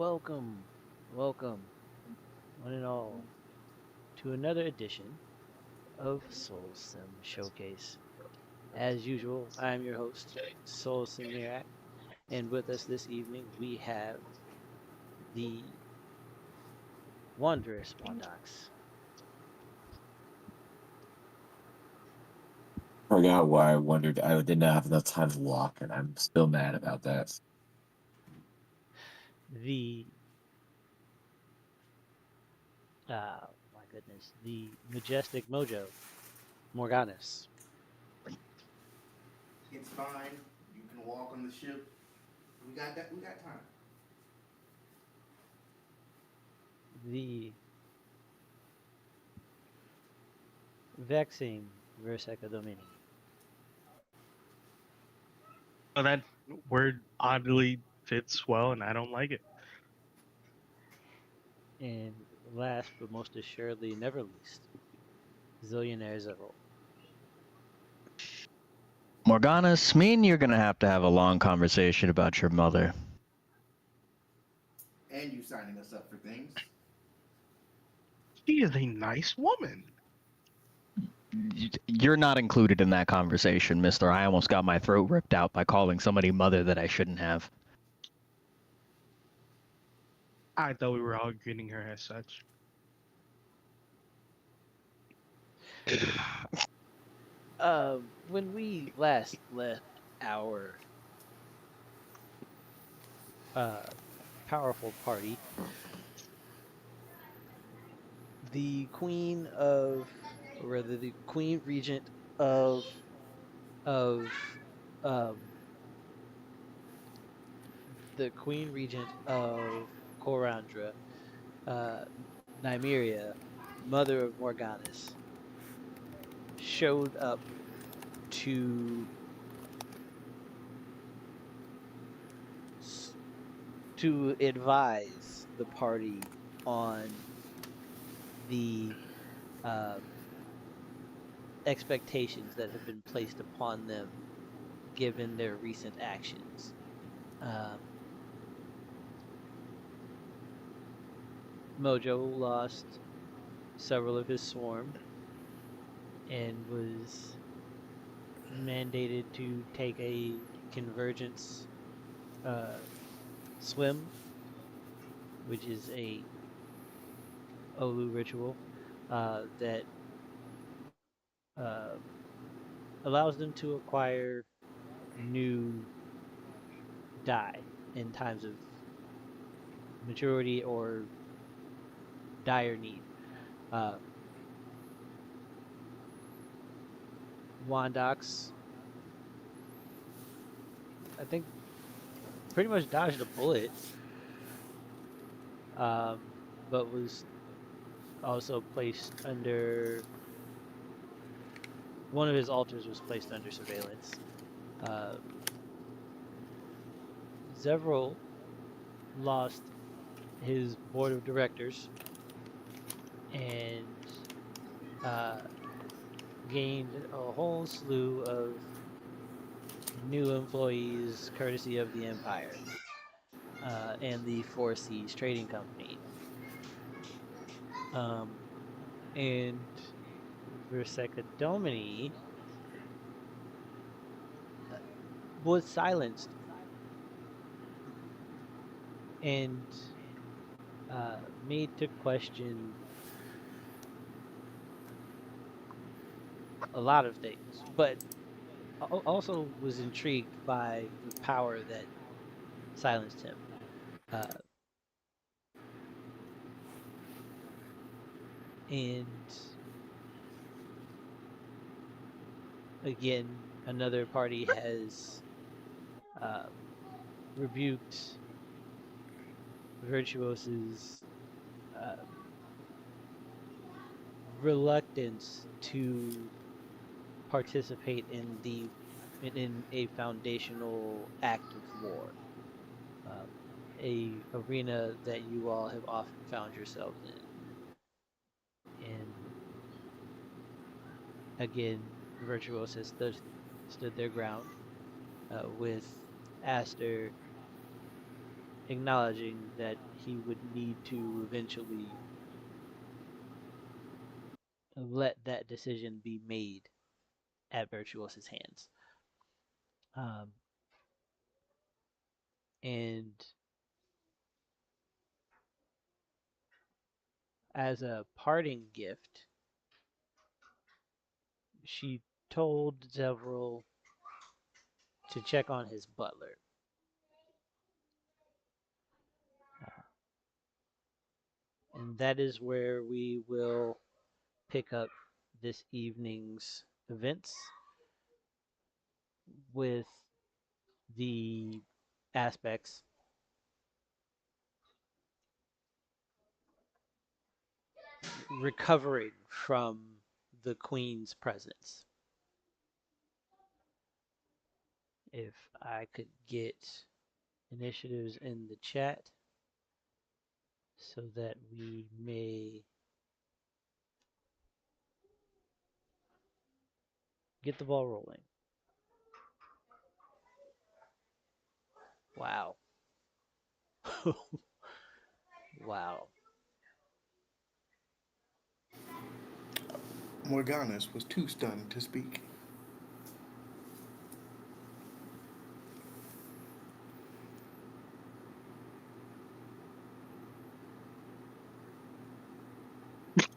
Welcome, welcome, one and all, to another edition of SoulSym Showcase. As usual, I am your host, SoulSym Mirak, and with us this evening we have the wondrous Wondox. Forgot why I wondered. I did not have enough time to walk, and I'm still mad about that. The my goodness, the majestic Mojo, Morganus. It's fine. You can walk on the ship. We got that. We got time. The vexing Verseca Domini. Oh, that word oddly fits well, and I don't like it. And last but most assuredly never least, Zillionaire Zevril. Morganus, me and you're gonna have a long conversation about your mother. And you signing us up for things. She is a nice woman. You're not included in that conversation, mister. I almost got my throat ripped out by calling somebody mother that I shouldn't have. I thought we were all greeting her as such. When we last left our powerful party, the queen of, or rather, the queen regent of um, the queen regent of Corandra, uh, Nymeria, mother of Morganus, showed up to to advise the party on the expectations that have been placed upon them given their recent actions. Mojo lost several of his swarm and was mandated to take a convergence swim, which is a Olu ritual that uh, allows them to acquire new dye in times of maturity or dire need. Uh, Wondox, I think, pretty much dodged a bullet, but was also placed under. One of his altars was placed under surveillance. Uh, Zevril lost his board of directors and uh, gained a whole slew of new employees courtesy of the Empire and the Four Seas Trading Company. And Verseca Domini was silenced and made to question a lot of things, but also was intrigued by the power that silenced him. And again, another party has rebuked Virtuoso's reluctance to participate in a foundational act of war, a arena that you all have often found yourselves in. And again, Virtuoso stood their ground with Aster acknowledging that he would need to eventually let that decision be made at Virtuoso's hands. Um, and as a parting gift, she told Zevril to check on his butler. And that is where we will pick up this evening's events with the aspects recovering from the Queen's presence. If I could get initiatives in the chat so that we may get the ball rolling. Wow. Wow. Morganus was too stunned to speak.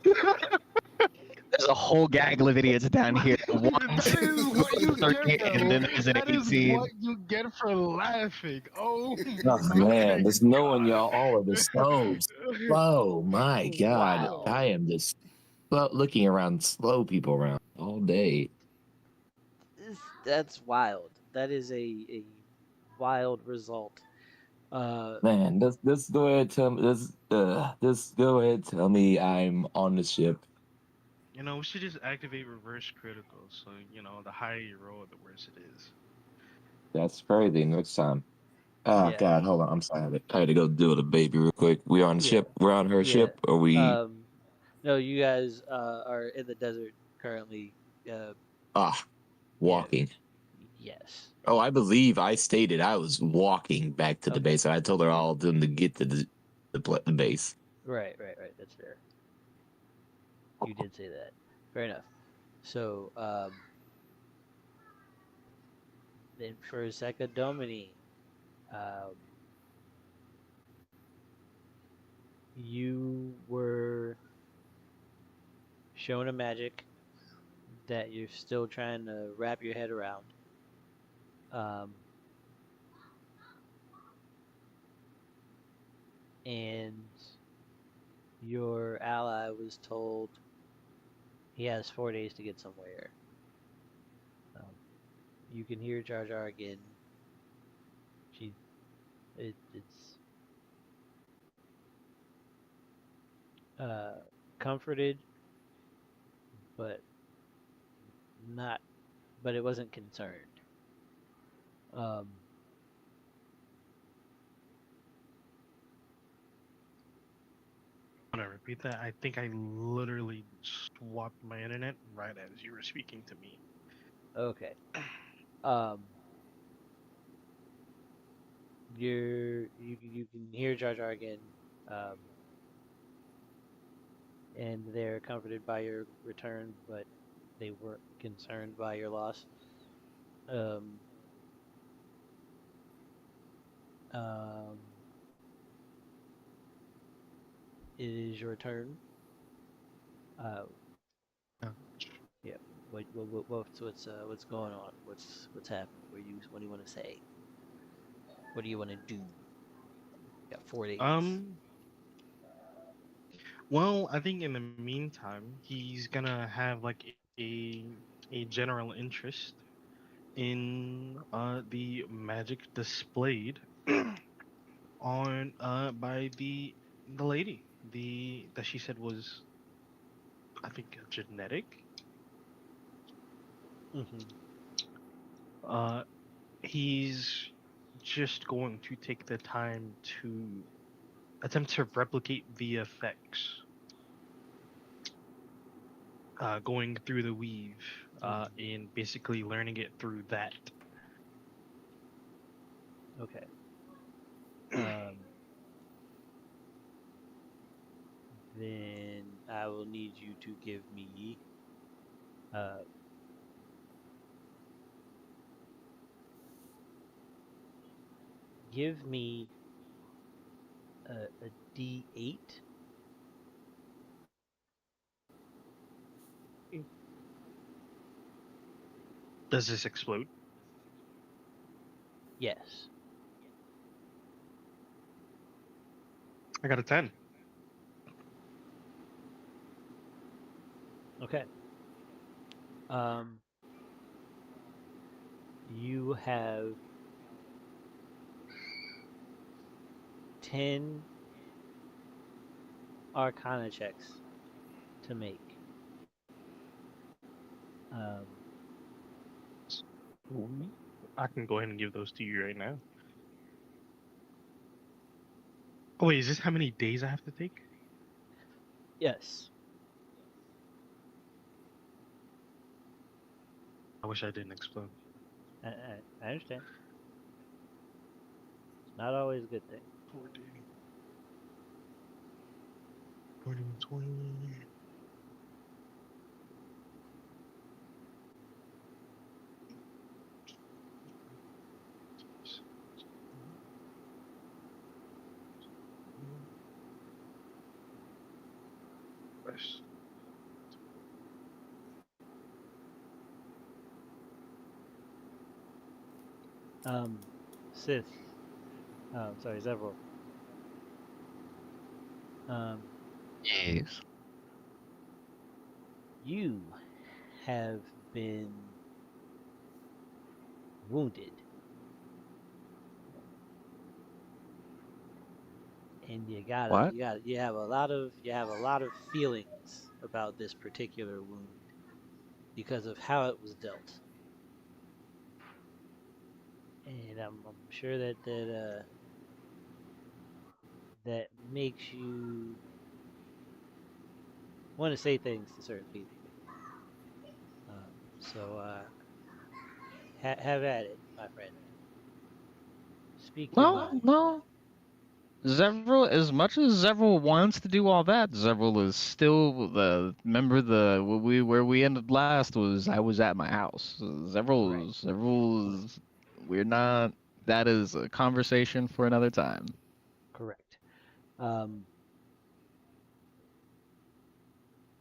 There's a whole gaggle of idiots down here. One, That is two, what you get, 3, and though. then there's an That is 18. what you get for laughing. Oh Oh my man, just knowing god. y'all all are just so slow. My God, Wow. I am just looking around, slow people around all day. That's wild. That is a wild result. Uh, Man, this go ahead tell me this go ahead tell me I'm on the ship. You know, we should just activate reverse critical. So, the higher you roll, the worse it is. That's crazy. Next time. Oh yeah, God, hold on. I'm sorry. I had to go deal with a baby real quick. We on the yeah, ship. We're on her yeah. ship. Or we No, you guys are in the desert currently. ah Yeah, walking. yes. Oh, I believe I stated I was walking back to the Okay. base. And I told her all of them to get to the base. Right. That's fair. You did say that. Fair enough. So, then for Second Domini, um, you were shown a magic that you're still trying to wrap your head around. Um, and your ally was told he has 4 days to get somewhere. You can hear Jar Jar again. It's uh, comforted, but not, but it wasn't concerned. Um, Want to repeat that? I think I literally swapped my internet right as you were speaking to me. okay. Um, you can hear Jar Jar again. Um, and they're comforted by your return, but they weren't concerned by your loss. Um, um, it is your turn. Uh, Yeah. yeah. What's going on? What's happening? What do you want to say? What do you want to do? You got 4 days. Um. Well, I think in the meantime, he's gonna have like a general interest in the magic displayed on by the lady, the that she said was, I think, genetic. Mm-hmm. uh he's just going to take the time to attempt to replicate the effects, going through the weave, Mm-hmm. and basically learning it through that. Okay. Um, then I will need you to give me uh give me a D8. Does this explode? Yes. I got a 10. Okay. Um, you have 10 Arcana checks to make. Um, Ooh. I can go ahead and give those to you right now. Oh wait, is this how many days I have to take? yes. I wish I didn't explode. I understand. It's not always a good thing. 40, 40, 20. Yes. Sith. Sorry, Zevril. Um, Yes. you have been wounded, and What? you have a lot of feelings about this particular wound because of how it was dealt. And I'm sure that makes you want to say things to certain people. So have at it, my friend. Speak your No, mind. no. Zevril, as much as Zevril wants to do all that, Zevril is still the remember the where we ended last was I was at my house. Right. Zevril we're not. That is a conversation for another time. Correct. Um,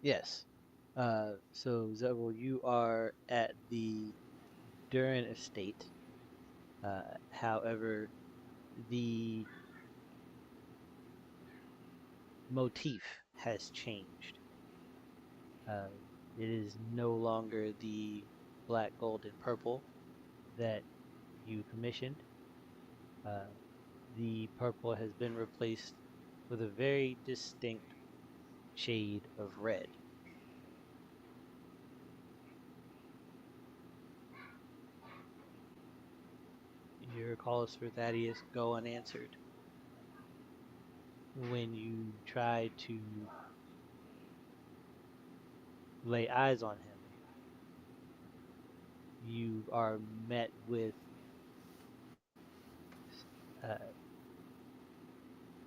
yes. So Zevril, you are at the Durin estate. However, the motif has changed. Uh, it is no longer the black, gold, and purple that you commissioned. Uh, the purple has been replaced with a very distinct shade of red. Your calls for Thaddeus go unanswered. When you try to lay eyes on him, you are met with uh,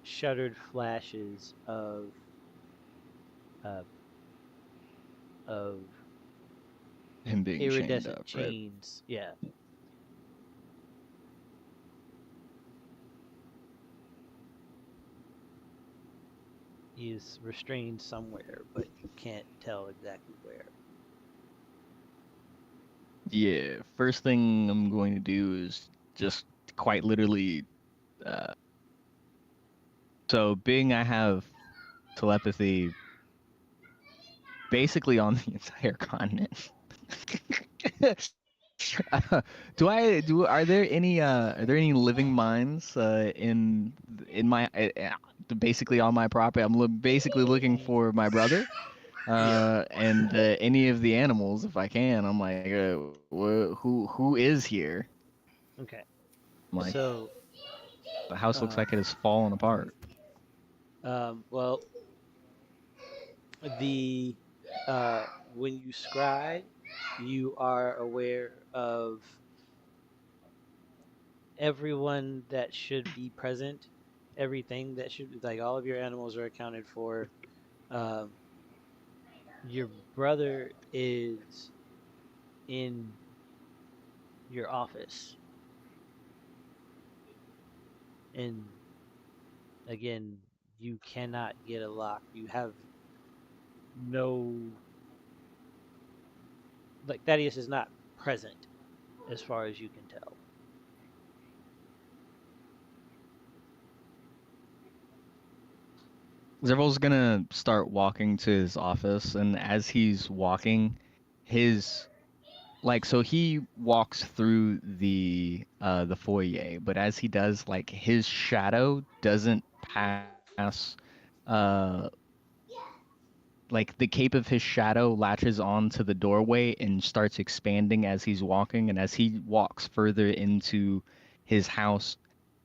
shuttered flashes uh, of Him being chained iridescent up, right? chains. Yeah, he is restrained somewhere, but you can't tell exactly where. Yeah. First thing I'm going to do is just quite literally. Uh, so being I have telepathy basically on the entire continent. Are there any living minds in my basically on my property? Basically looking for my brother Yeah. and any of the animals if I can. I'm like who is here? Okay. I'm like So, the house looks um, like it is falling apart. well, the when you scry, you are aware of everyone that should be present, everything that should like all of your animals are accounted for. Your brother is in your office, and again, you cannot get a lock. You have no, like, Thaddeus is not present as far as you can tell. Zerval's gonna start walking to his office, and as he's walking, his like so he walks through the foyer, but as he does, like his shadow doesn't pass uh like the cape of his shadow latches onto the doorway and starts expanding as he's walking, and as he walks further into his house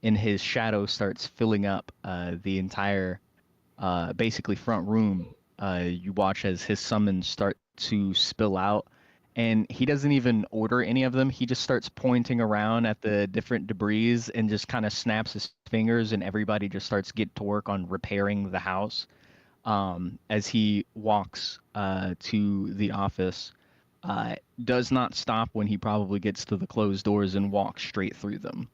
and his shadow starts filling up the entire basically front room. You watch as his summons start to spill out, and he doesn't even order any of them. He just starts pointing around at the different debris and just kind of snaps his fingers, and everybody just starts get to work on repairing the house. As he walks to the office, does not stop when he probably gets to the closed doors and walks straight through them.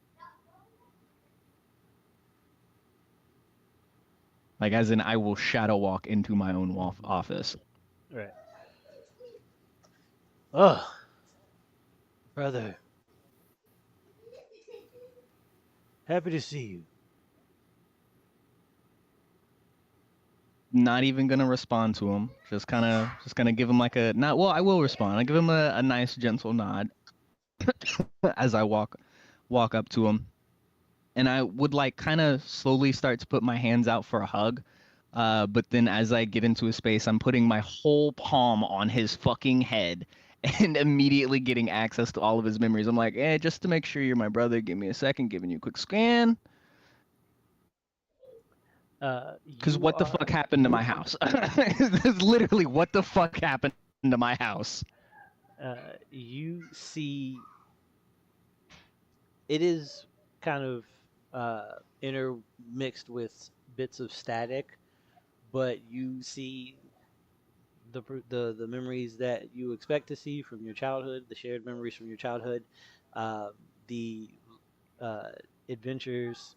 Like, as in, I will shadow walk into my own office. Right. Oh, brother, happy to see you. Not even gonna respond to him. Just gonna give him like a not. Well, I will respond. I give him a nice gentle nod as I walk up to him, and I would like kind of slowly start to put my hands out for a hug. But then as I get into his space, I'm putting my whole palm on his fucking head and immediately getting access to all of his memories. I'm like, just to make sure you're my brother, give me a second, giving you a quick scan. Because You what the fuck are happened to my house? That's literally what the fuck happened to my house. you see it is kind of intermixed with bits of static, but you see the memories that you expect to see from your childhood, the shared memories from your childhood, uh, the uh, adventures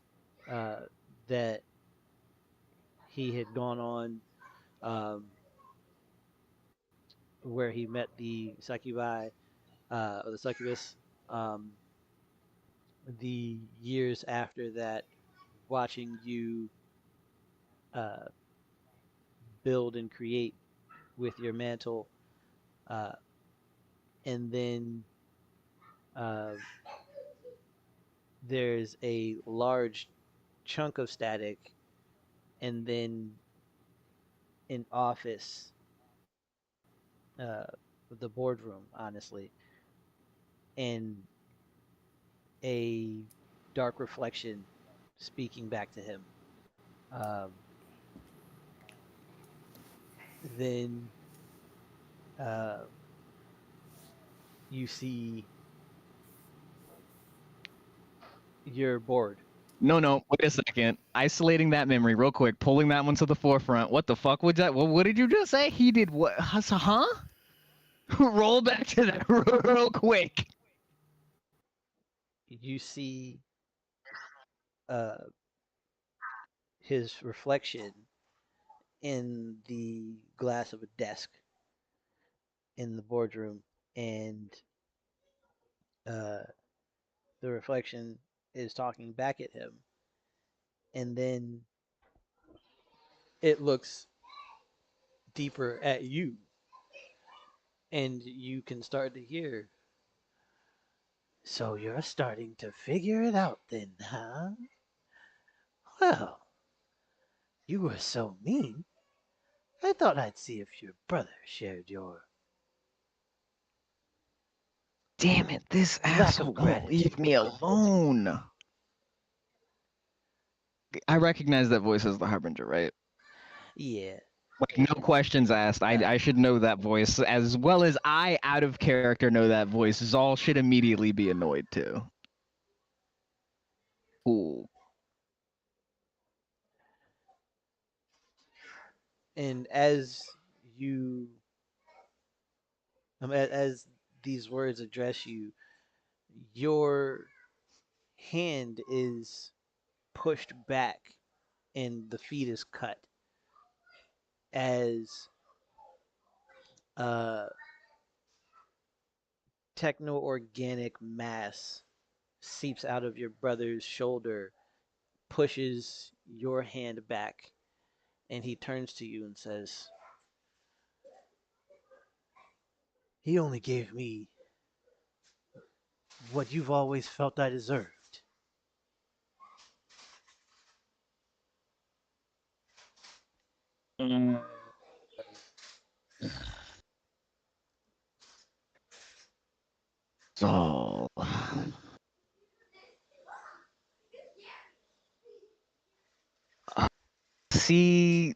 uh, that he had gone on, um, where he met the succubi or the succubus. Um, the years after that, watching you uh, build and create with your mantle, uh, and then uh, there's a large chunk of static, and then an office, uh, the boardroom, honestly, and a dark reflection speaking back to him. Um, then uh, you see your board. No, wait a second. Isolating that memory real quick, pulling that one to the forefront. What the fuck was that? What did you just say? He did what? Huh? Roll back to that real quick. You see uh, his reflection in the glass of a desk in the boardroom, and uh, the reflection is talking back at him, and then it looks deeper at you, and you can start to hear. So you're starting to figure it out then, huh? Well, you were so mean. I thought I'd see if your brother shared your Damn it, this lack asshole of won't leave gratitude. me alone. I recognize that voice as the Harbinger, right? Yeah. Like, no questions asked. I should know that voice as well as I, out of character, know that voice. Zal should immediately be annoyed too. Cool. And as you, as these words address you, your hand is pushed back and the feet is cut as techno organic mass seeps out of your brother's shoulder, pushes your hand back, and he turns to you and says, "He only gave me what you've always felt I deserved." Mm. So, see,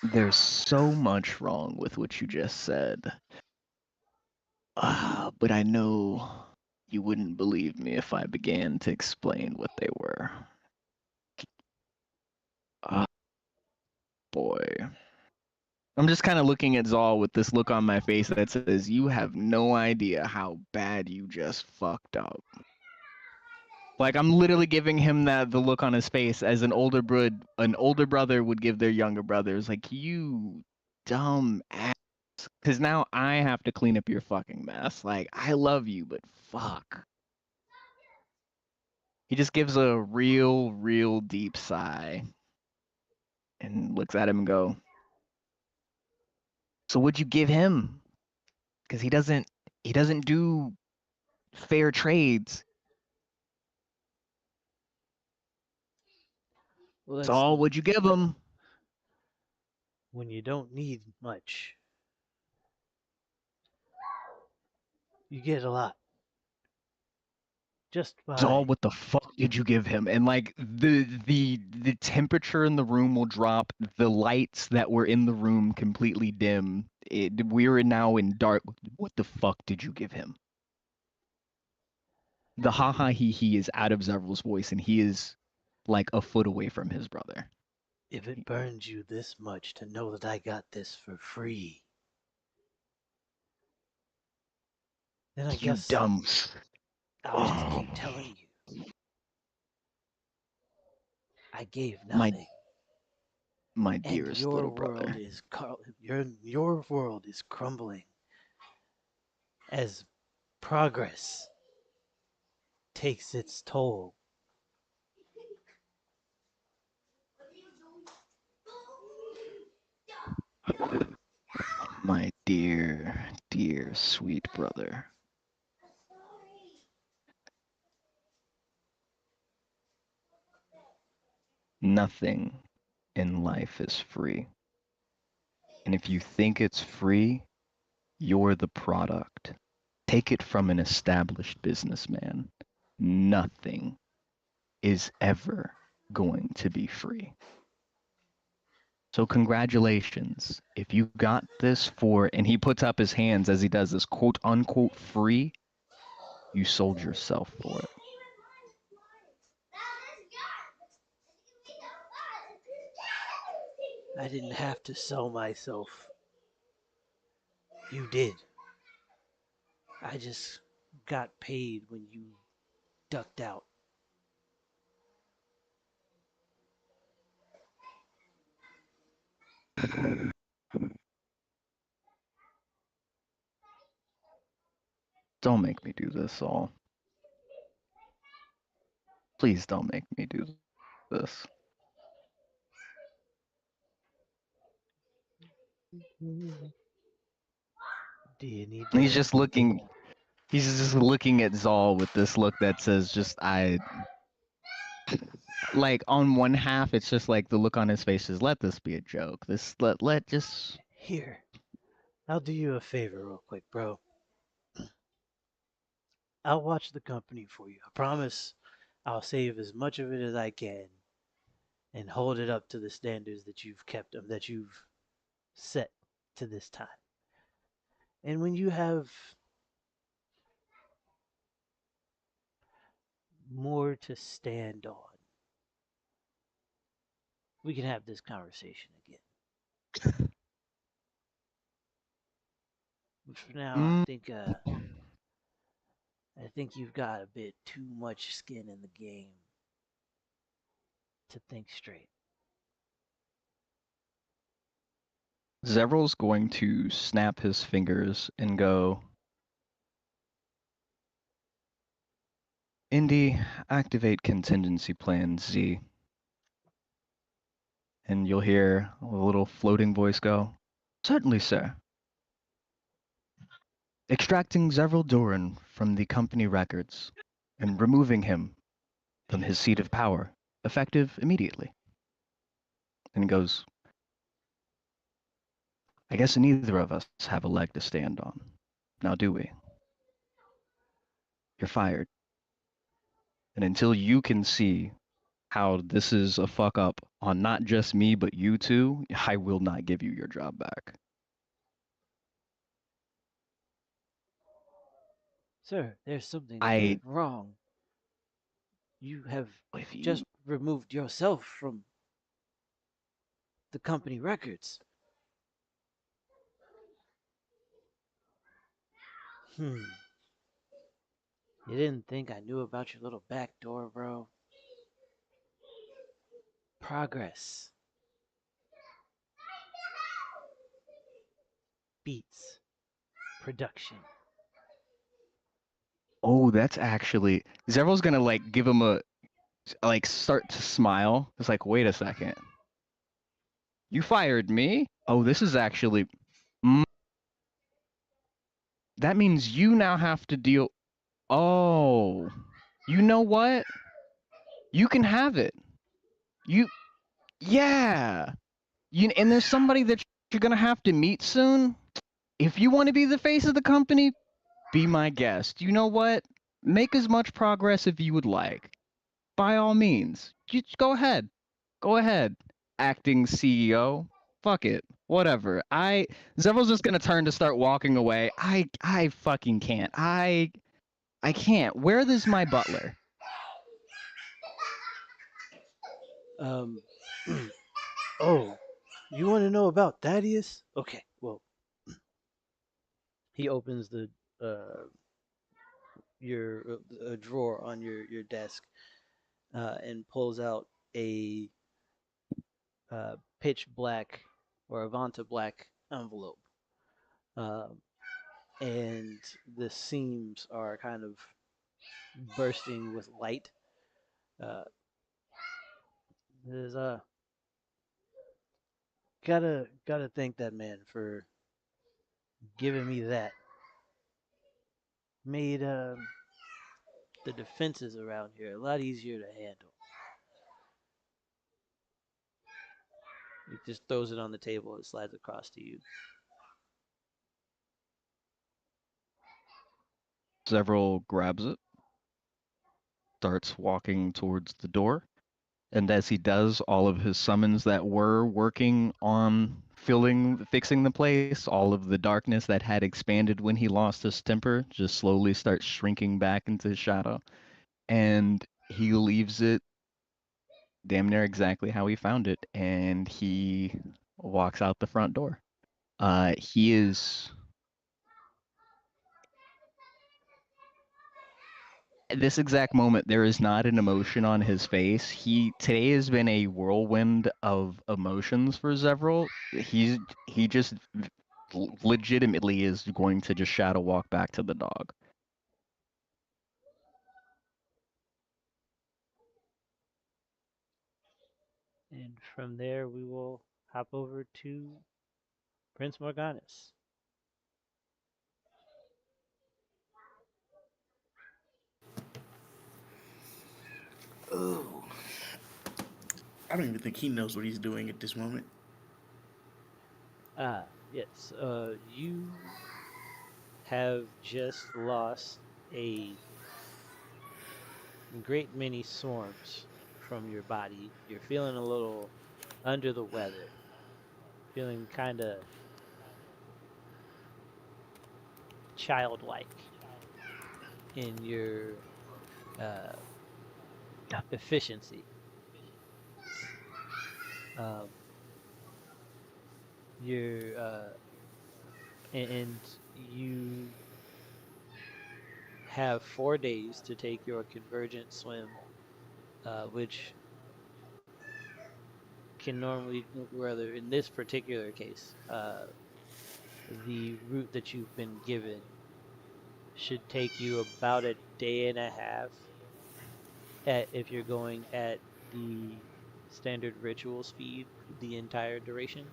there's so much wrong with what you just said. But I know you wouldn't believe me if I began to explain what they were. Ah, boy. I'm just kind of looking at Zal with this look on my face that says, "You have no idea how bad you just fucked up." Like I'm literally giving him the look on his face as an older brother would give their younger brothers, like, "You dumb ass." Because now I have to clean up your fucking mess. Like, I love you, but fuck. He just gives a real deep sigh and looks at him and go, "So what'd you give him?" Because he doesn't do fair trades. Well, It's that's all what'd you give him? when you don't need much, you get a lot just All by. what the fuck did you give him? And like the temperature in the room will drop. The lights that were in the room completely dim. We're now in dark. What the fuck did you give him? The ha ha he is out of Zevril's voice, and he is like a foot away from his brother. If it burns you this much to know that I got this for free, then I You guess dumb. I'll just Oh, keep telling you. I gave my nothing, my and dearest your little world brother. is your world is crumbling as progress takes its toll. My dear sweet brother. Nothing in life is free. And if you think it's free, you're the product. Take it from an established businessman. Nothing is ever going to be free. So congratulations. If you got this for, and he puts up his hands as he does this, quote unquote free, you sold yourself for it. I didn't have to sell myself. You did. I just got paid when you ducked out. Don't make me do this, Saul. Please don't make me do this. Do you need And he's to just looking. He's just looking at Zal with this look that says, "Just I." Like on one half, it's just like the look on his face is, "Let this be a joke. This let just." Here, I'll do you a favor real quick, bro. I'll watch the company for you. I promise I'll save as much of it as I can and hold it up to the standards that you've kept them, that you've set to this time. And when you have more to stand on, we can have this conversation again. But for now, Mm, I think you've got a bit too much skin in the game to think straight. Zevril's going to snap his fingers and go, Indy, activate contingency plan Z. And you'll hear a little floating voice go, Certainly, sir. Extracting Zevril Duran from the company records and removing him from his seat of power, effective immediately. And he goes, I guess neither of us have a leg to stand on. Now do we? You're fired. And until you can see how this is a fuck up on not just me, but you too, I will not give you your job back. Sir, there's something a I, bit wrong. You have if you, just removed yourself from the company records. Hmm. You didn't think I knew about your little back door, bro? Progress beats production. oh, that's actually, Zevril's gonna like give him a, like start to smile. It's like, wait a second. You fired me? Oh, this is actually, mm, that means you now have to deal, oh, you know what? You can have it. You, yeah. And there's somebody that you're gonna have to meet soon. If you want to be the face of the company, be my guest. You know what? Make as much progress if you would like. By all means, just go ahead. Go ahead. Acting CEO. Fuck it. Whatever. Zevril's just gonna turn to start walking away. I fucking can't. I can't. Where is my butler? Um. Oh, you want to know about Thaddeus? Okay. Well, he opens the uh your a drawer on your desk and pulls out a pitch black or Avanta black envelope. Um, and the seams are kind of bursting with light. Uh, there's gotta thank that man for giving me that. Made the defenses around here a lot easier to handle. He just throws it on the table and slides across to you. Zevril grabs it, starts walking towards the door. And as he does, all of his summons that were working on fixing the place, all of the darkness that had expanded when he lost his temper, just slowly starts shrinking back into shadow. And he leaves it damn near exactly how he found it, and he walks out the front door. He is at this exact moment, there is not an emotion on his face. Today has been a whirlwind of emotions for Zevril. He just legitimately is going to just shadow walk back to the dog. And from there, we will hop over to Prince Morganus. Oh, I don't even think he knows what he's doing at this moment. Yes. You have just lost a great many swarms from your body. You're feeling a little under the weather, feeling kind of childlike in your uh, efficiency. Um, you're and you have 4 days to take your convergent swim, which can normally, rather in this particular case, the route that you've been given should take you about a day and a half at if you're going at the standard ritual speed the entire duration.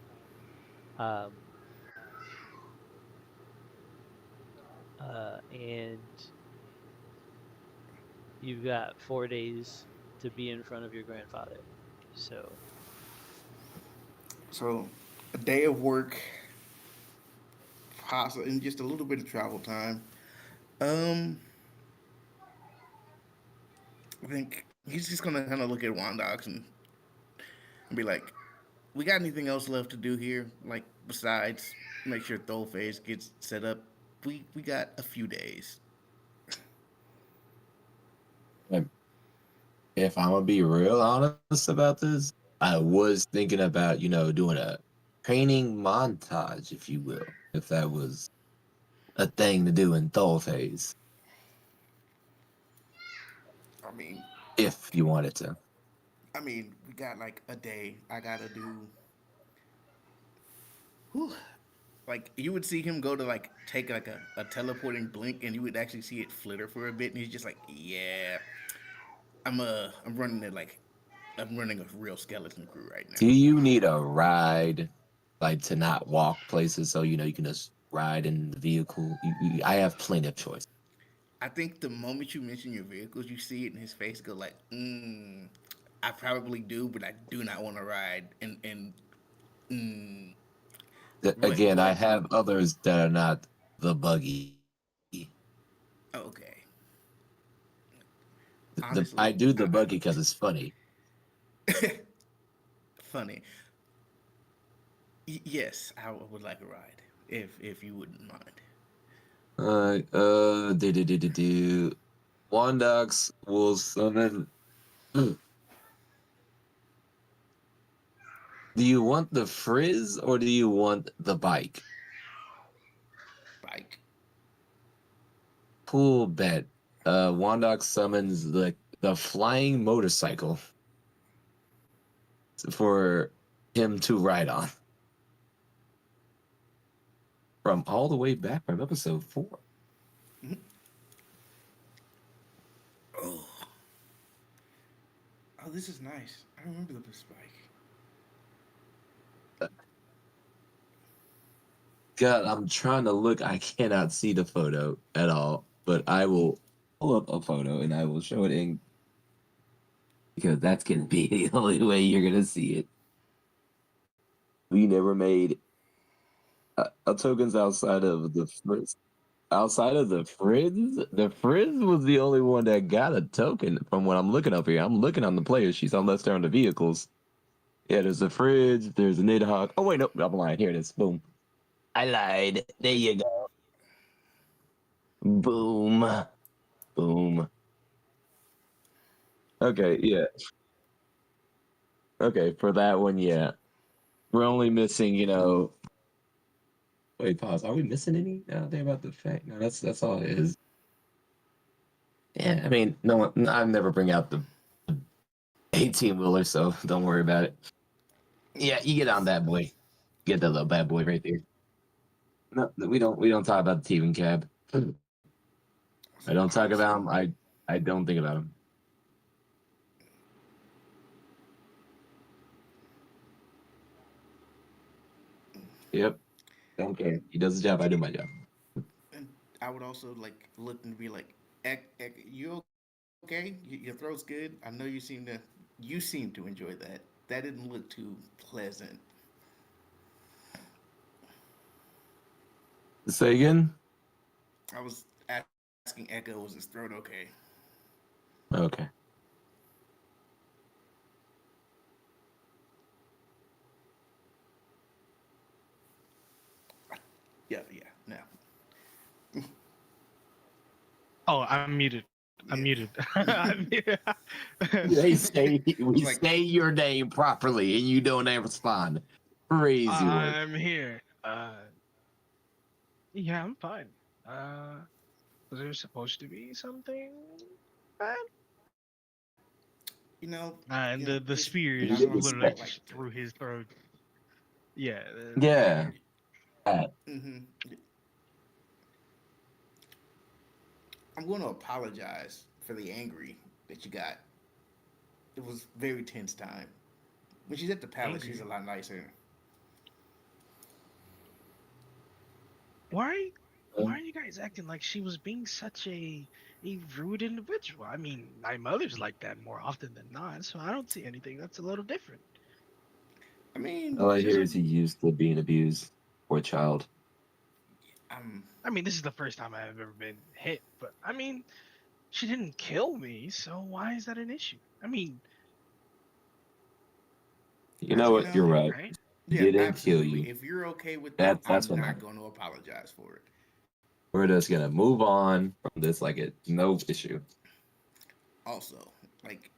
Um, and you've got 4 days to be in front of your grandfather. So, So, a day of work, possible, and just a little bit of travel time. Um, I think he's just gonna kind of look at Wondox and be like, "We got anything else left to do here? Like besides make sure Thole Phase gets set up? We got a few days." Um, If I'm gonna be real honest about this, I was thinking about, doing a training montage, if you will, if that was a thing to do in Thole phase, I mean, if you wanted to. we got like a day. I gotta do. Whew, like you would see him go to like take like a teleporting blink, and you would actually see it flitter for a bit, and he's just like, "Yeah, I'm running it like I'm running a real skeleton crew right Do now." you need a ride, like to not walk places, so you can just ride in the vehicle? I have plenty of choice. I think the moment you mention your vehicles, you see it in his face go like, I probably do, but I do not want to ride. And Again, I what? have others that are not the buggy. Okay, I honestly, do the buggy because it's funny. funny. Yes, I would like a ride if you wouldn't mind. Do. Wondox will summon. Do you want the frizz or do you want the bike? Bike. Cool bet. Wondox summons the flying motorcycle for him to ride on. From all the way back from episode 4. Oh, oh, this is nice. I remember the bike. God, I'm trying to look. I cannot see the photo at all, but I will pull up a photo and I will show it in because that's gonna be the only way you're gonna see it. We never made tokens outside of the frizz. The frizz was the only one that got a token from what I'm looking up here. I'm looking on the player sheets unless they're on the vehicles. Yeah, there's a fridge, there's a Nidhogg. Oh wait, no, I'm lying. Here it is. Boom. I lied. There you go. Boom. Boom. Okay, yeah. Okay, for that one, yeah. We're only missing, wait, pause. Are we missing any? Nothing about the fact. No, that's all it is. Yeah, I mean, no one, I never bring out the 18 wheeler, so don't worry about it. Yeah, you get on that boy. Get that little bad boy right there. No, we don't talk about the Teven cab. I don't talk about him. I don't think about him. Yep. Don't care. He does his job, I do my job. And I would also like look and be like, "You okay? Your throat's good. I know you seem to enjoy that. That didn't look too pleasant." Say again? I was asking Echo, was his throat okay? Okay. Yeah, yeah. Now, Oh, I'm muted. I'm yeah. muted. I'm muted. We It's say like your name properly and you don't ever respond. Crazy work. I'm here. Yeah, I'm fine. Was there supposed to be something bad? And the Just spear You is get I literally like would respect. like just to. through his throat. Yeah, Yeah. That. hmm I'm going to apologize for the angry that you got. It was very tense time. When she's at the palace, she's a angry. lot nicer. Why? Why are you guys acting like she was being such a rude individual? I mean, my mother's like that more often than not, so I don't see anything that's a little different. I mean, All I She's hear a, is he used to being abused. Poor child. I'm. I mean, this is the first time I've ever been hit, but I mean, she didn't kill me, so why is that an issue? I mean, You that's know a You what? good You're know, thing, right. right? He yeah, didn't kill absolutely. you. If you're okay with that, That's I'm what not matters. going to apologize for it. We're just gonna move on from this like it's no issue. Also, like,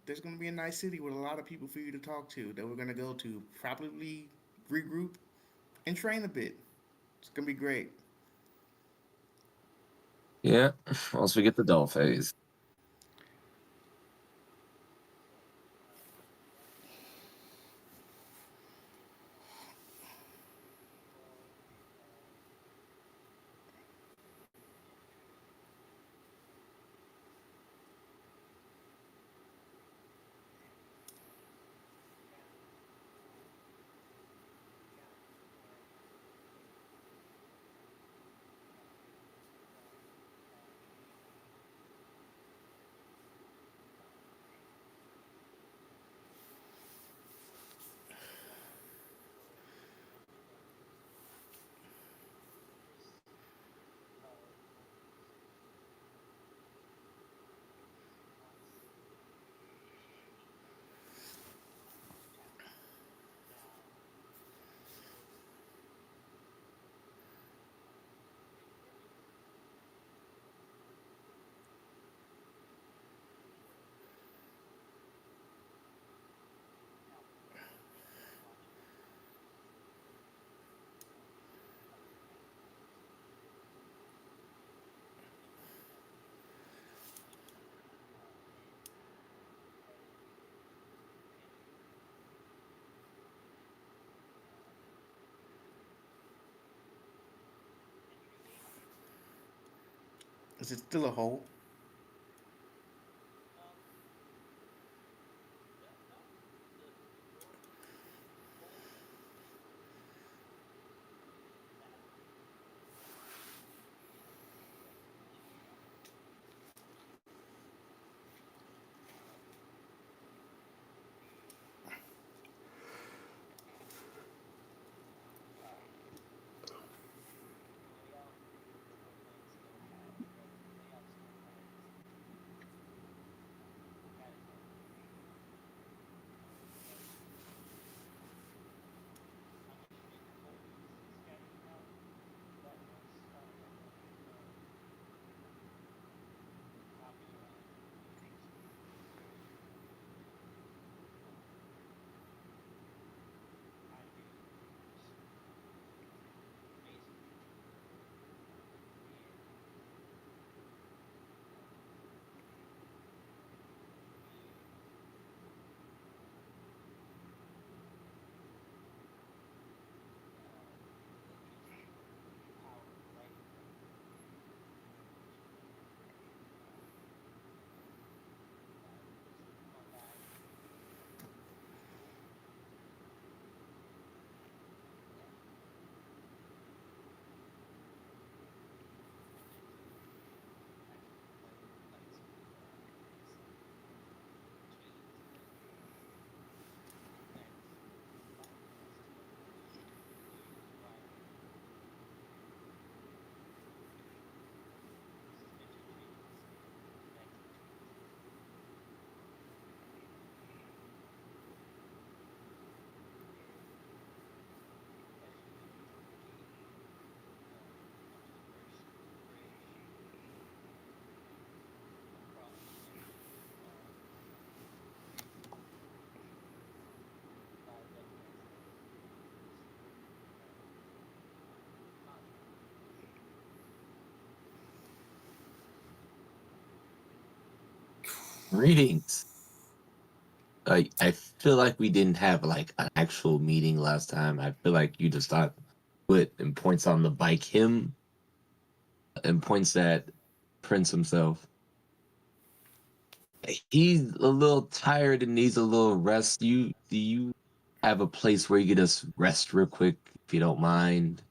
there's going to be a nice city with a lot of people for you to talk to that we're going to go to, probably regroup and train a bit. It's going to be great. Yeah. Once we get the doll phase. Is it still a hole? Greetings. I feel like we didn't have like an actual meeting last time. I feel like you just thought put and points on the bike him and points at Prince himself. He's a little tired and needs a little rest. Do you have a place where you could just rest real quick if you don't mind?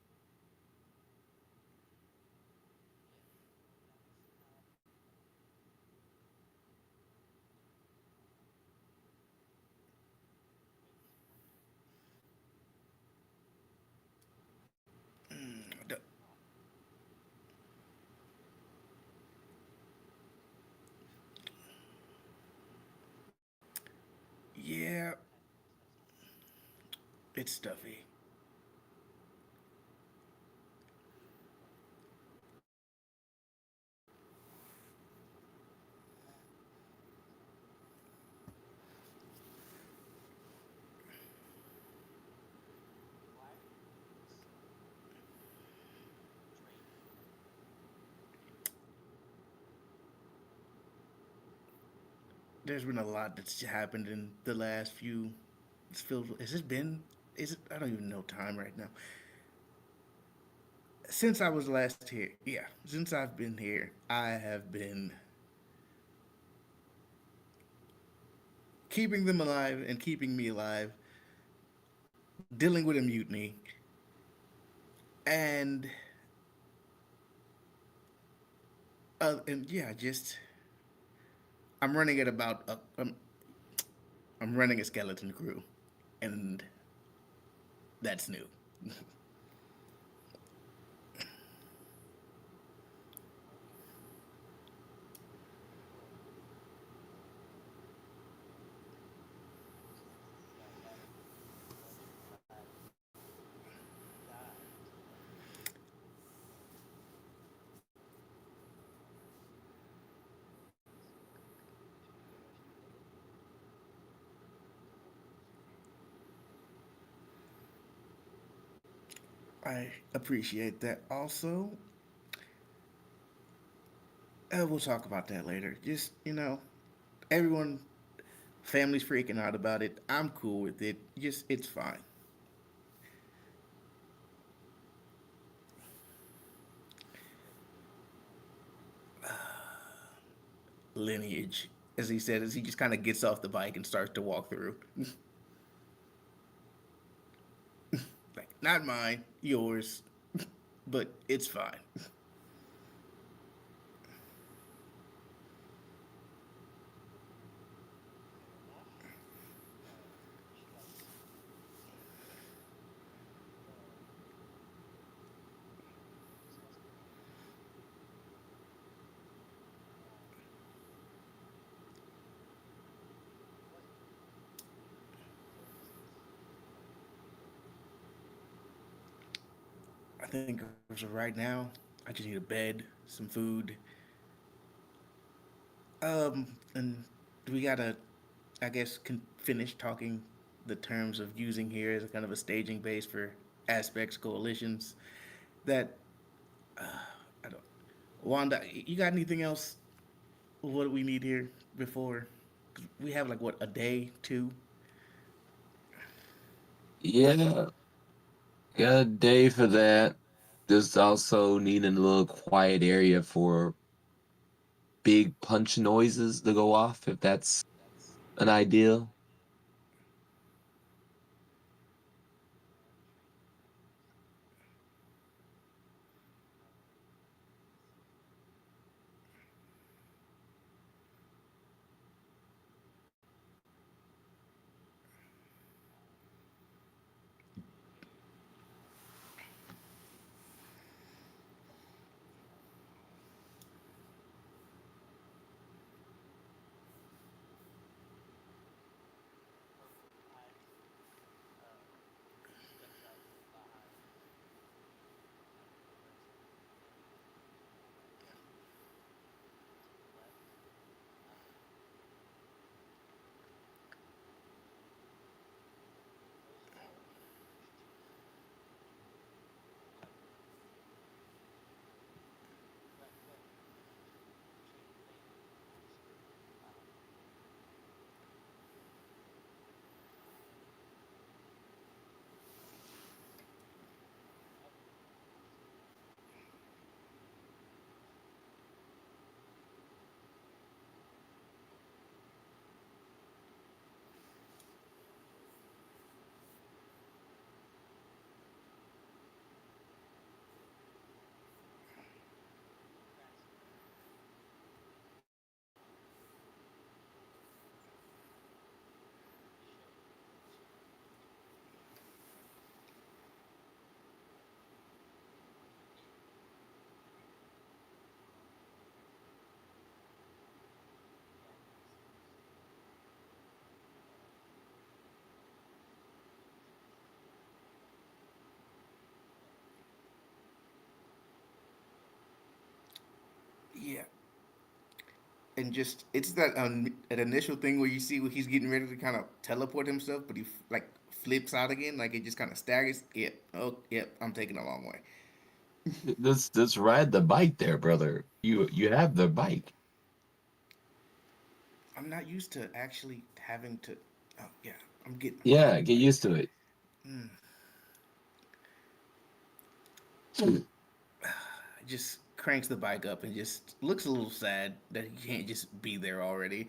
D- Yeah, it's stuffy. There's been a lot that's happened in the last few. It's filled. Has it been? Is it? I don't even know time right now. Since I was last here, yeah. Since I've been here, I have been keeping them alive and keeping me alive, dealing with a mutiny, and and yeah, just I'm running at about I'm running a skeleton crew, and that's new. I appreciate that. Also, we'll talk about that later. Just everyone, family's freaking out about it. I'm cool with it. Just it's fine. Lineage, as he said, as he just kind of gets off the bike and starts to walk through. Like, not mine, yours, but it's fine. I think as of right now, I just need a bed, some food, and we gotta, I guess, finish talking the terms of using here as a kind of a staging base for aspects coalitions. That I don't. Wanda, you got anything else? What do we need here before? 'Cause we have like what, a day, two. Yeah, got a day for that. Just also needing a little quiet area for big punch noises to go off, if that's an idea. and just it's that an initial thing where you see where he's getting ready to kind of teleport himself, but he like flips out again, like it just kind of staggers. Yep, oh yep, I'm taking a long way. Let's ride the bike there, brother. You have the bike. I'm not used to actually having to. Oh yeah, I'm Yeah, getting the get bike. used to it. Mm. Just cranks the bike up and just looks a little sad that he can't just be there already.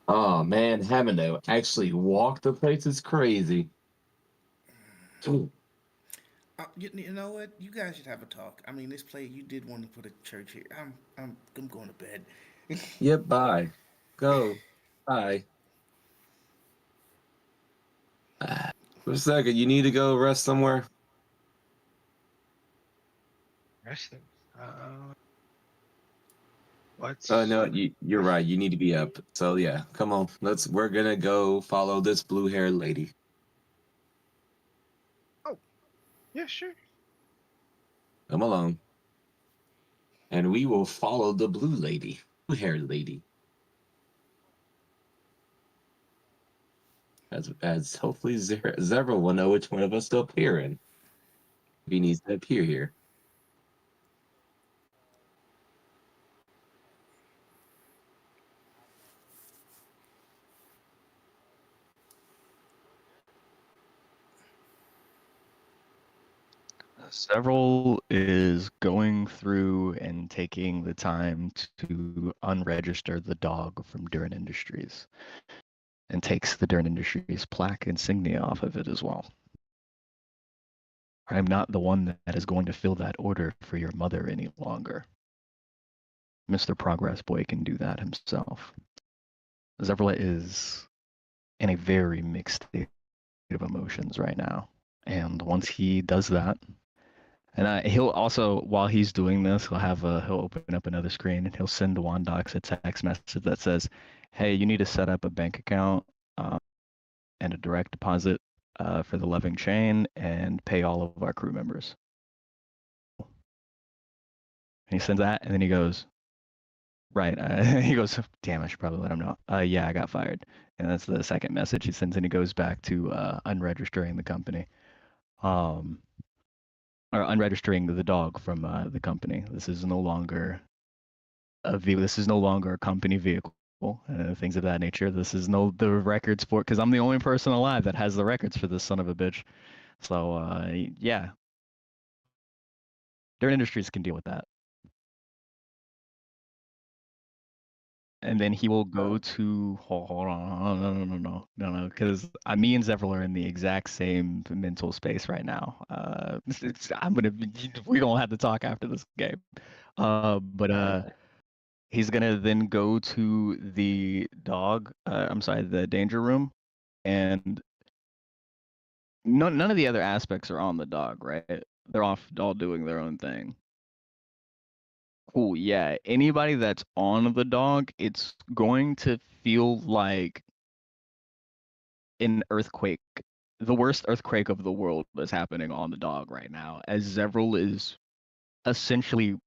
Oh man, having to actually walk the place is crazy. You know what? You guys should have a talk. I mean, this play you did want to put a church here. I'm going to bed. Yep, bye. Go. Bye. For a second, you need to go rest somewhere. Resting. No, Let's. you're right. You need to be up. So yeah, come on. We're gonna go follow this blue-haired lady. Oh, yeah, sure. Come along. And we will follow the blue-haired lady. As hopefully Zevril will know which one of us to appear in. If he needs to appear here. Several is going through and taking the time to unregister the dog from Durin Industries and takes the Durin Industries plaque insignia off of it as well. I'm not the one that is going to fill that order for your mother any longer. Mr. Progress Boy can do that himself. Zevril is in a very mixed state of emotions right now. And once he does that, and he'll also, while he's doing this, he'll open up another screen and he'll send Wondox a text message that says, "Hey, you need to set up a bank account and a direct deposit for the Loving Chain and pay all of our crew members." And he sends that, and then he goes, "Right." He goes, "Damn, I should probably let him know." Yeah, I got fired. And that's the second message he sends, and he goes back to unregistering the company. Or unregistering the dog from the company. This is no longer this is no longer a company vehicle, things of that nature. This is the records for, because I'm the only person alive that has the records for this son of a bitch. So yeah, Dirt Industries can deal with that. And then he will go to hold on, no, because me and Zevril are in the exact same mental space right now. We don't have to talk after this game. But he's gonna then go to the the danger room, and none of the other aspects are on the dog, right? They're all doing their own thing. Cool, yeah. Anybody that's on the dog, it's going to feel like an earthquake. The worst earthquake of the world is happening on the dog right now, as Zevril is essentially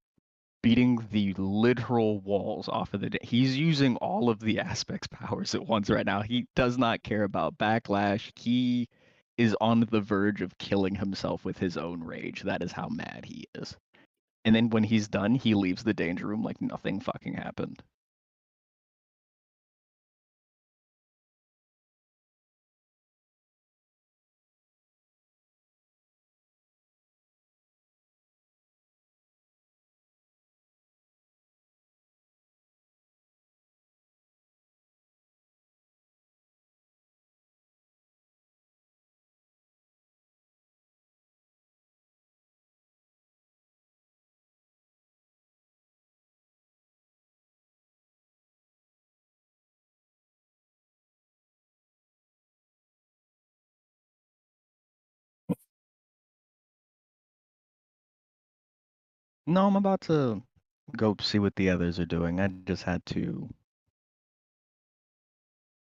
beating the literal walls off of he's using all of the aspects powers at once right now. He does not care about backlash. He is on the verge of killing himself with his own rage. That is how mad he is. And then when he's done, he leaves the danger room like nothing fucking happened. No, I'm about to go see what the others are doing. I just had to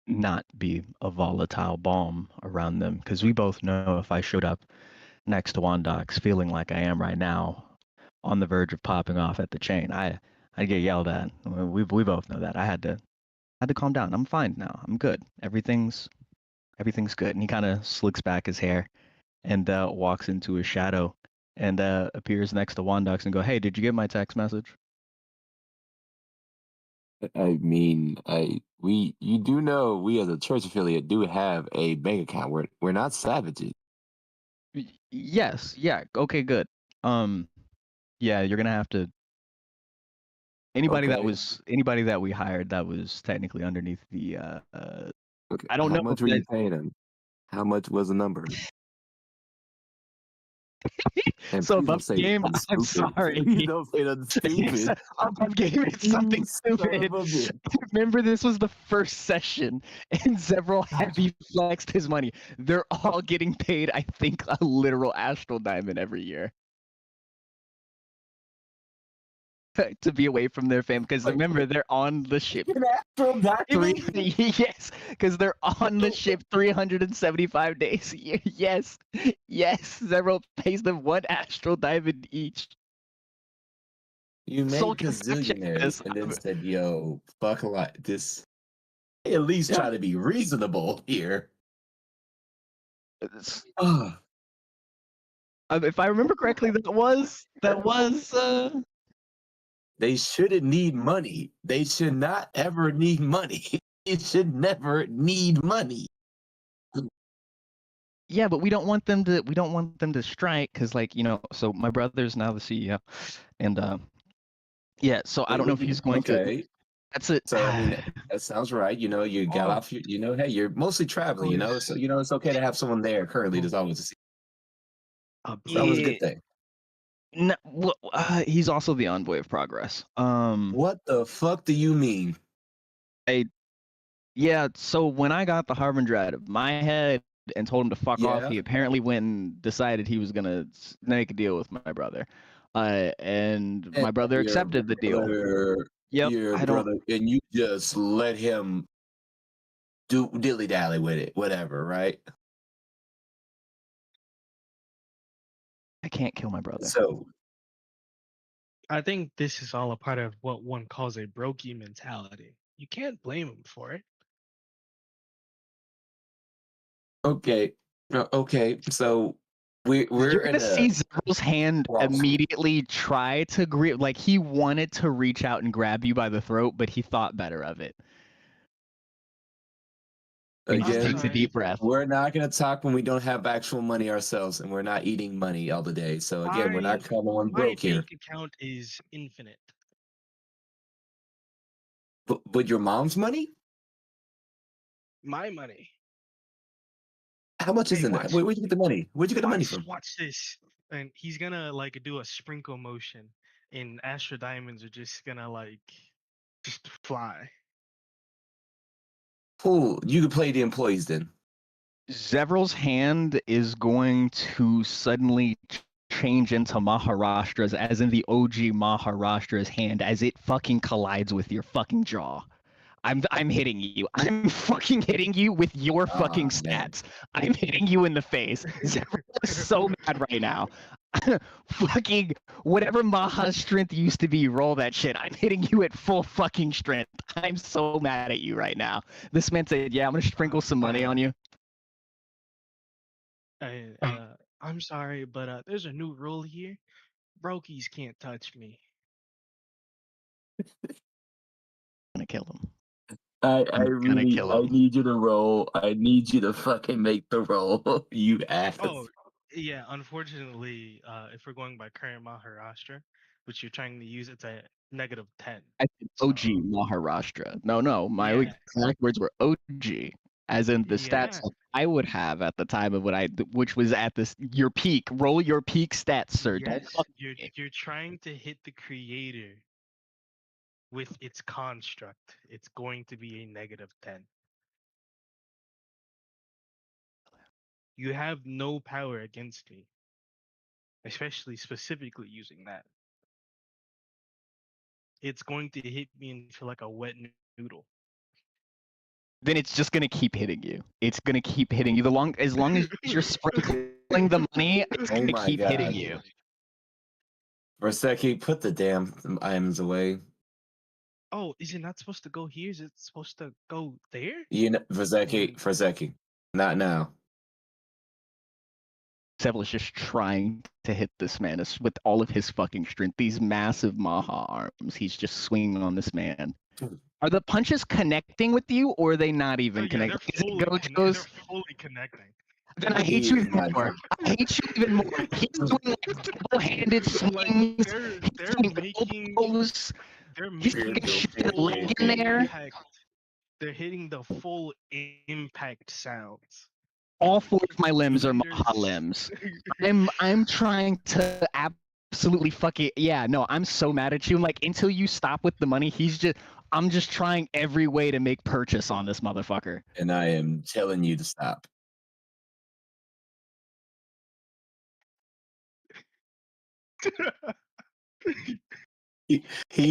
not be a volatile bomb around them, because we both know if I showed up next to Wandox feeling like I am right now, on the verge of popping off at the chain, I'd get yelled at. We both know that. I had to calm down. I'm fine now. I'm good. Everything's good. And he kind of slicks back his hair and walks into his shadow and appears next to Wondox and go, "Hey, did you get my text message?" I mean, you do know we as a church affiliate do have a bank account. We're not savages. Yes. Yeah. Okay. Good. Yeah, you're gonna have to. Anybody Okay. that we hired that was technically underneath the. Okay. I don't How know much if were you that. paying him? How much was the number? And So please don't above say game, nothing I'm stupid. sorry. Please don't say nothing stupid. Above game, it's something You son stupid. of a bitch. Remember, this was the first session, and Zevril heavy flexed his money. They're all getting paid, I think, a literal astral diamond every year to be away from their family. Because remember, they're on the ship. An astral diamond? Yes, because they're on the ship 375 days a year. Yes, Zevril pays them one astral diamond each. You Soul made can fact check gazillionaires this. and then said, "Yo, fuck a lot." This at least try to be reasonable here. Ugh. If I remember correctly, that was They shouldn't need money. They should not ever need money. It should never need money. yeah, but we don't want them to strike because, like, so my brother's now the CEO, and yeah, so I don't know if he's going to. Okay. That's it. So I mean that sounds right. You know, you got off your, hey, you're mostly traveling, so it's okay to have someone there currently that's always a see. It's always a good thing. No, he's also the envoy of progress. What the fuck do you mean? Yeah, so when I got the Harbinger out of my head and told him to fuck off, he apparently went and decided he was gonna make a deal with my brother, and my brother accepted the deal. Yep, Your brother, and you just let him do dilly dally with it, whatever, right? I can't kill my brother. So I think this is all a part of what one calls a brokey mentality. You can't blame him for it. okay, so we're You're gonna in see Zevril's hand immediately try to grip, like he wanted to reach out and grab you by the throat, but he thought better of it. And he just takes a deep breath. We're not going to talk when we don't have actual money ourselves, and we're not eating money all the day. So again, we're not coming on broke here. My bank account is infinite. But your mom's money? My money. How much is in there? Where'd you get the money? Where'd you get the money from? Watch this. And he's gonna like do a sprinkle motion, and astral diamonds are just gonna like just fly. Cool. You could play the employees then. Zevril's hand is going to suddenly change into Maharashtra's, as in the OG Maharashtra's hand, as it fucking collides with your fucking jaw. I'm hitting you. I'm fucking hitting you with your fucking stats. I'm hitting you in the face. Zevril is so mad right now. Fucking whatever Maha's strength used to be, roll that shit. I'm hitting you at full fucking strength. I'm so mad at you right now. This man said, "Yeah, I'm gonna sprinkle some money on you." I'm sorry, but there's a new rule here. Brokies can't touch me. I'm gonna kill him. I need you to roll. I need you to fucking make the roll, you ass. Oh, yeah. Unfortunately, if we're going by current Maharashtra, which you're trying to use, it's a -10. I said OG Maharashtra. No, my exact words were OG, as in the stats I would have at the time of which was at your peak. Roll your peak stats, sir. Yes, you're trying to hit the creator with its construct. It's going to be a -10. You have no power against me, especially specifically using that. It's going to hit me into like a wet noodle. Then it's just gonna keep hitting you. It's gonna keep hitting you. As long as you're sprinkling the money, it's gonna keep hitting you. For a second, put the damn items away. oh, is it not supposed to go here? Is it supposed to go there? You know, And Verzeki, not now. Zevril is just trying to hit this man with all of his fucking strength. These massive Maha arms. He's just swinging on this man. Are the punches connecting with you, or are they not oh even yeah, connecting? Is it they're Gojo's? fully connecting. Then I hate He you is even not more. I hate you even more. He's doing like double-handed Like swings. He's they're doing making elbows. they're He's making taking the a shit in the full leg in there. impact. They're hitting the full impact sounds. All four of my limbs are Maha There's limbs. I'm trying to absolutely fuck it. Yeah, no, I'm so mad at you. Like until you stop with the money, I'm just trying every way to make purchase on this motherfucker. And I am telling you to stop. He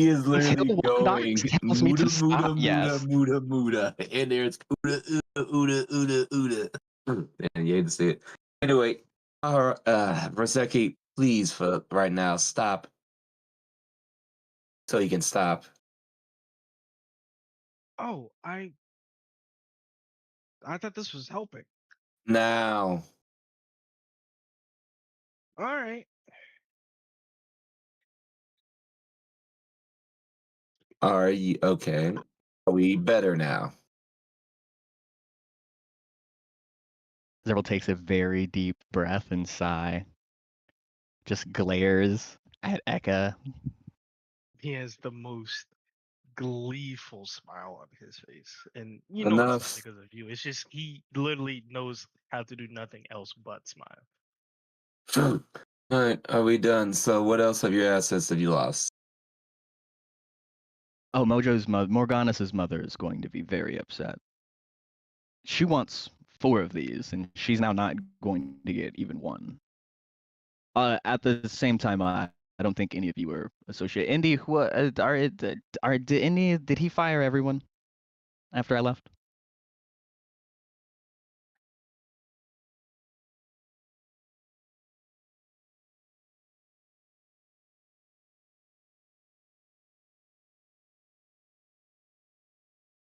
is literally Until going Wondox tells me muda to muda stop, muda yes. muda muda, and there's uda uda uda. And you hate to see it. Anyway, Verzeki, please for right now stop, so you can stop oh, I thought this was helping. now. All right. Are you okay? Are we better now? Zevril takes a very deep breath and sigh. Just glares at Eka. He has the most gleeful smile on his face. And you know it's not Enough. because of you. It's just he literally knows how to do nothing else but smile. All right, are we done? So, what else of your assets have you lost? Oh, Mojo's mother, Morganus' mother, is going to be very upset. She wants 4 of these, and she's now not going to get even 1. At the same time, I don't think any of you are associated. Indy, who did he fire everyone after I left?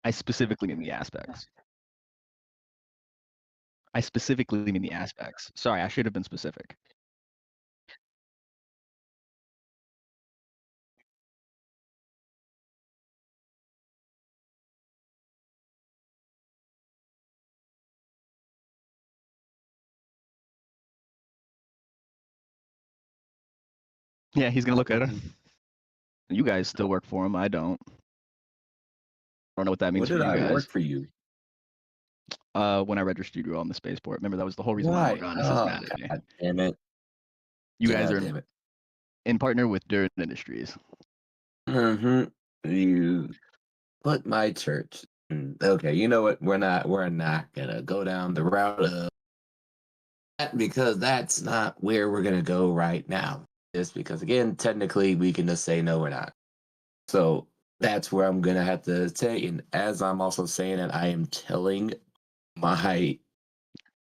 I specifically mean the aspects. I specifically mean the aspects. Sorry, I should have been specific. Yeah, he's gonna look at her. You guys still work for him. I don't. I don't know what that means What for did you I guys. work for you? When I registered you on the spaceport. Remember that was the whole reason why Why? Morganus is Oh, mad at me. God damn it! You guys God are damn it! in partner with Dirt Industries. Mm-hmm. You put my church. Okay, you know what? We're not. We're not gonna go down the route of that because that's not where we're gonna go right now. Just because, again, technically, we can just say no, we're not. So that's where I'm gonna have to say. And as I'm also saying it, I am telling my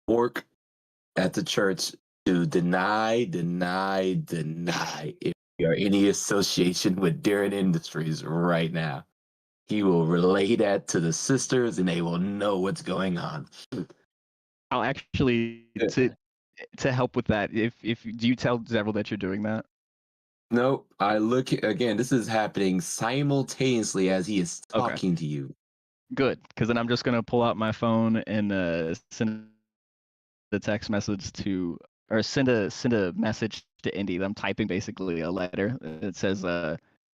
work at the church to deny if you are any association with Darren Industries right now. He will relay that to the sisters and they will know what's going on. I'll actually to help with that. If do you tell Zevril that you're doing that? Nope. I look again, this is happening simultaneously as he is Okay, talking to you. good. Because then I'm just gonna pull out my phone and send the text message to, or send a message to Indy. I'm typing basically a letter. It says,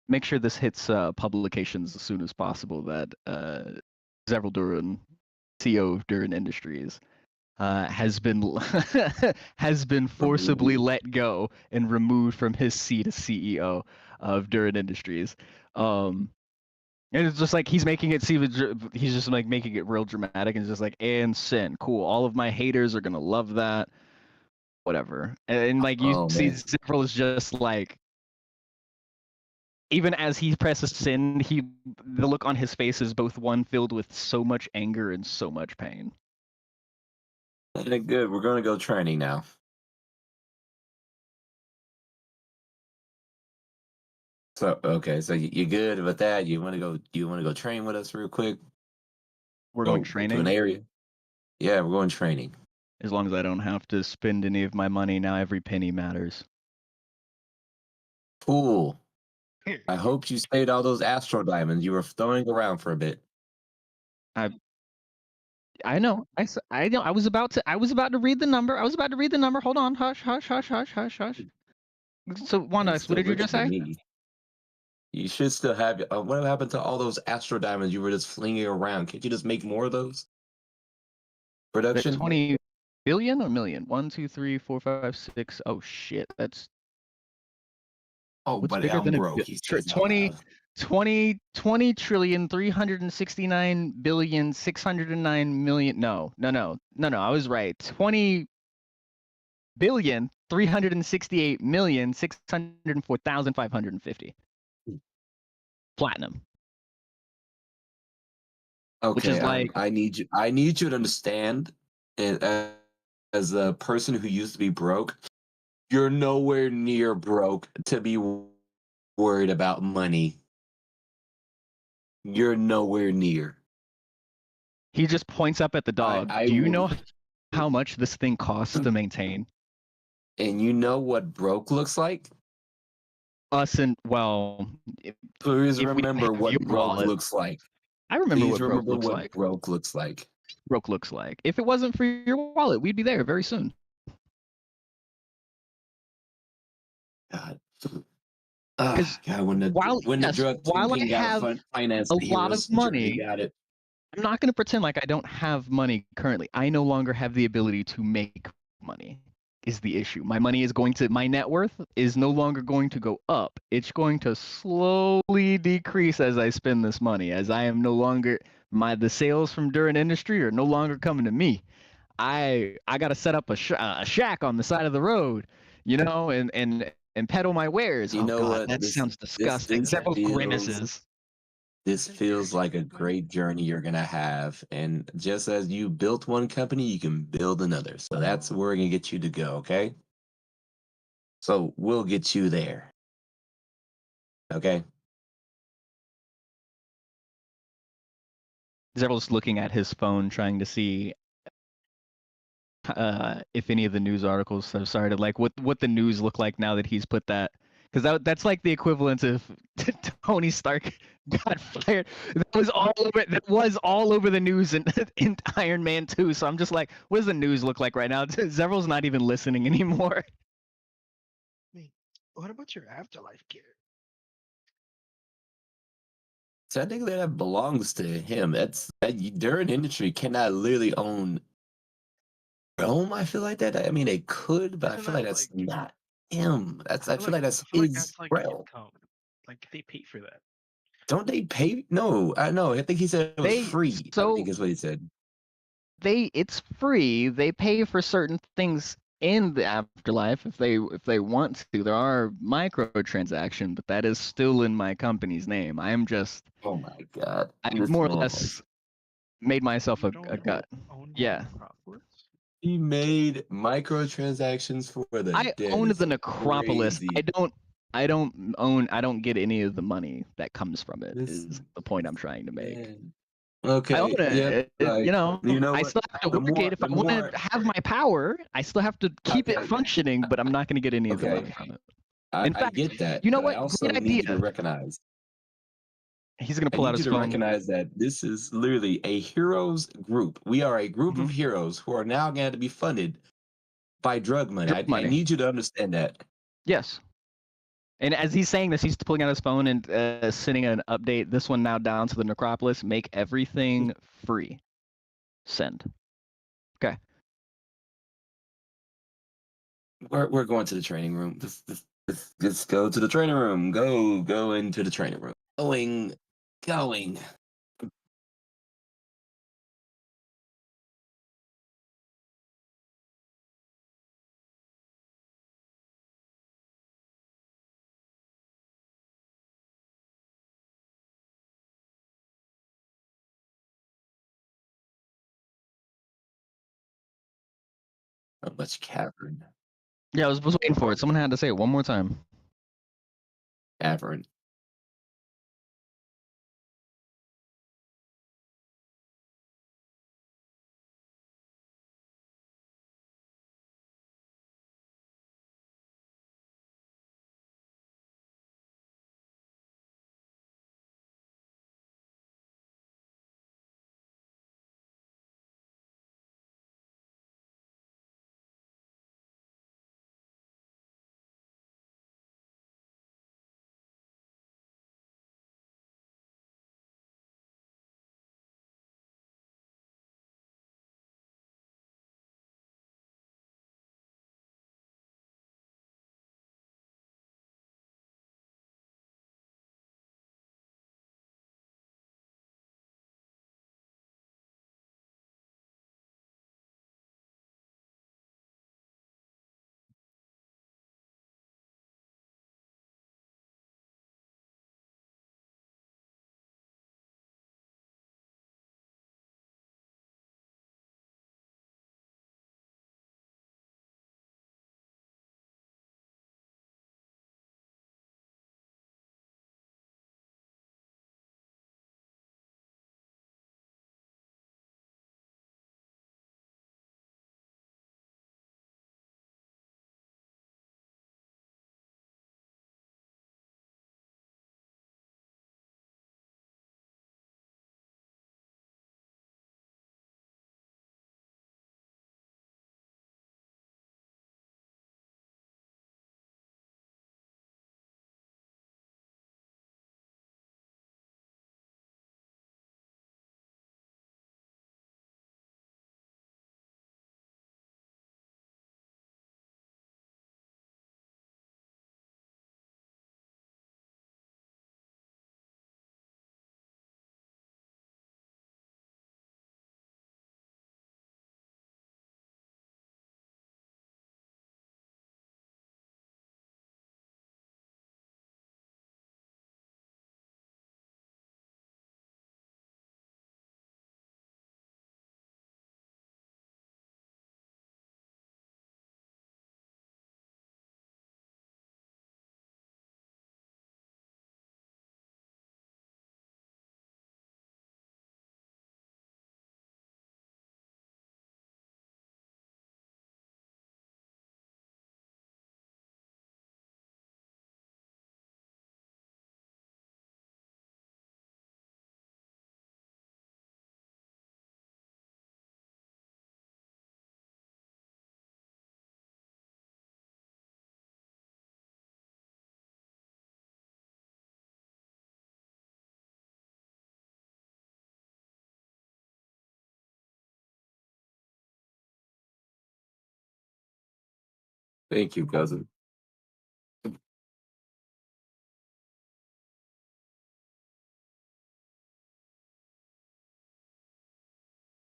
make sure this hits publications as soon as possible. That Zevril Duran, CEO of Duran Industries, has been has been forcibly let go and removed from his seat as CEO of Duran Industries. And it's just like he's making it seem he's just like making it real dramatic and it's just like and sin cool. All of my haters are gonna love that. Whatever. And like you Oh see, man. Zevril is just like even as he presses sin, the look on his face is both one filled with so much anger and so much pain. Good. We're gonna go training now. So okay, so you good with that? You want to go? You want to go train with us real quick? We're going Go to an training. area. Yeah, we're going training. As long as I don't have to spend any of my money, now every penny matters. Cool. I hope you saved all those astro diamonds you were throwing around for a bit. I know. I know. I was about to read the number. Hold on. Hush, hush, hush, hush, hush, hush. So It's Wondox, what still did you just richer than say? me. You should still have. What happened to all those astro diamonds you were just flinging around? Can't you just make more of those? That Production? 20 billion or million? 1, 2, 3, 4, 5, 6. Oh shit. Oh, What's but bigger I'm than a broke. He says out 20 loud. 20 trillion 369 billion 609 million. No. I was right. 20 billion 368 million 604,550 platinum, which is Okay, like I need you. I need you to understand, as a person who used to be broke, you're nowhere near broke to be worried about money. You're nowhere near. he just points up at the dog. I Do you will, know how much this thing costs to maintain? and you know what broke looks like? Us and well, Please if we don't remember have what your broke wallet, looks like. I remember Please what broke remember looks what like. broke looks like. Broke looks like. If it wasn't for your wallet, we'd be there very soon. God. Because God, when the drug while I kingpin got have finance a the lot of hero's journey, money, got it. I'm not going to pretend like I don't have money currently. I no longer have the ability to make money is the issue. My net worth is no longer going to go up. It's going to slowly decrease as I spend this money, as I am no longer, the sales from Duran Industry are no longer coming to me. I got to set up a shack on the side of the road, and peddle my wares. You Oh know God, what? that sounds disgusting. This Several feels grimaces. this feels like a great journey you're gonna have. And just as you built one company, you can build another. So that's where we're gonna get you to go, okay? So we'll get you there. Okay? Zeryl's looking at his phone, trying to see if any of the news articles have started, like what the news look like now that he's put that, because that's like the equivalent of Tony Stark got fired. That was all over the news in Iron Man 2. So I'm just like, what does the news look like right now? Zeryl's not even listening anymore. Wait, what about your afterlife gear? Technically that belongs to him. During industry cannot literally own Rome, I feel like that. I mean they could, but I Isn't feel like that that's like not him. I feel like that's I feel like his that's like realm. income. Like they pay for that. Don't they pay? No, I know. I think he said it was They free. I think so is what he said. it's free. They pay for certain things in the afterlife if they want to. There are microtransactions, but that is still in my company's name. I am just Oh my god. I This more or man less made myself You a don't gut. own the Yeah. Necropolis? he made microtransactions for the I dead. own It's the necropolis. crazy. I don't get any of the money that comes from it This is the point I'm trying to make. man. I own Okay. Yep. it. Like you know I what? still have to The work it. more If I the want more to have my power, I still have to keep it okay. functioning, but I'm not going to get any of the Okay. money from it. I, In I fact, get that, you know but I what? also Great need you to idea. recognize. He's going to I pull out need you his to phone. recognize that this is literally a heroes group. We are a group Mhm. of heroes who are now going to be funded by drug money. Drug I money. need you to understand that. Yes. And as he's saying this, he's pulling out his phone and sending an update. This one now down to the necropolis. Make everything free. Send. Okay. We're going to the training room. Just go to the training room. Go into the training room. Going. Not much cavern. Yeah, I was waiting for it. Someone had to say it one more time. Cavern. Thank you, cousin.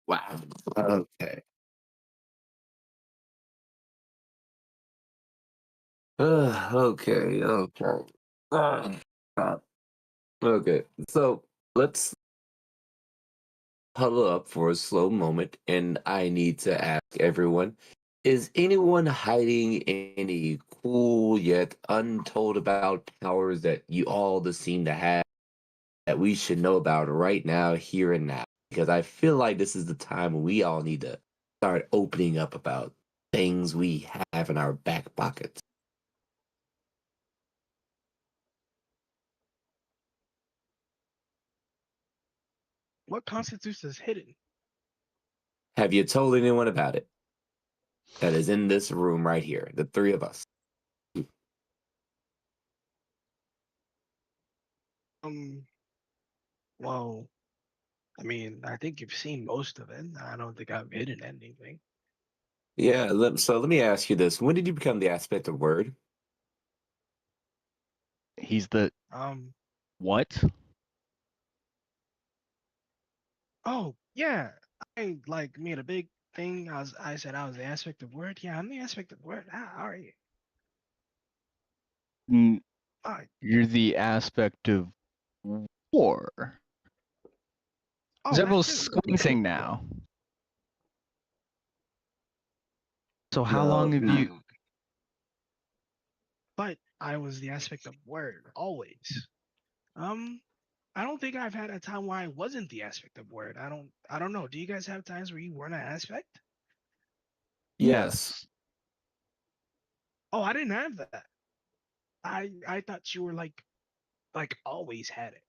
Wow. Okay. Okay. Okay. Uh, okay. So let's huddle up for a slow moment, and I need to ask everyone: is anyone hiding any cool yet untold about powers that you all just seem to have that we should know about right now, here and now? Because I feel like this is the time we all need to start opening up about things we have in our back pockets. What constitutes as hidden? Have you told anyone about it that is in this room right here, the three of us? Um, well, I mean, I think you've seen most of it. I don't think I've hidden anything. Yeah, so let me ask you this. When did you become the aspect of word? He's the Um, what? oh yeah, I like made a big thing. I said I was the aspect of word. Yeah, I'm the aspect of word. Ah, all right. Mm, All right. You're the aspect of war. Oh, that Zevril's too. squinting now. So how No, long have you? But I was the aspect of word always. Um, I don't think I've had a time where I wasn't the aspect of word. I don't know. Do you guys have times where you weren't an aspect? yes. Yes. Oh, I didn't have that. I thought you were like always had it.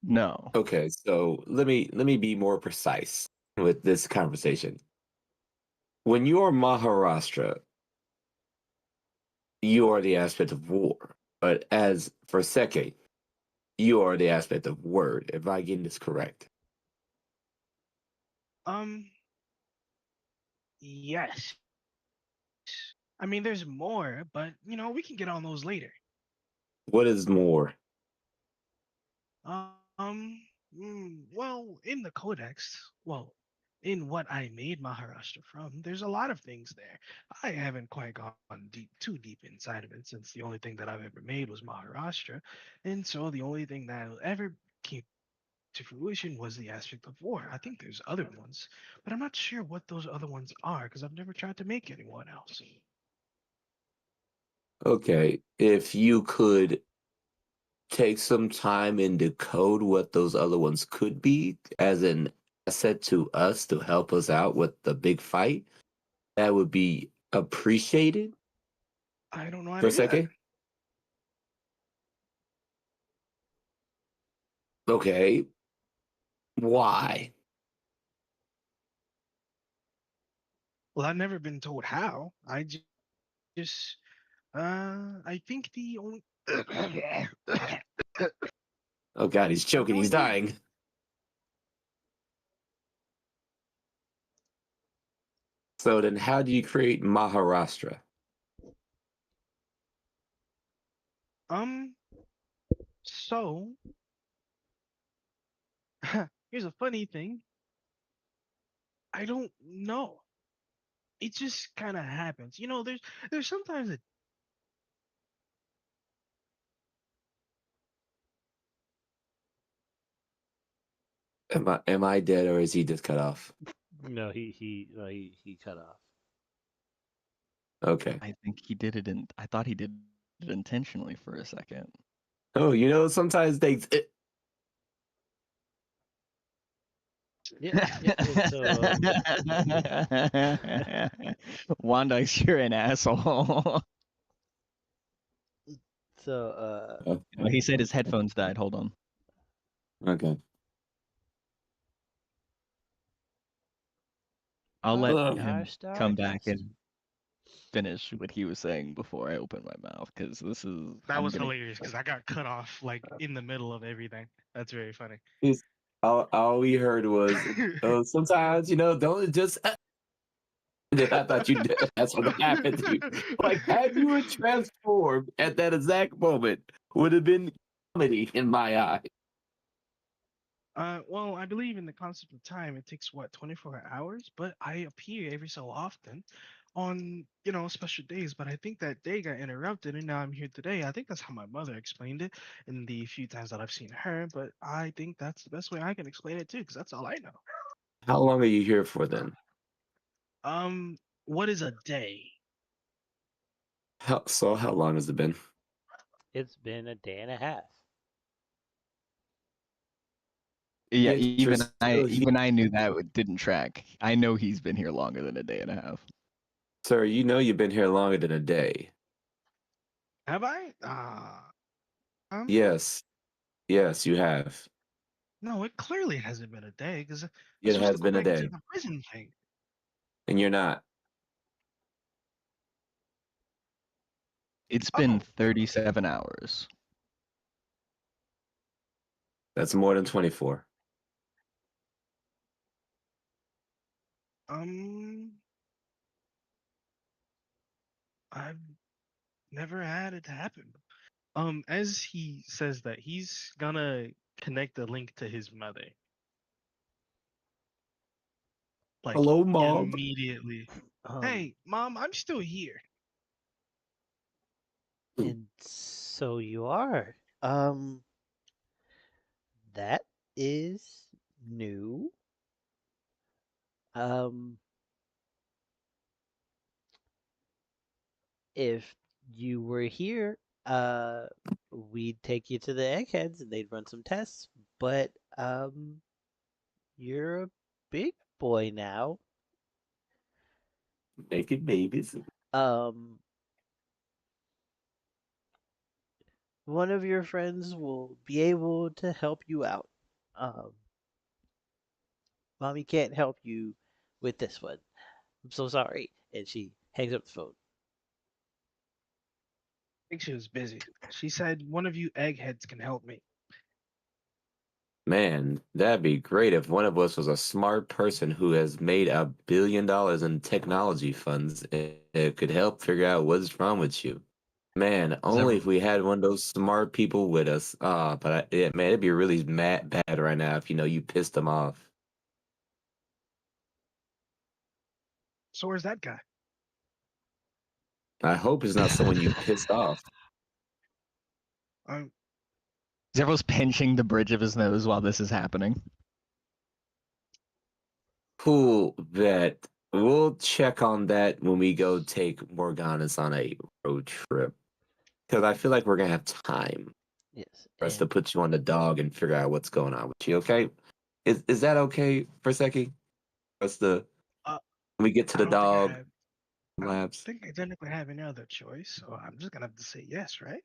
No. Okay, so let me be more precise with this conversation. When you are Maharashtra, you are the aspect of war. But as for Seke, you are the aspect of word. If I getting this correct. Um, yes. I mean, there's more, but we can get on those later. What is more? Well, in the Codex, well, in what I made Maharashtra from, there's a lot of things there. I haven't quite gone too deep inside of it, since the only thing that I've ever made was Maharashtra, and so the only thing that ever came to fruition was the aspect of war. I think there's other ones, but I'm not sure what those other ones are because I've never tried to make anyone else. Okay, if you could take some time and decode what those other ones could be as an asset to us to help us out with the big fight, that would be appreciated I don't know how for to a do that. second. Okay, why? Well, I've never been told how. Just I think the only Oh God, he's the choking, only he's thing dying. So then how do you create Maharashtra? um so here's a funny thing. I don't know. It just kind of happens. There's sometimes a Am I dead or is he just cut off? No, he cut off. Okay. I think he did it in. I thought he did it intentionally for a second. Oh, sometimes things. Yeah, yeah. So Wondox, you're an asshole. so Oh, Oh, he said his headphones died. Hold on. okay. I'll let we Ugh. are him come back Starcast. and finish what he was saying before I open my mouth, because this is. that I'm was gonna. hilarious because I got cut off like in the middle of everything. That's very funny. All we heard was, sometimes, don't just I thought you did. That's what happened to you. Like, had you had transformed at that exact moment, would have been comedy in my eye. Well, I believe in the concept of time. It takes what 24 hours, but I appear every so often on special days. But I think that day got interrupted, and now I'm here today. I think that's how my mother explained it in the few times that I've seen her. But I think that's the best way I can explain it too, because that's all I know. How long are you here for then? Um, what is a day? How long has it been? It's been a day and a half. Yeah, Yet you're still here. even I knew that didn't track. I know he's been here longer than a day and a half. Sir, you know you've been here longer than a day. Have I? Um, Yes. Yes, you have. no, it clearly hasn't been a day because I'm It supposed to has go been a back into day. the prison thing. And you're not. It's been Oh, 37 hours. That's more than 24. um, I've never had it happen. As he says that, he's gonna connect the link to his mother, like Hello, Mom. immediately. Um, Hey, mom, I'm still here. and so you are. That is new. Um, if you were here, uh, we'd take you to the eggheads and they'd run some tests. But you're a big boy now. Making babies. Um, one of your friends will be able to help you out. Um, Mommy can't help you with this one. I'm so sorry. And she hangs up the phone. I think she was busy. She said one of you eggheads can help me. Man, that'd be great if one of us was a smart person who has made $1 billion in technology funds and it could help figure out what's wrong with you. Man, only Several. if we had one of those smart people with us. Man, it'd be really bad right now if you pissed them off. So where's that guy? I hope it's not someone you pissed off. Um, Zervo's pinching the bridge of his nose while this is happening. Cool, bet. We'll check on that when we go take Morganus on a road trip. Because I feel like we're gonna have time Yes. for us to And put you on the dog and figure out what's going on with you, okay? Is that okay for a second? For us to uh, when we get to I the don't think I dog have. I don't labs? think I technically have any other choice, so I'm just gonna have to say yes, right?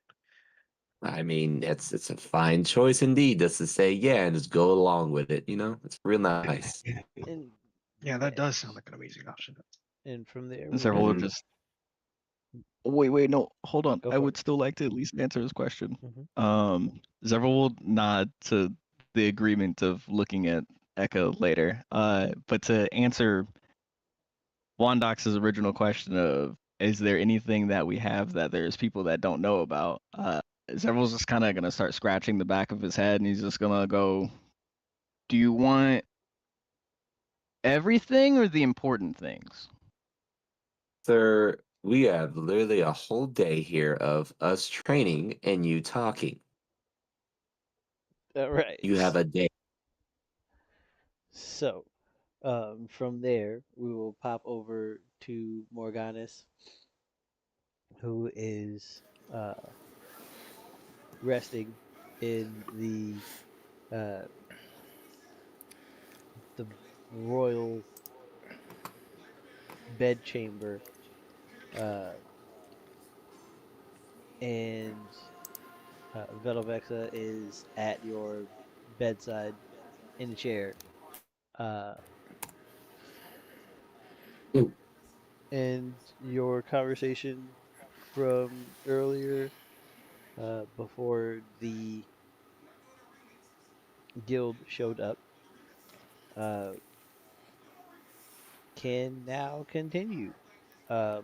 I mean, it's a fine choice indeed just to say yeah and just go along with it, you know? It's real nice. and Yeah, that yeah, does sound like an amazing option. and from there we Zervo will Mhm. will just wait, no, hold on. go I for would it. still like to at least answer his question. Hmm. Zervo will nod to the agreement of looking at Echo later. But to answer Wondox's original question of is there anything that we have that there's people that don't know about? Zervo's just kind of gonna start scratching the back of his head, and he's just gonna go, "Do you want everything or the important things?" Sir, we have literally a whole day here of us training and you talking. All right. You have a day. So, from there we will pop over to Morganus, who is uh, resting in uh, the royal bedchamber, uh, and Velovexa is at your bedside in a chair. Uh, and your conversation from earlier, before the guild showed up, uh, can now continue. Uh,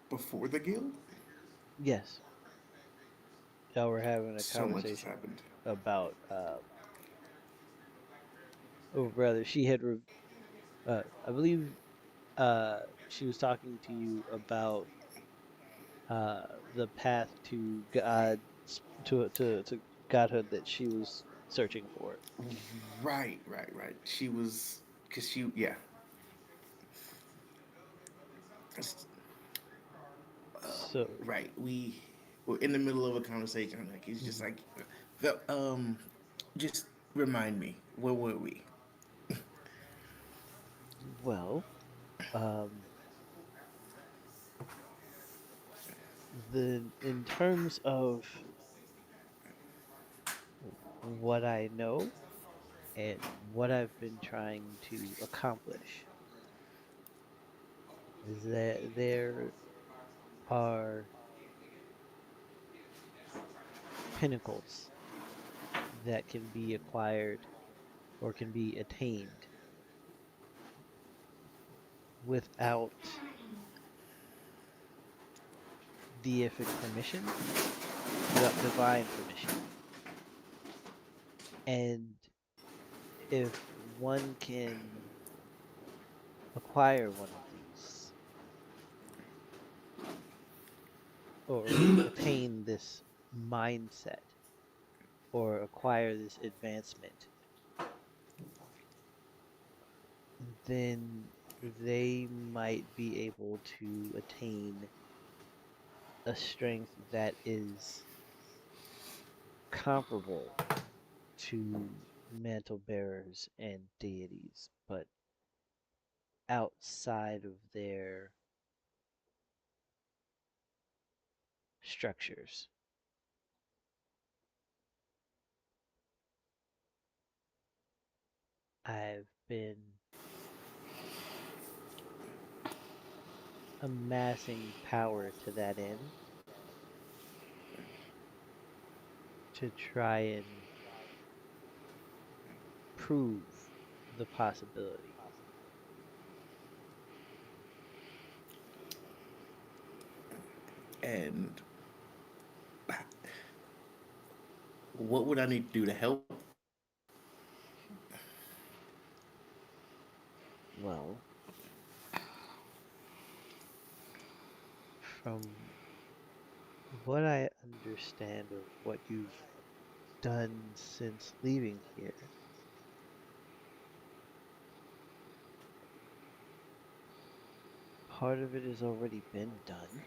Before the guild, yes, y'all were having a so much has conversation happened. about, or rather, she had, I believe, she was talking to you about uh, the path to God, to godhood that she was searching for. Right, right, right. She was, cause she, yeah. It's- So, right. We were in the middle of a conversation. Like he's just mhm. like, the, just remind me, where were we? Well, um, in terms of what I know and what I've been trying to accomplish, is that there are pinnacles that can be acquired or can be attained without deific permission, without divine permission. And if one can acquire one of these or attain this mindset or acquire this advancement, then they might be able to attain a strength that is comparable to mantle bearers and deities, but outside of their structures. I've been amassing power to that end to try and prove the possibility. And what would I need to do to help? Well, from what I understand of what you've done since leaving here, part of it has already been done,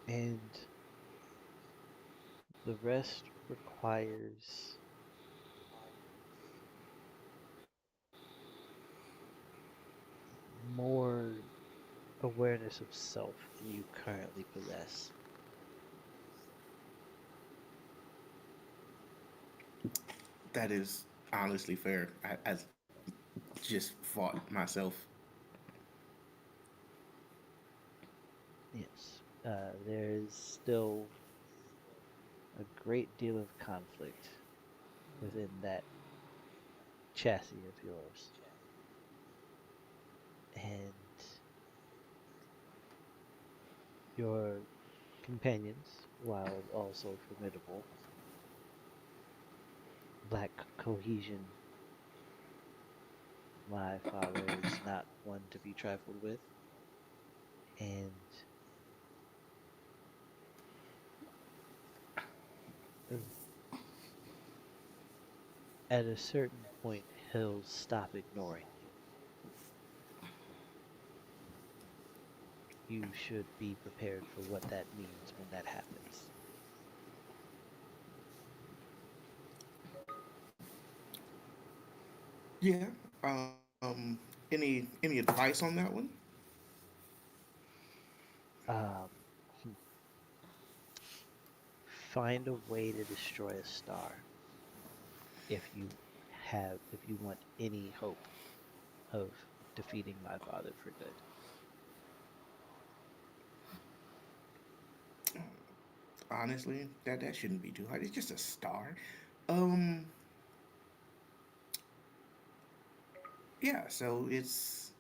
and the rest requires more awareness of self than you currently possess. That is honestly fair. I just fought myself. Yes, there is still a great deal of conflict within that chassis of yours. And your companions, while also formidable, lack cohesion. My father is not one to be trifled with, and at a certain point, he'll stop ignoring you. You should be prepared for what that means when that happens. Yeah. Any advice on that one? Um, hmm, find a way to destroy a star if you want any hope of defeating my father for good. Honestly, that shouldn't be too hard. It's just a star. Um, yeah, so it's,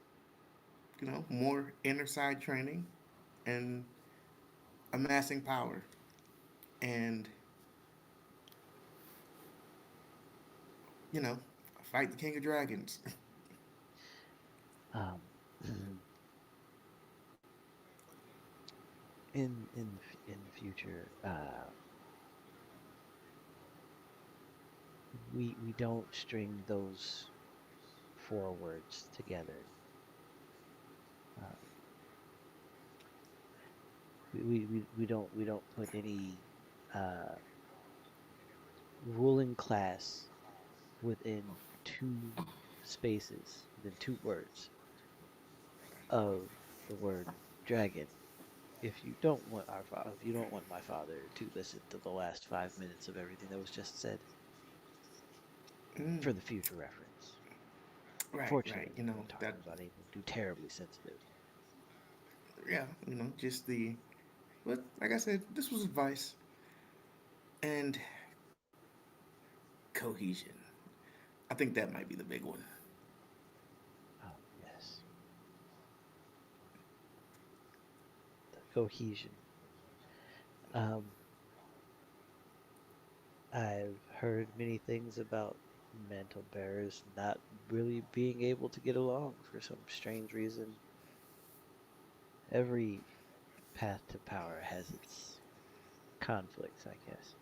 more inner side training and amassing power and, you know, fight the King of Dragons. Um, in the future, we don't string those four words together. Uh, we don't put any uh, ruling class within two spaces, within two words of the word dragon. If you don't want my father to listen to the last 5 minutes of everything that was just said, Mm, for the future reference. right. Unfortunately, we're That, talking about anything too terribly sensitive. yeah, just the, but like I said, this was advice and cohesion. I think that might be the big one. Oh yes, the cohesion. Um, I've heard many things about mantle bearers not really being able to get along for some strange reason. Every path to power has its conflicts, I guess.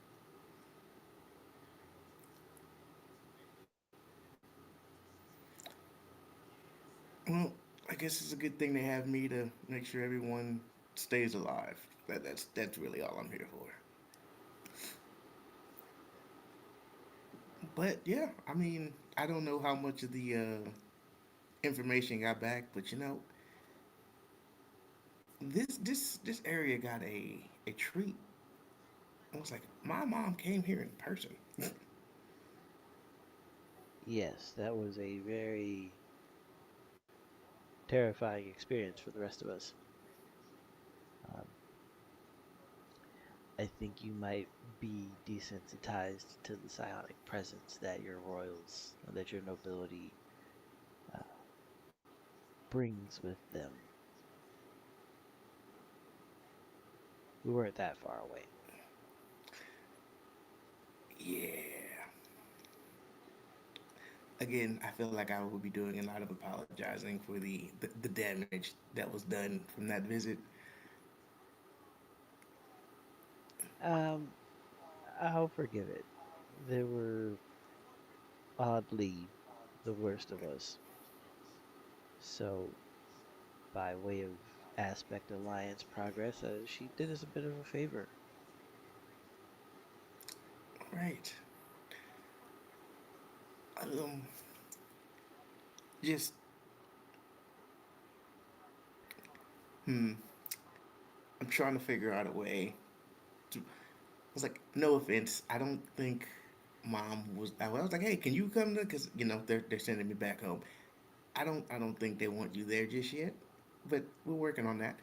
Well, I guess it's a good thing they have me to make sure everyone stays alive. That's really all I'm here for. But yeah, I mean, I don't know how much of the information got back, but this area got a treat. I was like, my mom came here in person. Yes, that was a very terrifying experience for the rest of us. Um, I think you might be desensitized to the psionic presence that your royals, that your nobility uh, brings with them. We weren't that far away. Yeah. Again, I feel like I will be doing a lot of apologizing for the damage that was done from that visit. Um, I'll forgive it. They were oddly the worst of us. So, by way of aspect alliance progress, she did us a bit of a favor. Right. Um, just hmm. I'm trying to figure out a way to. I was like, no offense. I don't think mom was. I was like, hey, can you come to? Because they're sending me back home. I don't think they want you there just yet, but we're working on that.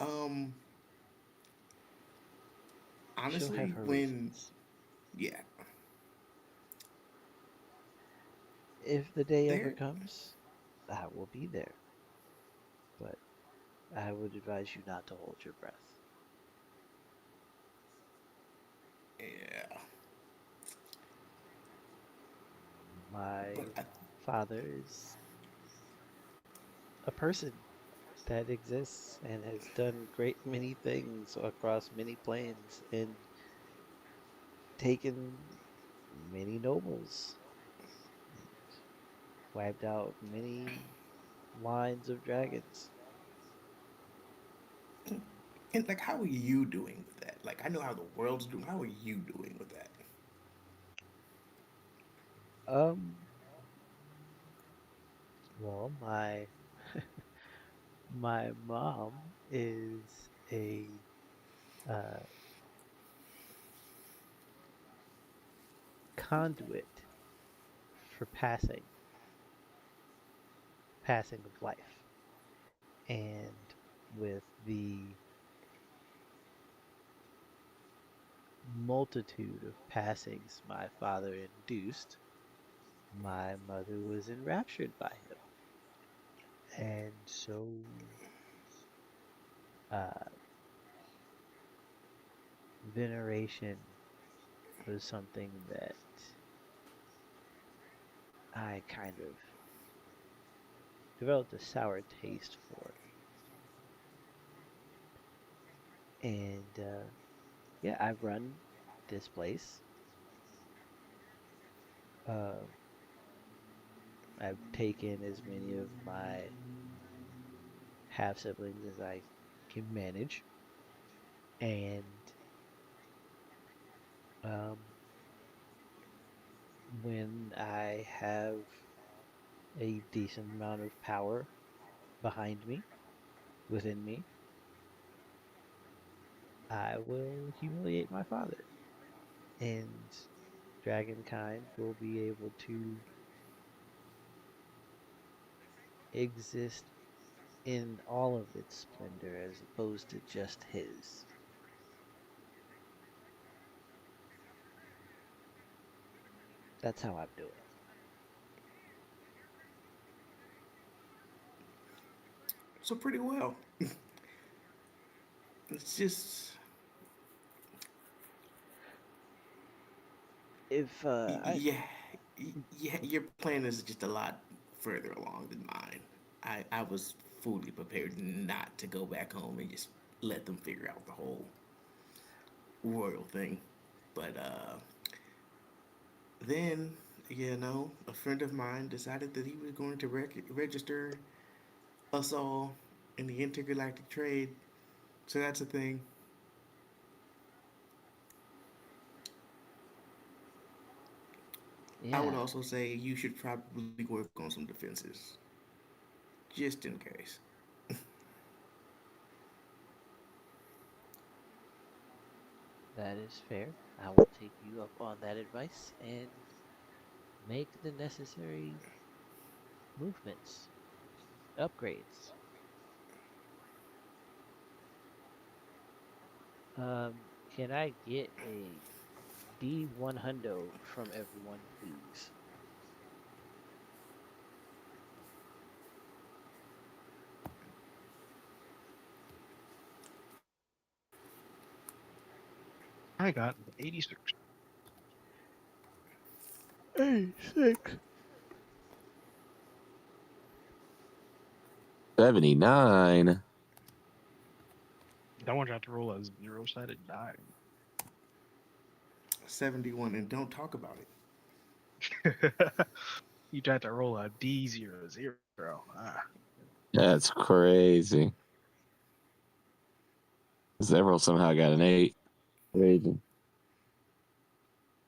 Um, She'll have honestly, her when reasons. yeah, If the day ever there, comes, I will be there. But I would advise you not to hold your breath. yeah, but My father is a person that exists and has done great many things across many planes and taken many nobles and wiped out many lines of dragons. and like, how are you doing with that? Like, I know how the world's doing. How are you doing with that? Um, well, my mom is a uh, conduit for passing of life, and with the multitude of passings my father induced, my mother was enraptured by him. And so, uh, veneration was something that I kind of developed a sour taste for. And yeah, I've run this place. Uh, I've taken as many of my half siblings as I can manage. And um, when I have a decent amount of power behind me, within me, I will humiliate my father. And Dragonkind will be able to exist in all of its splendor as opposed to just his. That's how I'm doing it. So pretty well. It's just If I yeah, yeah. Your plan is just a lot further along than mine. I was fully prepared not to go back home and just let them figure out the whole royal thing, but then a friend of mine decided that he was going to register us all in the intergalactic trade. So that's a thing. I would yeah, also say you should probably work on some defenses, just in case. that is fair. I will take you up on that advice and make the necessary movements, upgrades. Can I get a D1 hundo from everyone, please? I got 86. Hey, six. 79. I want you to roll a zero-sided die. 71, and don't talk about it. You tried to roll a D00. Ah. That's crazy. Zevril somehow got an 8. Crazy.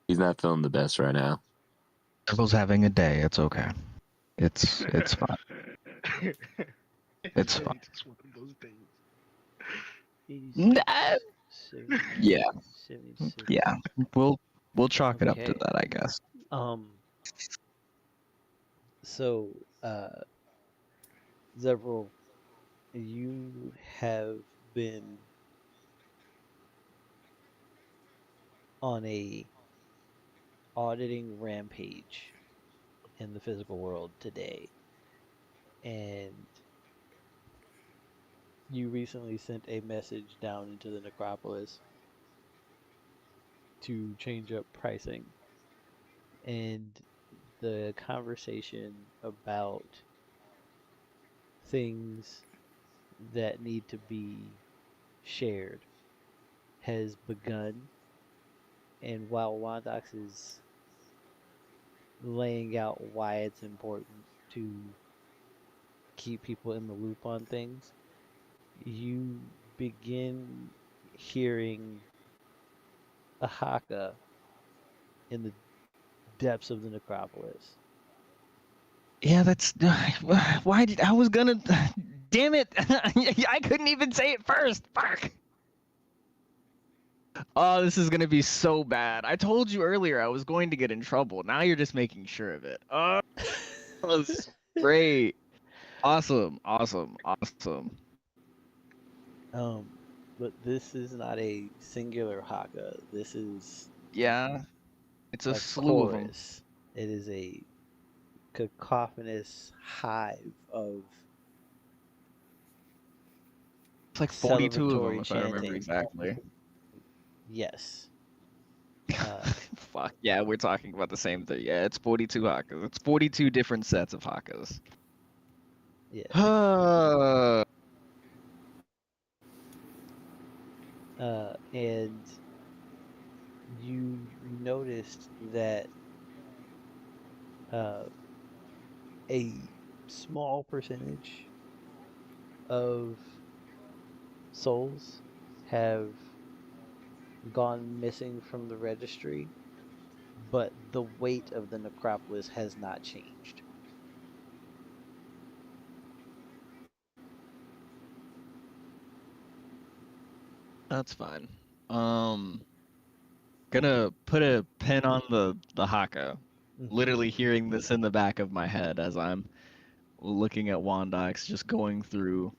He's not feeling the best right now. Circle's having a day. It's okay. It's fine. It's It's fine. really just one of those days. Nah, 86, 79, yeah, 76. yeah. We'll chalk it up to Okay. that, I guess. Um, so, uh, Zevril, you have been on a auditing rampage in the physical world today, and you recently sent a message down into the necropolis to change up pricing, and the conversation about things that need to be shared has begun. And while Wondox is laying out why it's important to keep people in the loop on things, you begin hearing a haka in the depths of the necropolis. Yeah, that's why did I was gonna. Damn it! I couldn't even say it first. Fuck. Oh, this is gonna be so bad. I told you earlier I was going to get in trouble. Now you're just making sure of it. Oh, that's great. Awesome. Awesome. Awesome. um, But this is not a singular haka. This is Yeah, it's a a slew of them. chorus. It is a cacophonous hive of It's like 42 of them, celebratory if I remember chanting. exactly. Yes. Uh, Fuck, yeah, we're talking about the same thing. Yeah, it's 42 hakas. It's 42 different sets of hakas. yeah. And you noticed that uh, a small percentage of souls have gone missing from the registry, but the weight of the necropolis has not changed. That's fine. Um, gonna put a pin on the haka. Mhm. Literally hearing this in the back of my head as I'm looking at Wondox, just going through.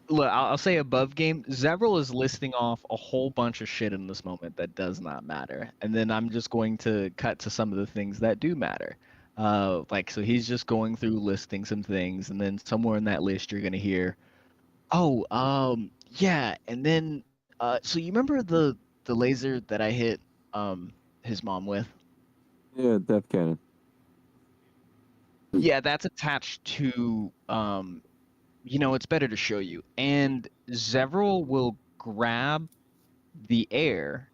Look, I'll say above game. Zevril is listing off a whole bunch of shit in this moment that does not matter, and then I'm just going to cut to some of the things that do matter. Like so, he's just going through listing some things, and then somewhere in that list you're gonna hear, oh, yeah, and then, so you remember the laser that I hit, his mom with? Yeah, Death Cannon. Yeah, that's attached to, it's better to show you. And Zevril will grab the air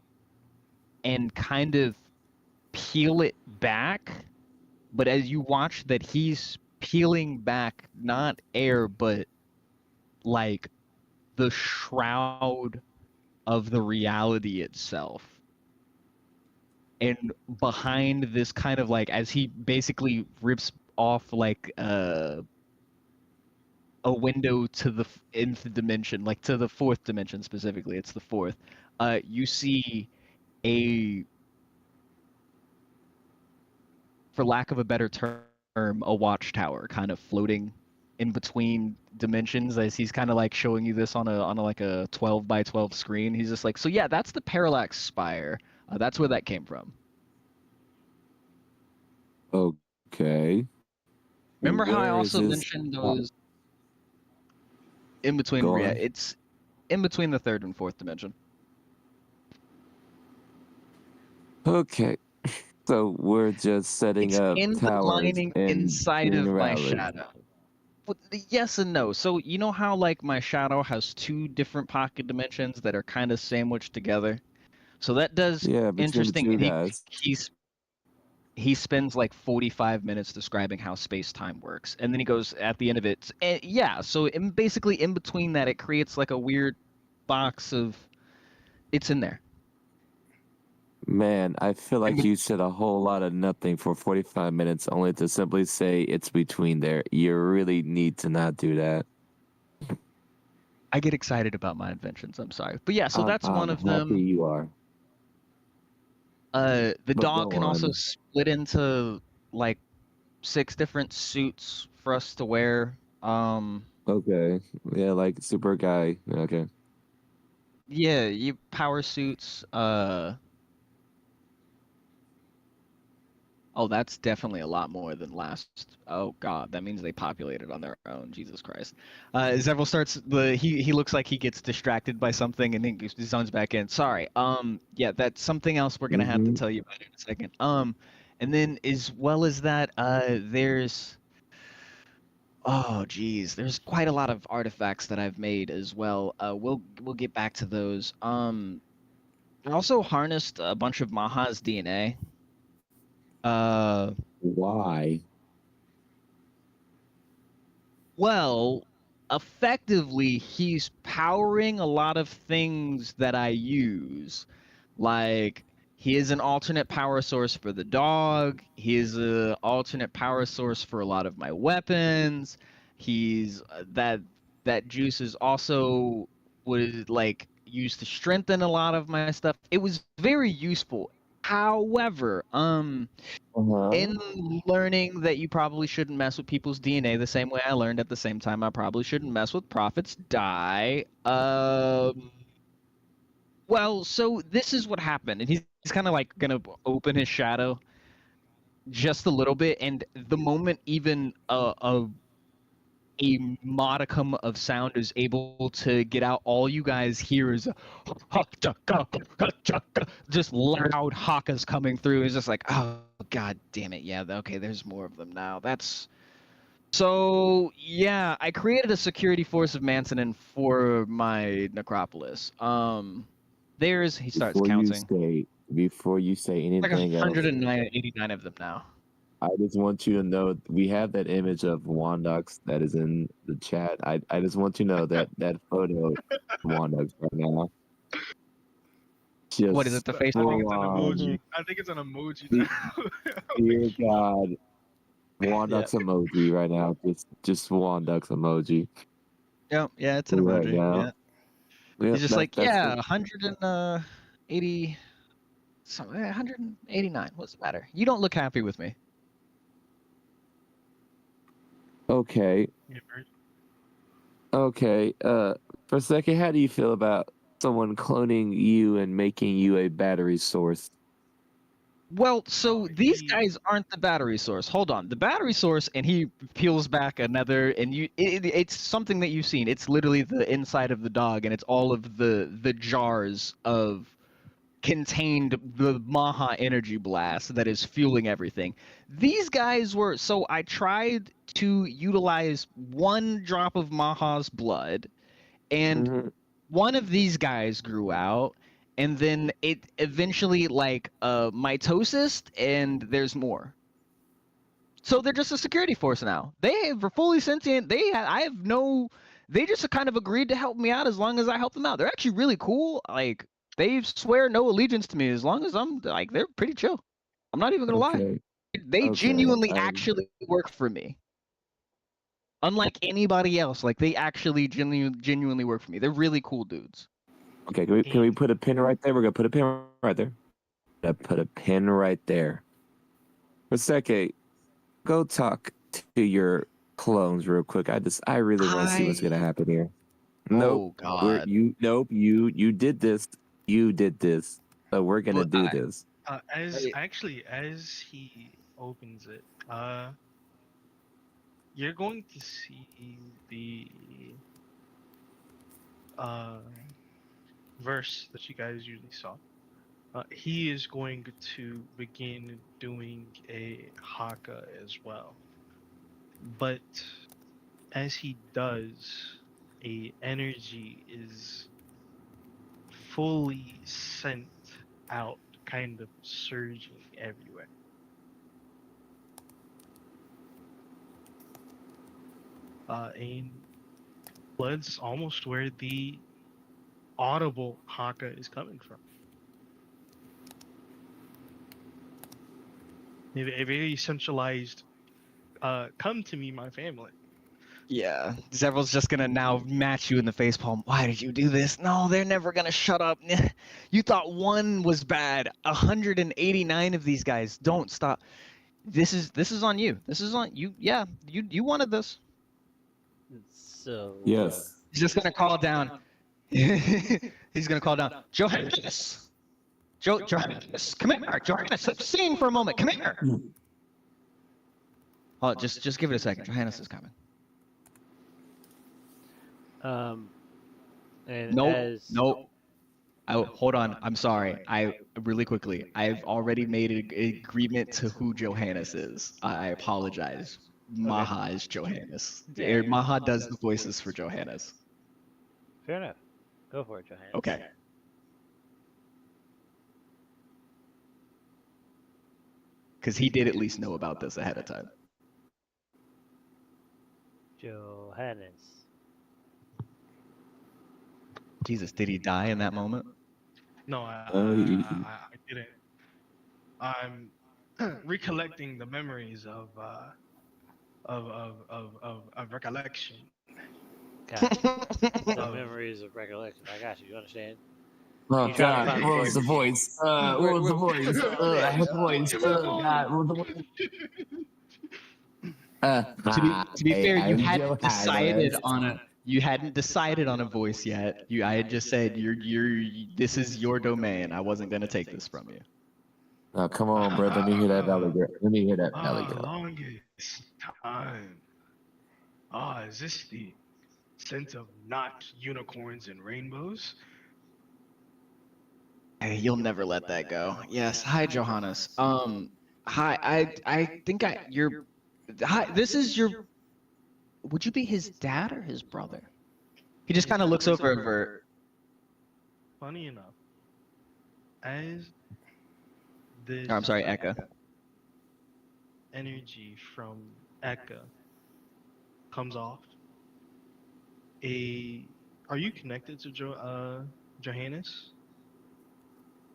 and kind of peel it back, but as you watch that he's peeling back not air, but like the shroud of the reality itself. And behind this kind of like as he basically rips off like a window to the nth dimension, like to the fourth dimension specifically, it's the fourth. You see a, for lack of a better term, a watchtower kind of floating in between dimensions as he's kind of like showing you this on a like a 12 by 12 screen. He's just like, so yeah, that's the parallax spire. That's where that came from. Okay. Remember how I Where is also this? mentioned those in between? Go Yeah, on. it's in between the third and fourth dimension. Okay. So we're just setting It's up in the towers lining and inside doing of my rallies. shadow. But yes and no. So you know how like my shadow has two different pocket dimensions that are kind of sandwiched together. So that does Yeah, between the interesting, two and guys. he spends like 45 minutes describing how space-time works, and then he goes at the end of it, yeah. So basically in between that, it creates like a weird box of it's in there. Man, I feel And like you said a whole lot of nothing for 45 minutes only to simply say it's between there. You really need to not do that. I get excited about my inventions. I'm sorry, but yeah. So that's one I'm of happy them. you are. The But dog go can also on. split into like 6 different suits for us to wear. Okay. Yeah, like super guy. Okay. Yeah, you power suits. Oh, that's definitely a lot more than last. Oh God, that means they populated on their own. Jesus Christ. Zevil starts he looks like he gets distracted by something and then he zones back in. Sorry. Yeah, that's something else we're gonna have to Mm-hmm. tell you about in a second. And then as well as that, there's oh geez, there's quite a lot of artifacts that I've made as well. We'll get back to those. I also harnessed a bunch of Maha's DNA. Uh, Why? well, effectively, he's powering a lot of things that I use. Like, he is an alternate power source for the dog. He is an alternate power source for a lot of my weapons. He's that juice is also was like used to strengthen a lot of my stuff. It was very useful. However, in learning that you probably shouldn't mess with people's DNA the same way I learned at the same time I probably shouldn't mess with Prophet's die. Well, so this is what happened, and he's kind of like gonna open his shadow just a little bit, and the moment even a modicum of sound is able to get out, all you guys hear is just loud hakas coming through. It's just like, oh god damn it, yeah, okay, there's more of them now. That's so yeah, I created a security force of Mansonin for my necropolis. He starts counting. Before you say Like anything else, 189 of them now. I just want you to know we have that image of Wondox that is in the chat. I just want you to know that that photo of Wondox right now. Just What is it, the face? I think full it's an on, emoji. I think it's an emoji now. dear God, Wondox Yeah. emoji right now. Just Wondox emoji Yeah, it's an right emoji. now. Yeah. Yep, He's just like, that's yeah, 180, something, 189. What's the matter? You don't look happy with me. okay. Yeah, right. Okay. For a second, how do you feel about someone cloning you and making you a battery source? Well, so these He guys aren't the battery source. Hold on. The battery source, and he peels back another, and it's something that you've seen. It's literally the inside of the dog, and it's all of the jars of contained the Maha energy blast that is fueling everything. These guys were, so I tried to utilize one drop of Maha's blood, and Mhm. one of these guys grew out, and then it eventually like mitosis, and there's more. So they're just a security force now. They were fully sentient. They just kind of agreed to help me out as long as I help them out. They're actually really cool. Like, they swear no allegiance to me as long as I'm like, they're pretty chill. I'm not even gonna lie. Okay. They Okay. genuinely actually work for me. Unlike anybody else, like they actually genuinely work for me. They're really cool dudes. Okay. Can we put a pin right there? We're gonna put a pin right there. Gonna put a pin right there. For a second, go talk to your clones real quick. I really want to see what's gonna happen here. Nope. Oh God. You did this. You did this. So we're gonna But do this. as he opens it, you're going to see the uh verse that you guys usually saw. He is going to begin doing a haka as well, but as he does, a energy is fully sent out, kind of surging everywhere. And blood's almost where the audible haka is coming from. A very centralized, come to me, my family. Yeah, Zevril's just gonna now match you in the facepalm. Why did you do this? No, they're never gonna shut up. You thought one was bad. 189 of these guys. Don't stop. This is on you. This is on you. Yeah, you wanted this. So Yes. He's just gonna call down. He's gonna call down. Johannes. Johannes, come here. Johannes, sing for a moment. Come here. Oh, just give it a second. Johannes is coming. And Nope. Oh, hold on. I'm sorry. I really quickly. I've already made an agreement to who Johannes is. I apologize. Maha is Johannes. Yeah. Maha does the voices for Johannes. Fair enough. Go for it, Johannes. Okay. Because he did at least know about this ahead of time. Johannes. Jesus, did he die in that moment? No, he- I didn't. I'm recollecting the memories of recollection. Gotcha. The Of memories of recollection. I got you. You understand? Oh You trying to God, find the what was voice? the voice? What was the voice? I had the voice. God, what was the voice? To be fair, I'm Johannes. you hadn't decided on a voice yet. I had just said this is your domain. I wasn't gonna take this from you. Oh, come on, bro. Let me hear that valley girl. Let me hear that valley girl. Longest time. Is this the scent of not unicorns and rainbows? Hey, you'll never let that go. Yes. Hi, Johannes. Hi. I think you're. Hi. This is your. Would you be his dad or his brother? He just kind of looks over at Vert. Funny enough, as this Oh, I'm sorry, Eka. energy from Eka comes off, are you connected to Johannes?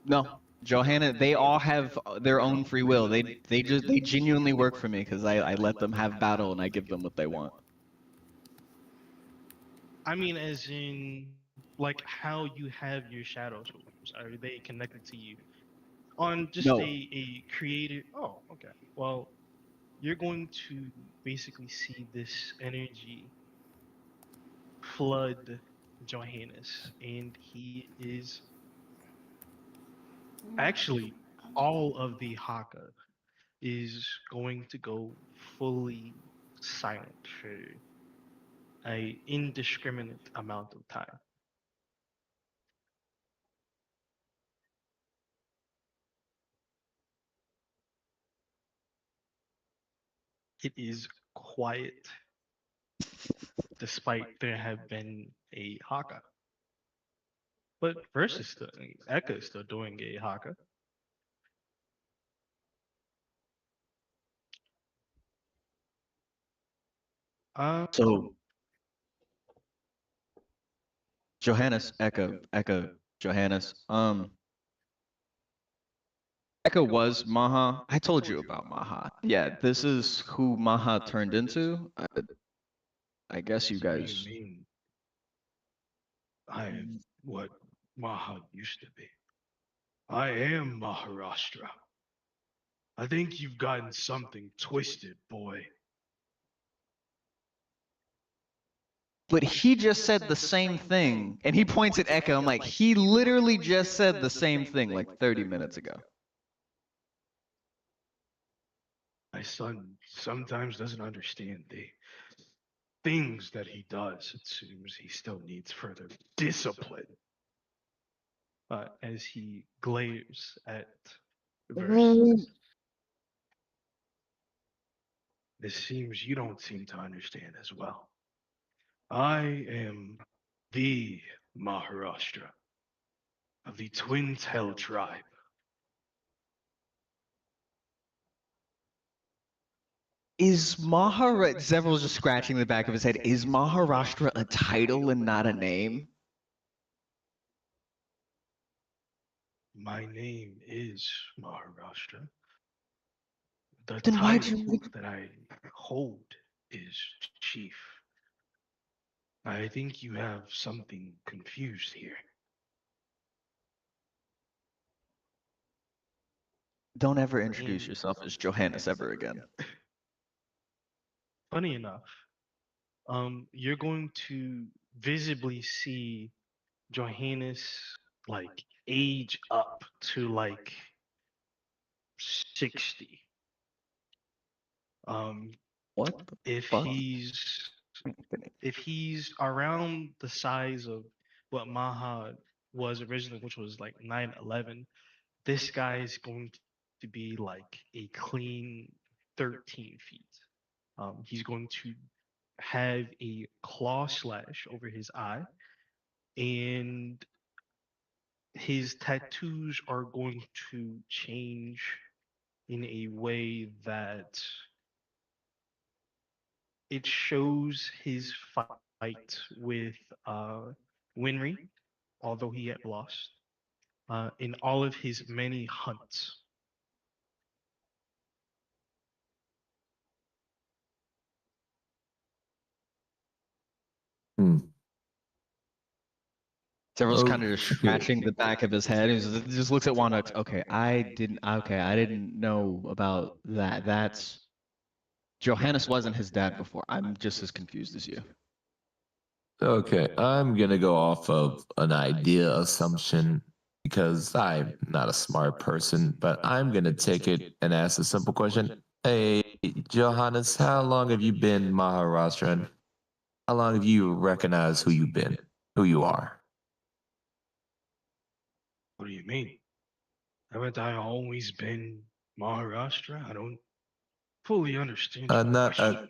No, Johanna. They all have their own free will. They genuinely work for me because I let them have battle and I give them what they want. I mean, as in, like, how you have your shadow tools. Are they connected to you on just No. a creative? Oh, okay. Well, you're going to basically see this energy flood Johannes, and he is actually all of the Haka is going to go fully silent for a indiscriminate amount of time. It is quiet despite there have been a Haka. But versus still, Eka is still doing a Haka. Uh, So Johannes, Eka, Johannes. Eka was Maha. I told you about Maha. Yeah, this is who Maha turned into. I guess you guys. mean, I am what Maha used to be. I am Maharashtra. I think you've gotten something twisted, boy. But he just said the same thing. And he points at Eka. I'm like, he literally just said the same thing like 30 minutes ago. My son sometimes doesn't understand the things that he does. It seems he still needs further discipline. As he glares at Versus, it seems you don't seem to understand as well. I am the Maharashtra of the Twin Tail tribe. Is Maharashtra, Zevril's just scratching the back of his head. Is Maharashtra a title and not a name? My name is Maharashtra. The Then why'd title you? that I hold is chief. I think you have something confused here. Don't ever introduce yourself as Johannes ever again. Funny enough, you're going to visibly see Johannes like age up to like 60. Um, What the if fuck? he's around the size of what Maha was originally, which was like 9'11", this guy is going to be like a clean 13 feet. He's going to have a claw slash over his eye, and his tattoos are going to change in a way that it shows his fight with Winry, although he had lost, in all of his many hunts. Hmm. Zeryl's kind of just Okay. scratching the back of his head. He just looks at Wondox. Okay, I didn't know about that. That's Johannes wasn't his dad before. I'm just as confused as you. Okay, I'm gonna go off of an idea assumption because I'm not a smart person, but I'm gonna take it and ask a simple question. Hey, Johannes, how long have you been Maharashtrian? How long have you recognized who you've been, who you are? What do you mean? Haven't I always been Maharashtra? I don't fully understand your Not. question.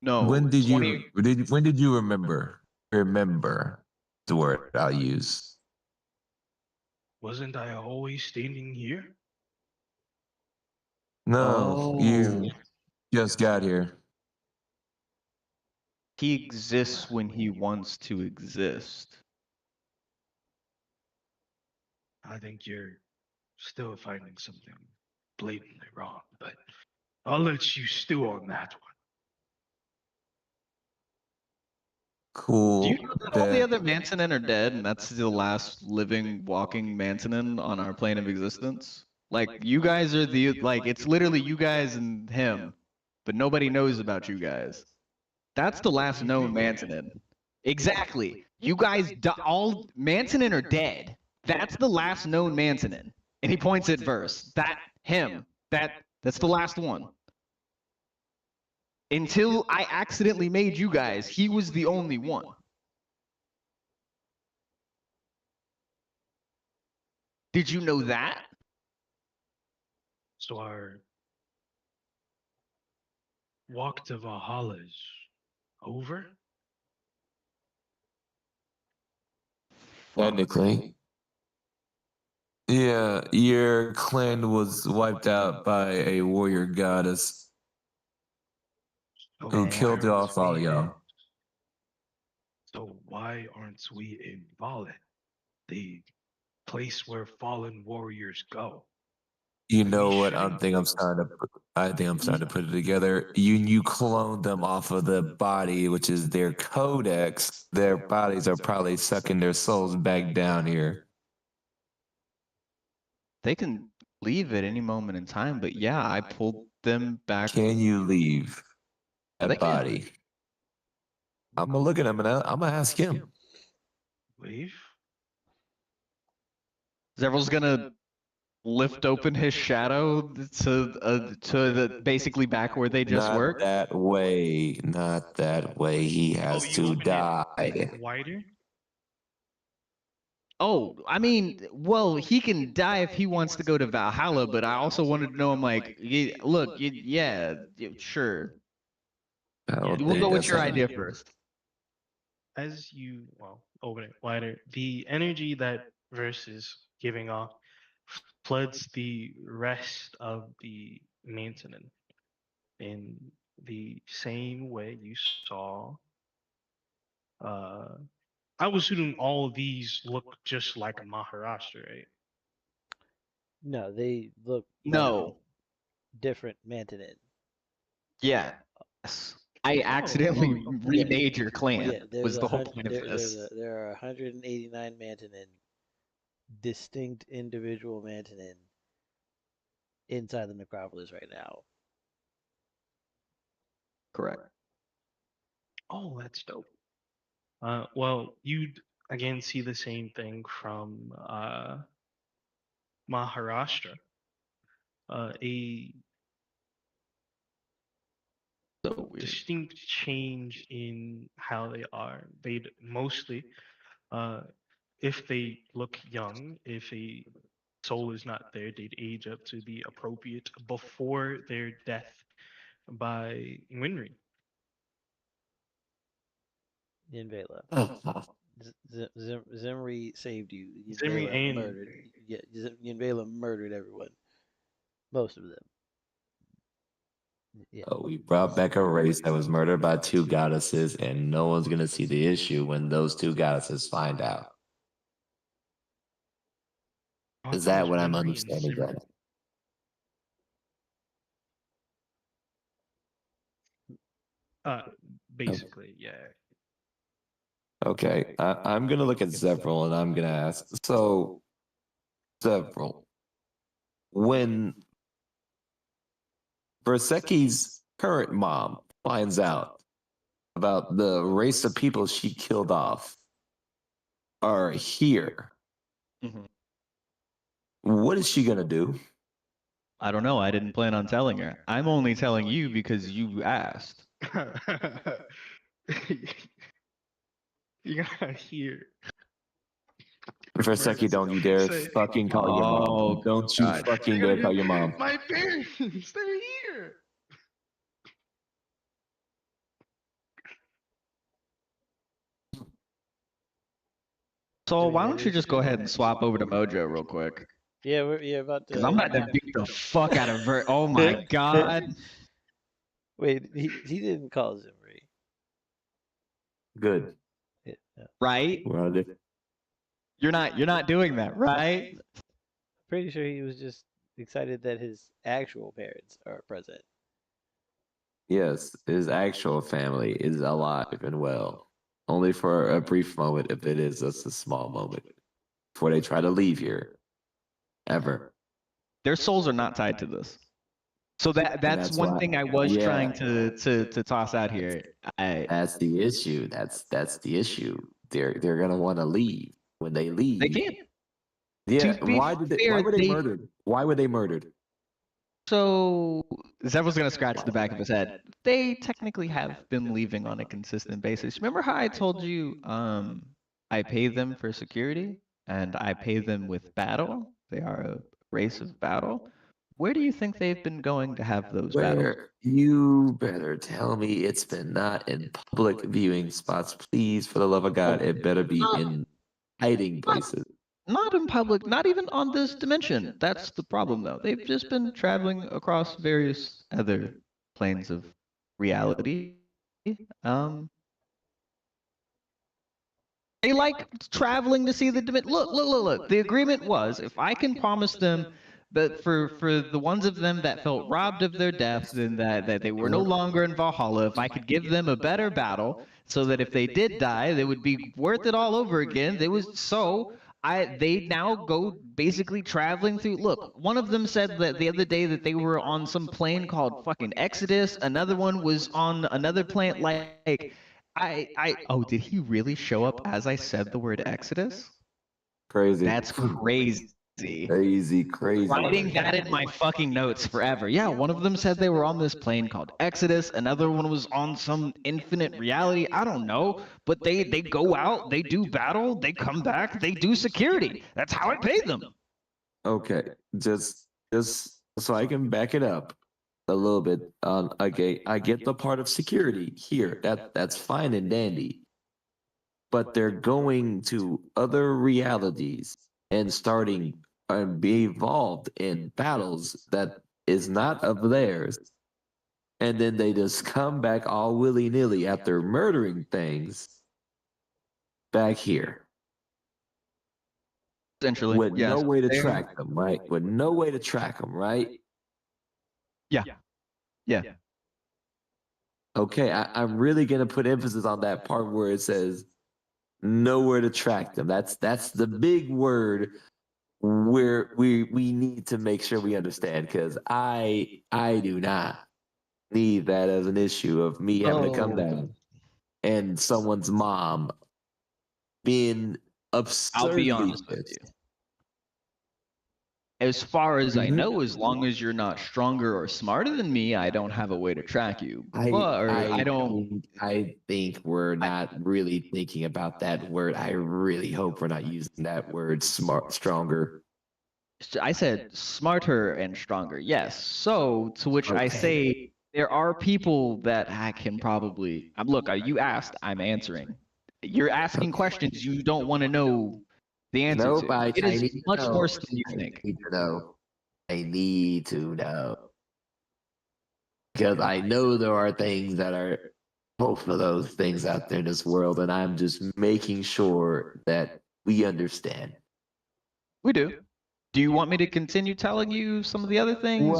No, When did 20. you? When did you remember? Remember the word I'll use. Wasn't I always standing here? No, Oh, you just got here. he exists when he wants to exist. I think you're still finding something blatantly wrong, but I'll let you stew on that one. Do you Cool. know that all the That other Mansonen are dead, and that's the last living, walking Mansonen on our plane of existence? Like, you guys are it's literally you guys and him, but nobody knows about you guys. That's the What do last you known mean? Mansonen. Exactly. You guys, all Mansonen are dead. That's the last known Mansonen. And he points at Verse. That's the last one. Until I accidentally made you guys, he was the only one. Did you know that? So our walk to Valhalla is over? technically, yeah, your clan was wiped out by a warrior goddess So who why killed aren't off all we of in? y'all. So why aren't we in Valhalla, the place where fallen warriors go? You We know what? shouldn't. I think I'm starting to put it together. You cloned them off of the body, which is their codex. Their bodies are probably sucking their souls back down here. They can leave at any moment in time, but yeah, I pulled them back. Can you leave Yeah, they that can. body? I'm gonna look at him and I'm gonna ask him. Leave? Zevril's gonna lift open his shadow to the basically back where they just Not were. that way. Not that way. He Oh, has you to opened it die. wider? Oh, I mean, well, he can die if he wants to go to Valhalla, but I also wanted to know. I'm like, look, yeah, sure. I don't We'll think go with that's your happening. idea first. As you, well, open it wider, the energy that verse is giving off floods the rest of the maintenance in the same way you saw. Uh, I was assuming all of these look just like Maharashtra, right? No, they look like No, different Mantonin. yeah, I accidentally Yeah, remade your yeah. clan. Was the whole point of this? There are 189 Mantonin, distinct individual Mantonin inside the necropolis right now. Correct. Oh, that's dope. Well, you'd again see the same thing from Maharashtra. A So weird. distinct change in how they are. They'd mostly, uh, if they look young, if a soul is not there, they'd age up to the appropriate before their death by Winry. Yinvela. Oh, Zimri saved you. Zimri Yinvela and murdered. Yeah, Yinvela murdered everyone. Most of them. Yeah. we brought back a race that was murdered by two goddesses, and no one's gonna see the issue when those two goddesses find out. I Is thought it that was what I'm Winry and understanding? Zimri. That Uh, basically, yeah. Okay, I'm gonna look at Zevril and I'm gonna ask. So, Zevril, when Verseki's current mom finds out about the race of people she killed off are here, Mhm. what is she gonna do? I don't know. I didn't plan on telling her. I'm only telling you because you asked. You gotta hear. Verseki, don't you dare Say, fucking call your mom. Oh, Don't you God. fucking you gotta dare call hear your mom. my parents. They're here. So why don't you just go ahead and swap over to Mojo real quick? Yeah, we're about Because I'm to. about to beat the fuck out of Vert. Oh my God. Wait, he didn't call Zimri. Good. Right? We're on it. You're not doing that, right? Pretty sure he was just excited that his actual parents are present. Yes, his actual family is alive and well. Only for a brief moment, if it is just a small moment, before they try to leave here. Ever. Their souls are not tied to this. So that's that's one why- thing I was yeah. trying to toss out here. That's the issue. That's the issue. They're gonna want to leave. When they leave, They can't. Yeah. To be Why fair, were they murdered? Why were they murdered? So Zevil's gonna scratch the back of his head. They technically have been leaving on a consistent basis. Remember how I told you I pay them for security and I pay them with battle? They are a race of battle. Where do you think they've been going to have those battles? Where you better tell me it's been not in public viewing spots, please. For the love of God, it better be in hiding places. Not in public, not even on this dimension. That's the problem, though. They've just been traveling across various other planes of reality. Um, they like traveling to see the dimension. Look. The agreement was if I can promise them, but for the ones of them that felt robbed of their deaths and that they were no longer in Valhalla, if I could give them a better battle, so that if they did die, they would be worth it all over again. They now go basically traveling through. Look, one of them said that the other day that they were on some plane called fucking Exodus. Another one was on another plane like oh, did he really show up as I said the word Exodus? Crazy. That's crazy. Crazy. Writing that in my fucking notes forever. Yeah, one of them said they were on this plane called Exodus. Another one was on some infinite reality. I don't know. But they go out, they do battle, they come back, they do security. That's how I pay them. Okay, just so I can back it up a little bit. Okay, I get the part of security here. That's fine and dandy. But they're going to other realities and starting and be involved in battles that is not of theirs. And then they just come back all willy-nilly after murdering things back here. Essentially, With yes. no way to track them, right? With no way to track them, right? Yeah. Okay, I'm really gonna put emphasis on that part where it says nowhere to track them. That's the big word where we need to make sure we understand, because I do not need that as an issue of me having to come down and someone's mom being absurdly I'll be honest with you. As far as I know, as long as you're not stronger or smarter than me, I don't have a way to track you. I think we're not really thinking about that word. I really hope we're not using that word stronger. I said smarter and stronger. Yes. So to which I say there are people that I can probably. Look, you asked, I'm answering. You're asking questions you don't want to know the answer Nope, to. It I is need to much know. worse than you think. I need to know. I need to know. Because I know there are things that are both of those things out there in this world, and I'm just making sure that we understand. We do. Do you want me to continue telling you some of the other things?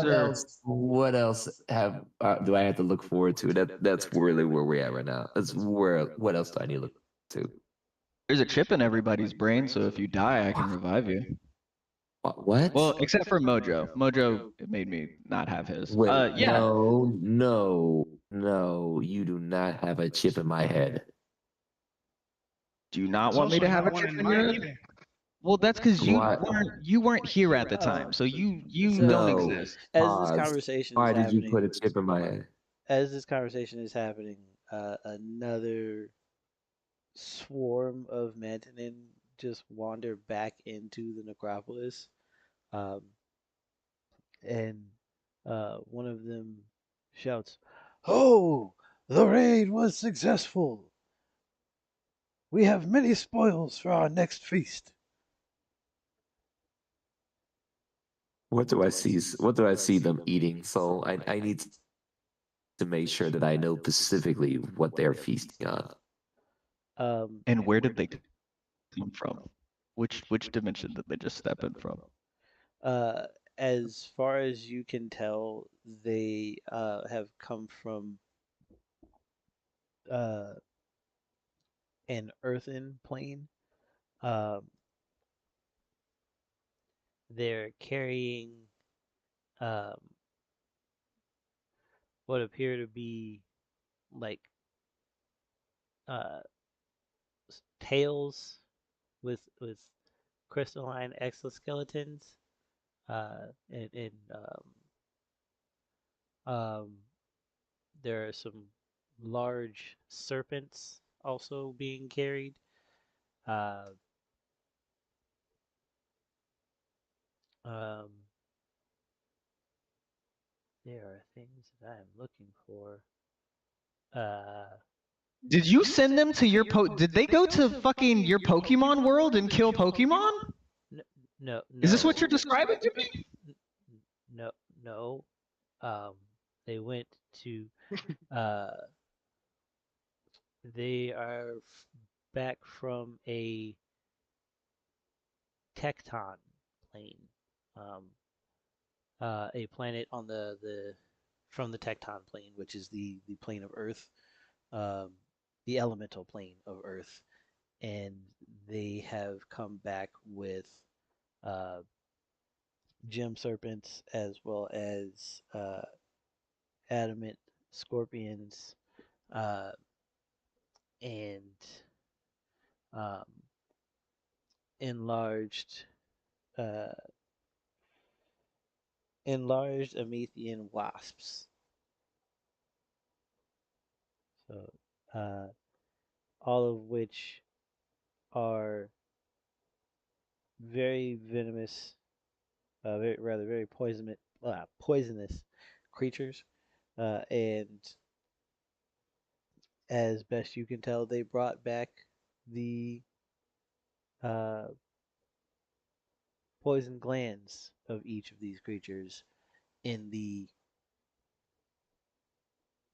What else do I have to look forward to? That's really where we're at right now. What else do I need to look to? There's a chip in everybody's brain, so if you die, I can revive you. What? Well, except for Mojo. Mojo, it made me not have his. Wait, Yeah. no, you do not have a chip in my head. Do you not There's want me also to have a not one chip in in mine your head? either. Well, that's because Why? you weren't here at the time, so you So, don't No. exist. as this Pause. conversation is Why did you happening, put a chip in my head? another swarm of Mantanen just wander back into the necropolis, um, and one of them shouts, "Oh, the raid was successful! We have many spoils for our next feast." What do I see? What do I see them eating? So I need to make sure that I know specifically what they're feasting on. And where did they come from? Which dimension did they just step in from? Uh, as far as you can tell, they have come from uh, an earthen plane. Um, they're carrying um, what appear to be like uh, tails with crystalline exoskeletons, and um, there are some large serpents also being carried. Uh, um, there are things that I am looking for. Uh, Did you send them to your Did they go to fucking your Pokemon world and kill Pokemon? n- no, Is this no, what you're describing to me? N- no, no. Um, they went to. Uh, they are back from a tecton plane. Um, a planet on the from the tecton plane, which is the plane of Earth, um, the elemental plane of Earth, and they have come back with uh, gem serpents as well as adamant scorpions, uh, and um, enlarged uh, enlarged Amethian wasps. So uh, all of which are very venomous, very poisonous creatures, and as best you can tell, they brought back the uh, poison glands of each of these creatures in the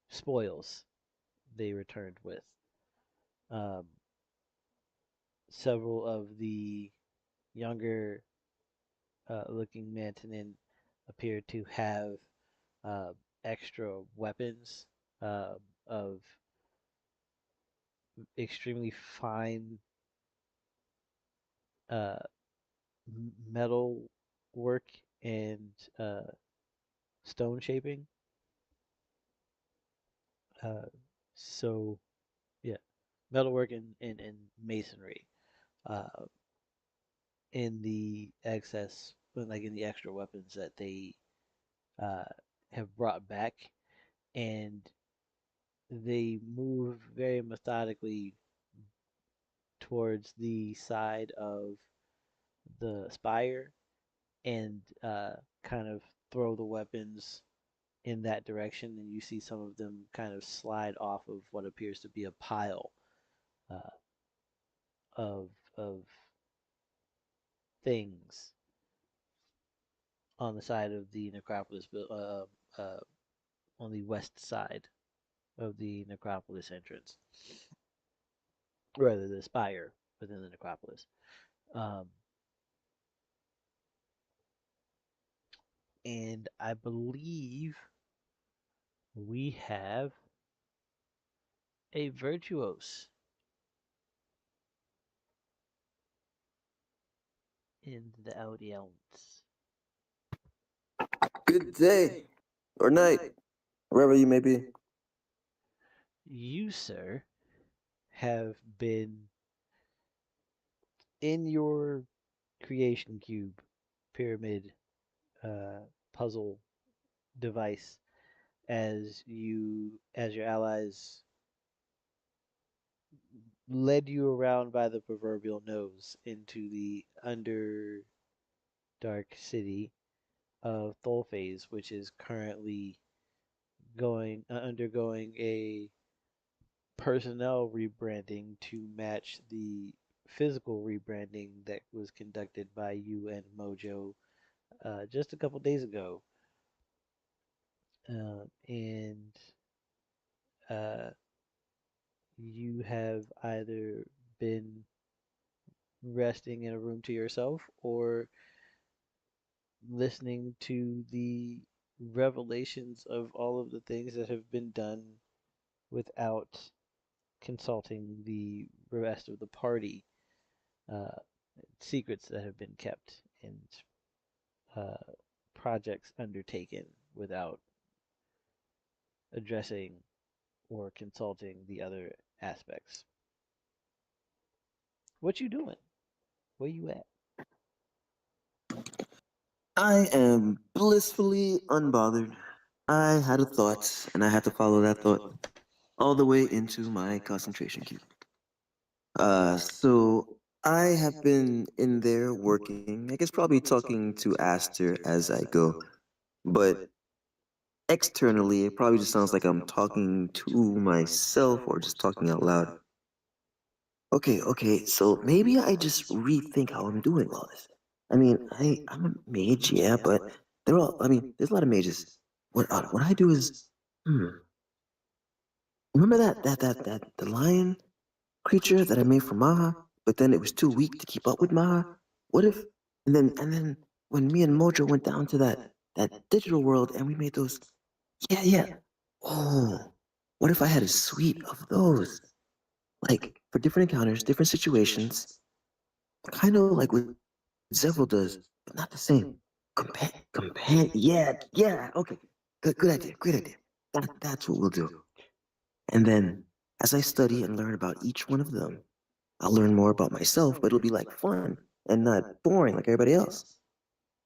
spoils they returned with. Um, Several of the younger looking Mantanen appear to have uh, extra weapons of extremely fine uh, metal work and stone shaping. Uh, so yeah, metalwork and masonry. Uh, in the excess, like in the extra weapons that they uh, have brought back, and they move very methodically towards the side of the spire and kind of throw the weapons in that direction, and you see some of them kind of slide off of what appears to be a pile uh, of things on the side of the necropolis, on the west side of the necropolis entrance, rather the spire within the necropolis. Um, and I believe we have a virtuose in the audience. Good day or night, wherever you may be. You, sir, have been in your creation cube pyramid uh, puzzle device as your allies led you around by the proverbial nose into the underdark city of Tholphase, which is currently undergoing a personnel rebranding to match the physical rebranding that was conducted by you and Mojo just a couple days ago. And uh, you have either been resting in a room to yourself or listening to the revelations of all of the things that have been done without consulting the rest of the party, uh, secrets that have been kept, and uh, projects undertaken without addressing or consulting the other aspects. What you doing? Where you at? I am blissfully unbothered. I had a thought, and I had to follow that thought all the way into my concentration cube. So I have been in there working, I guess probably talking to Aster as I go, but externally it probably just sounds like I'm talking to myself or just talking out loud. Okay, so maybe I just rethink how I'm doing all this. I mean, I'm a mage, yeah, but there's a lot of mages. What I do is, hmm, remember the lion creature that I made for Maha, but then it was too weak to keep up with Maha? What if, and then when me and Mojo went down to that digital world and we made those, yeah. Oh, what if I had a suite of those? Like, for different encounters, different situations, kind of like what Zevril does, but not the same. Yeah, okay. Good idea. That's what we'll do. And then, as I study and learn about each one of them, I'll learn more about myself, but it'll be like fun and not boring like everybody else.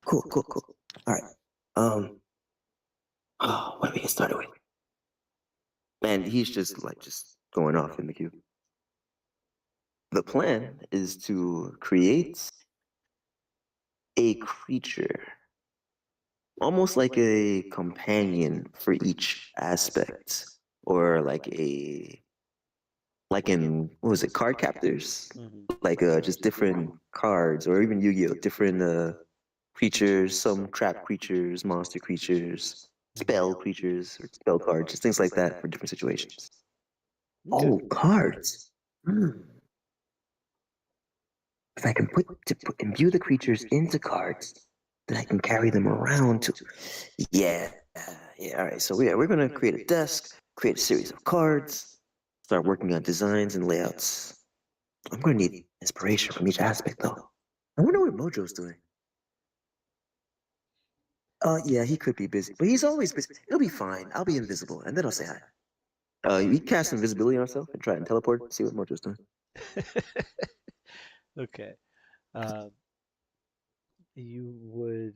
Cool. All right. Um, what do we get started with? And he's just going off in the queue. The plan is to create a creature, almost like a companion for each aspect, or like in what was it, card captors, Mm-hmm. like just different cards, or even Yu-Gi-Oh, different creatures, some trap creatures, monster creatures, spell creatures, or spell cards, just things like that for different situations. Okay. Oh, cards. Hmm. If I can imbue the creatures into cards, then I can carry them around to. Yeah, yeah. All right. So we're gonna create a desk, create a series of cards, start working on designs and layouts. I'm gonna need inspiration from each aspect, though. I wonder what Mojo's doing. Yeah, he could be busy, but he's always busy. It'll be fine. I'll be invisible, and then I'll say hi. You cast invisibility on yourself and try and teleport. See what Mojo's doing. Okay. Um, you would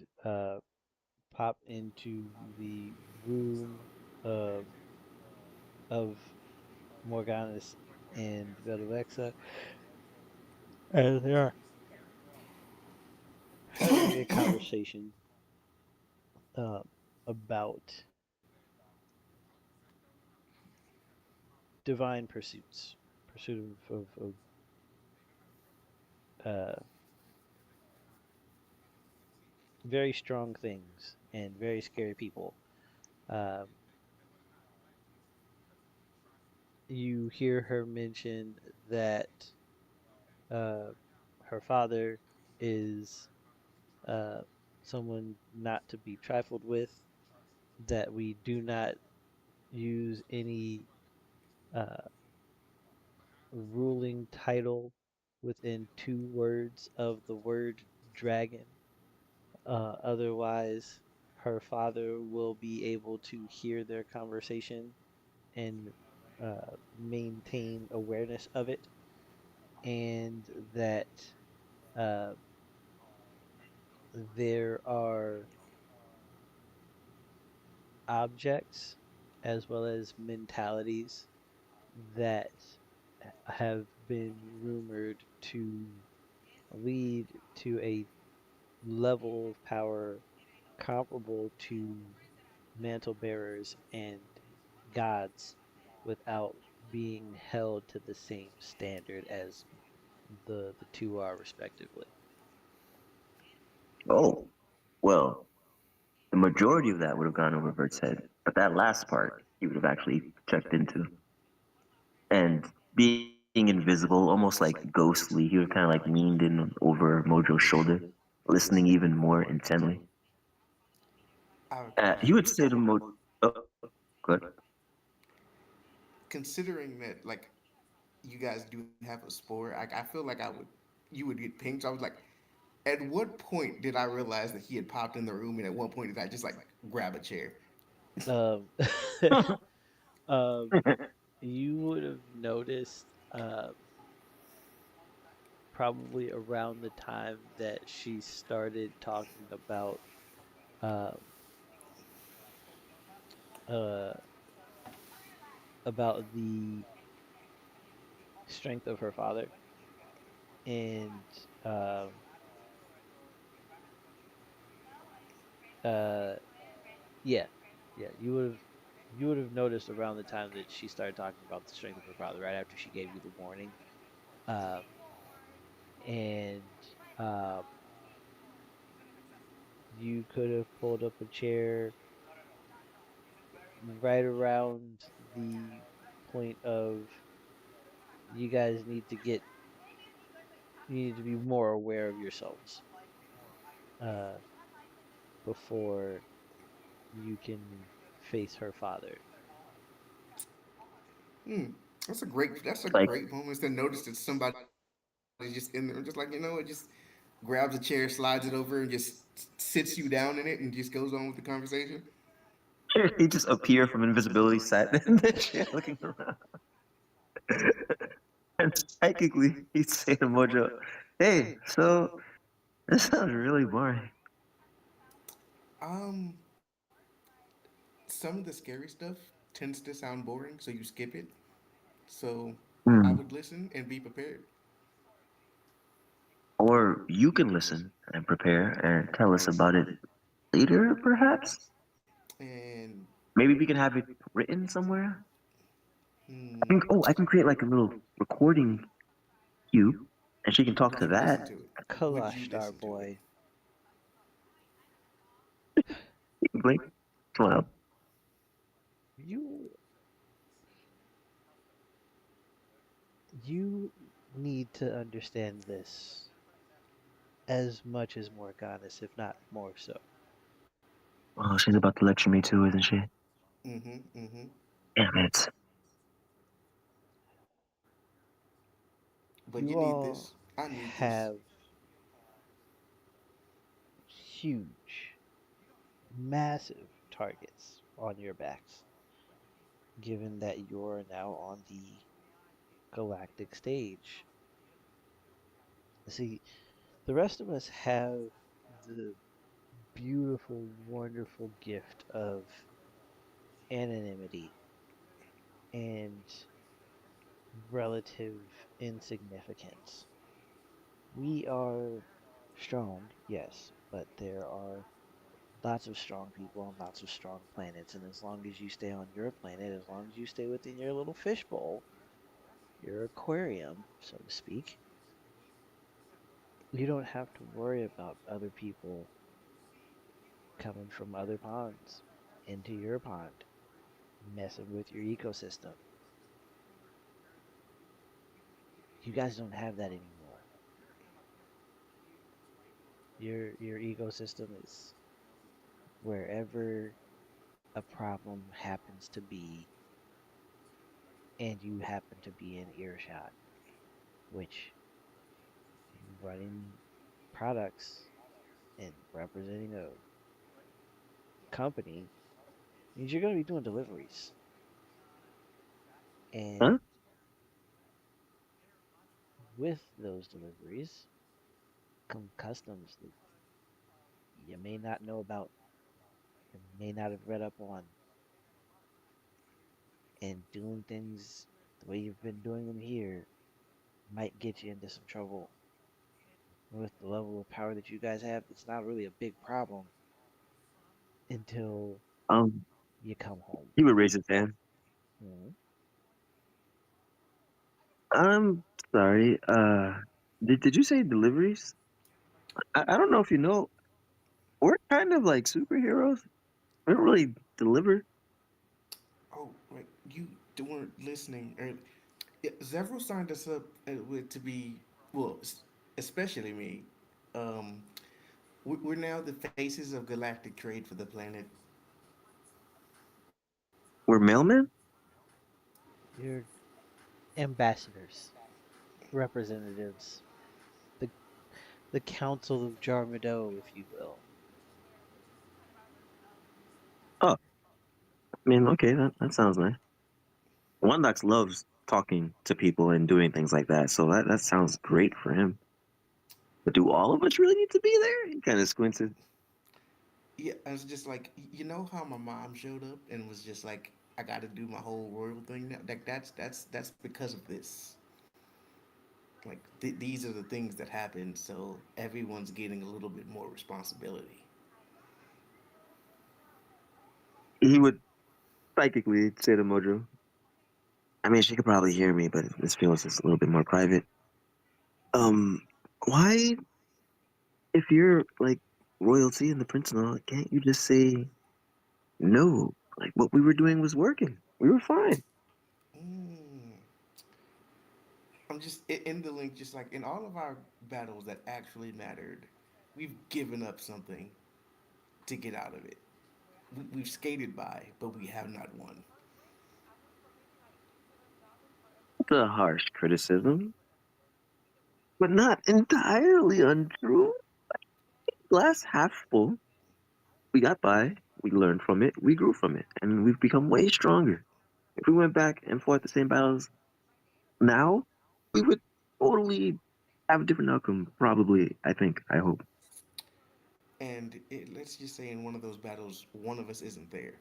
pop into the room of Morganus and Velovexa as they are having a conversation uh, about divine pursuits, pursuit of very strong things and very scary people. Um, you hear her mention that uh, her father is uh, someone not to be trifled with, that we do not use any uh, ruling title within 2 words of the word dragon. Otherwise, her father will be able to hear their conversation and maintain awareness of it, and that uh, there are objects as well as mentalities that have been rumored to lead to a level of power comparable to mantle bearers and gods without being held to the same standard as the two are respectively. Oh, well, the majority of that would have gone over Bert's head, but that last part he would have actually checked into. And being invisible, almost like ghostly, he would kind of like leaned in over Mojo's shoulder, listening even more intently. I have a He would question. say to Mojo, "Oh, good. Considering that, like, you guys do have a spore, I feel like you would get pinged. So I was like, at what point did I realize that he had popped in the room, and at what point did I just like grab a chair? Um, um, you would have noticed probably around the time that she started talking um, uh, about the strength of her father, and um, uh, yeah, yeah, you would have noticed around the time that she started talking about the strength of her father, right after she gave you the warning, um, and um, you could have pulled up a chair right around the point of you guys you need to be more aware of yourselves uh, before you can face her father. Hmm. That's a Like, great moment to notice that somebody's just in there, just like, just grabs a chair, slides it over, and just sits you down in it, and just goes on with the conversation. he just appear from invisibility, sat in the chair looking around. And psychically, he'd say to Mojo, "Hey, so this sounds really boring." Um, some of the scary stuff tends to sound boring, so you skip it. So I Hmm. would listen and be prepared. Or you can listen and prepare and tell us about it later, perhaps. And Maybe we can have it written somewhere. hmm, I can create like a little recording queue, and she can talk would to you listen that. to it? Would you Kalash, star listen to it? boy. Blink. Well, You you need to understand this as much as Morganus, if not more so. well, she's about to lecture me too, isn't she? Mm-hmm. Mm-hmm. Damn it. But you You need this. all I need this. have huge, massive targets on your backs, given that you're now on the galactic stage. See, the rest of us have the beautiful, wonderful gift of anonymity and relative insignificance. We are strong, yes, but there are lots of strong people on lots of strong planets, and as long as you stay on your planet, as long as you stay within your little fishbowl, your aquarium, so to speak, you don't have to worry about other people coming from other ponds into your pond, messing with your ecosystem. You guys don't have that anymore. Your ecosystem is wherever a problem happens to be and you happen to be in earshot, which running products and representing a company means you're going to be doing deliveries. Huh? And with those deliveries come customs that you may not know about and may not have read up on. And doing things the way you've been doing them here might get you into some trouble. With the level of power that you guys have, it's not really a big problem until Um, you come home. he would raise his hand. Mhm. I'm sorry. Did you say deliveries? I don't know if you know. We're kind of like superheroes. We don't really deliver. Oh, wait, you weren't listening. Yeah, Zevril signed us up to be, well, especially me. Um, we're now the faces of galactic trade for the planet. We're mailmen. You're ambassadors, representatives, the the Council of Jarmado, if you will. Oh, I mean, okay, that sounds nice. Wondox loves talking to people and doing things like that, so that sounds great for him. But do all of us really need to be there? He kind of squinted. Yeah, I was just like, you know how my mom showed up and was just like, I got to do my whole royal thing now. Like that's because of this. Like these are the things that happen, so everyone's getting a little bit more responsibility. He would psychically say to Mojo, I mean, she could probably hear me, but this feels just a little bit more private. Um, why, if you're like royalty and the prince and all, can't you just say no? Like what we were doing was working. We were fine. Mm. I'm just in the link, just like in all of our battles that actually mattered, we've given up something to get out of it. We've skated by, but we have not won. It's a harsh criticism, but not entirely untrue. Glass half full. We got by. We learned from it. We grew from it, and we've become way stronger. If we went back and fought the same battles now, we would totally have a different outcome. Probably, I think. I hope. Let's just say in one of those battles, one of us isn't there.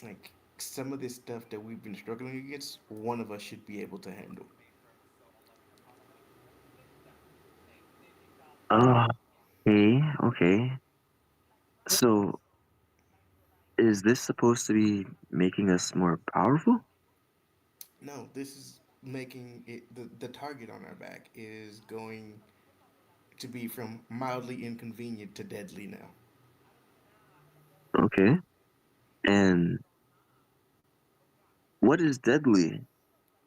Like some of this stuff that we've been struggling against, one of us should be able to handle. Okay, okay. So, is this supposed to be making us more powerful? No, this is making it the target on our back is going to be from mildly inconvenient to deadly now. Okay. And what is deadly?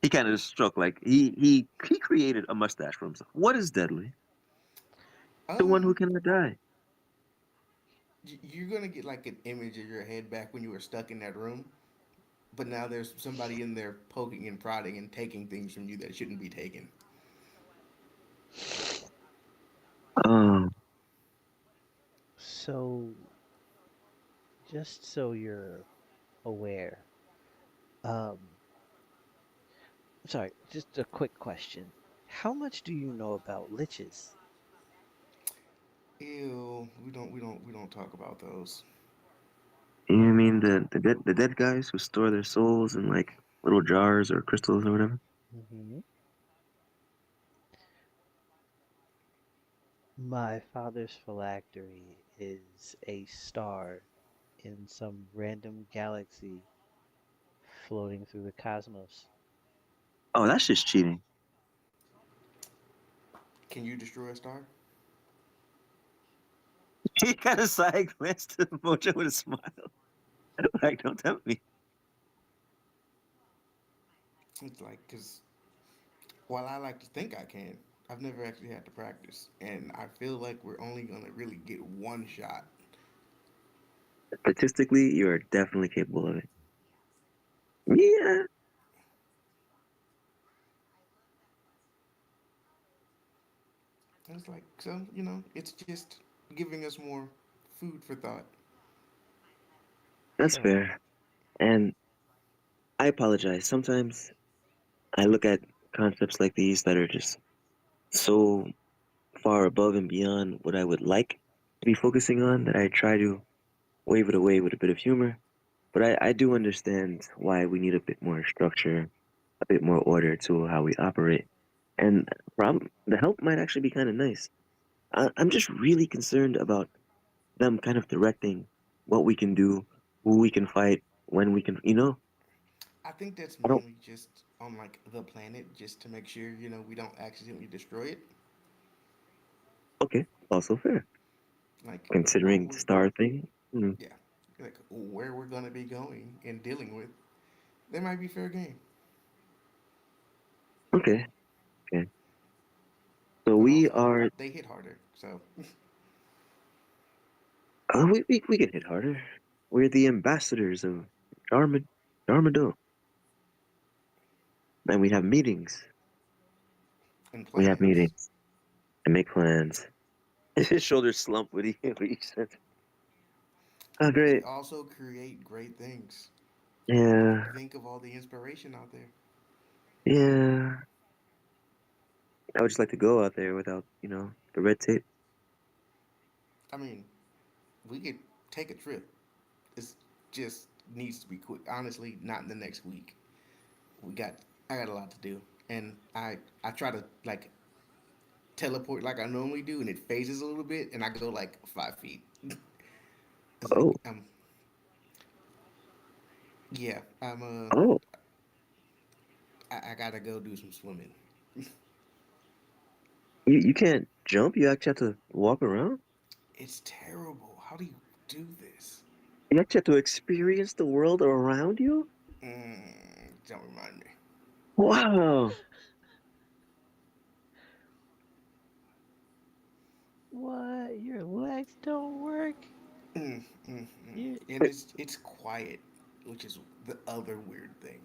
He kind of struck like he created a mustache for himself. What is deadly? The one who Um, cannot die. you're gonna get like an image of your head back when you were stuck in that room, but now there's somebody in there poking and prodding and taking things from you that shouldn't be taken. Um. So, just so you're aware, um, sorry, just a quick question. How much do you know about liches? Ew, we don't talk about those. You mean the dead guys who store their souls in like little jars or crystals or whatever? Hmm. My father's phylactery is a star in some random galaxy floating through the cosmos. Oh, that's just cheating. Can you destroy a star? He kind of side glanced to Mojo with a smile. Like, don't tempt me. It's like because while I like to think I can, I've never actually had to practice, and I feel like we're only gonna really get one shot. Statistically, you are definitely capable of it. Yeah. It's like, so, it's just giving us more food for thought. That's So, fair. And I apologize. Sometimes I look at concepts like these that are just so far above and beyond what I would like to be focusing on that I try to wave it away with a bit of humor. But I do understand why we need a bit more structure, a bit more order to how we operate. And the help might actually be kind of nice. I'm just really concerned about them kind of directing what we can do, who we can fight, when we can, I think that's I don't, mainly just on like the planet, just to make sure we don't accidentally destroy it. okay, also fair. Like what Considering the we're, star thing, yeah, like where we're gonna be going and dealing with, there might be fair game. okay, okay. So But we also, are, they hit harder. So we can hit harder. We're the ambassadors of Dharma, Dharmado. And we have meetings. and We have plans. meetings and make plans. His shoulders slump with each sentence. Oh, And we could great. also create great things. Yeah, Think of all the inspiration out there. yeah. I would just like to go out there without, the red tape. I mean, we could take a trip. It's just needs to be quick. Honestly, not in the next week. We got I got a lot to do, and I try to like teleport like I normally do, and it phases a little bit, and I go like 5 feet. It's like Oh, yeah, oh. I gotta go do some swimming. You can't jump. You actually have to walk around. It's terrible. How do you do this? You actually have to experience the world around you. Don't remind me. Wow. what? Your legs don't work? Mm, mm, mm. You, And it's quiet, which is the other weird thing.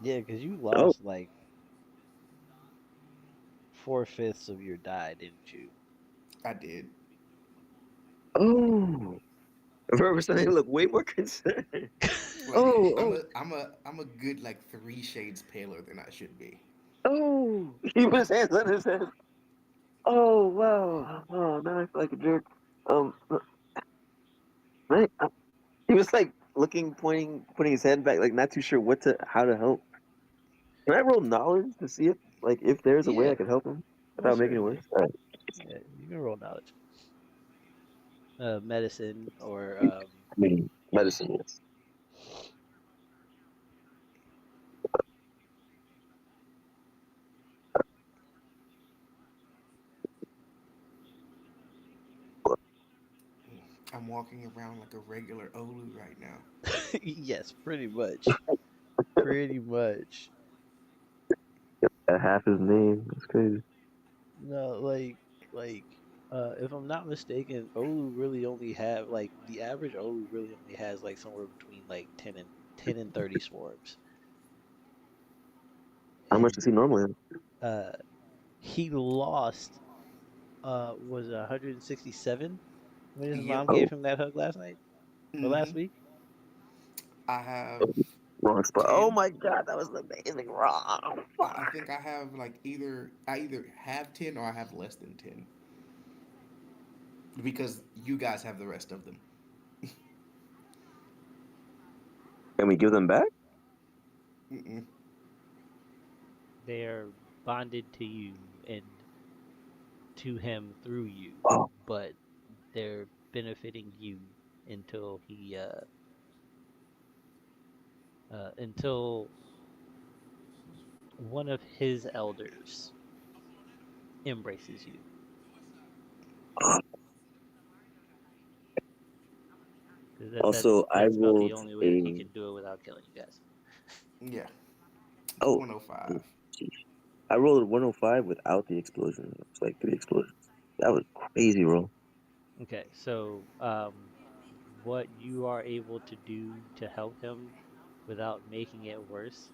yeah, because you Oh, lost like 4/5 of your die, didn't you? I did. oh. Ferguson, they look way more concerned. Like Oh, I'm oh, a I'm a I'm a good like 3 shades paler than I should be. oh. He was hands on his head. Oh, wow. Oh, now I feel like a jerk. Right. He was like looking, pointing, putting his head back, like not too sure how to help. Can I roll knowledge to see if there's a way I Yeah, could help him without most making it certainly. worse? All right. Yeah, you can roll knowledge. Medicine or I mean, medicine, yes. I'm walking around like a regular Olu right now. yes, pretty much. Pretty much. Half his name. That's crazy. No, like if I'm not mistaken, Olu really only have like the average Olu really only has like somewhere between like 10 and 30 swarms. How much And does he normally have? uh he lost was 167 when his Yep. mom gave Oh, him that hug last night or last Mm-hmm. week. I have wrong spot. Oh 10. my god, that was amazing. Wrong. I Fuck. think I have like I either have 10 or I have less than 10 because you guys have the rest of them. Can we give them back? Mm-mm. They're bonded to you and to him through you, Oh, but they're benefiting you until until one of his elders embraces you. Because also, I that's about the rolled only way that he a. can do it without killing you guys. Yeah. Oh, 105. geez. I rolled a 105 without the explosion. It's like three explosions. That was crazy roll. Okay, so what you are able to do to help him without making it worse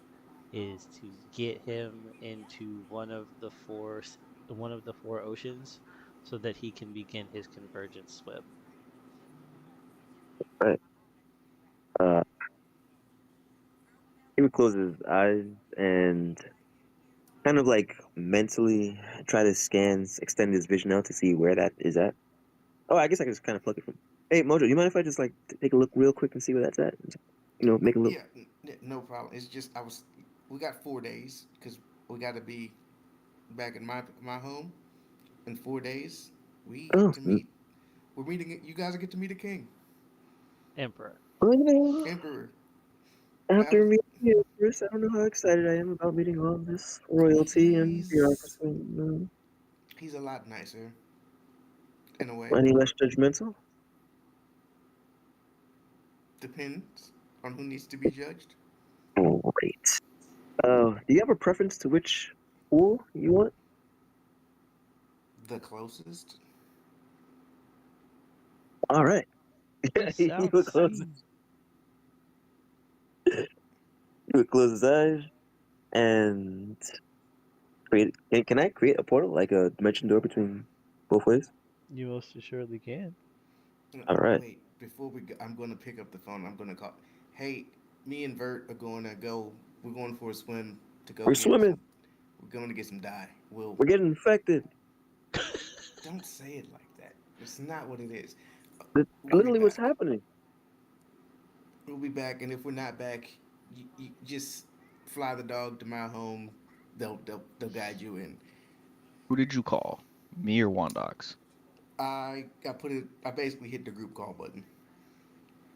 is to get him into one of the four. one of the four oceans so that he can begin his convergence swim. Right. Uh, he would close his eyes and kind of like mentally try to extend his vision out to see where that is at. Oh, I guess I can just kind of pluck it from. Hey, Mojo, you mind if I just like take a look real quick and see where that's at? Make a look. Yeah, no problem. It's just we got 4 days because we got to be back in my home in 4 days. We get Oh, to meet. We're meeting. You guys get to meet a king, Emperor. emperor. After Have, meeting you, Chris, I don't know how excited I am about meeting all this royalty and he's bureaucracy. he's a lot nicer in a way. Any less judgmental? Depends on who needs to be judged. Great. Do you have a preference to which pool you want? The closest. All right. This he sounds would close. He would close his eyes and create. Can I create a portal like a dimension door between both ways? You most assuredly can. All right. Wait, before we go, I'm going to pick up the phone. I'm going to call. Hey, me and Vert are going to go. We're going for a swim to go We're get some. swimming. We're going to get some dye. We're getting infected. Don't say it like that. It's not what it is. That's We'll be literally what's back. happening. We'll be back, and if we're not back, you just fly the dog to my home. They'll guide you in. Who did you call? Me or Wondox? I put it. I basically hit the group call button.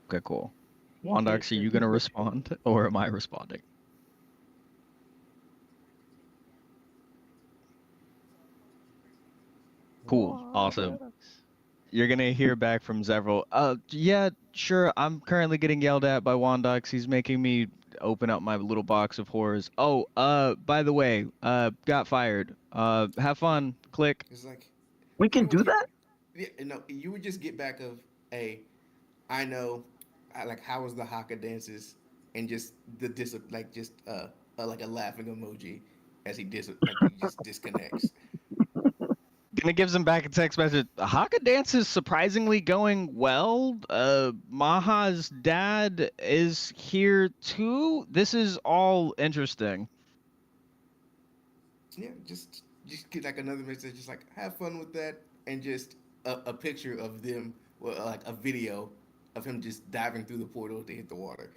Okay, cool. He hit Wondox, are the you gonna respond or am I responding? Cool. Awesome. Wondox. You're gonna hear back from Zevril. Yeah, sure. I'm currently getting yelled at by Wondox. He's making me open up my little box of horrors. Oh, by the way, got fired. Have fun. Click. It's like We you can would do get. that? Yeah, no, you would just get back of a. I know, like how was the haka dances, and just the like just like a laughing emoji as he just disconnects. Gonna gives him back a text message. Haka dance is surprisingly going well. Maha's dad is here too. This is all interesting. Yeah, just get like another message, just like have fun with that, and just a picture of them, well, like a video of him just diving through the portal to hit the water,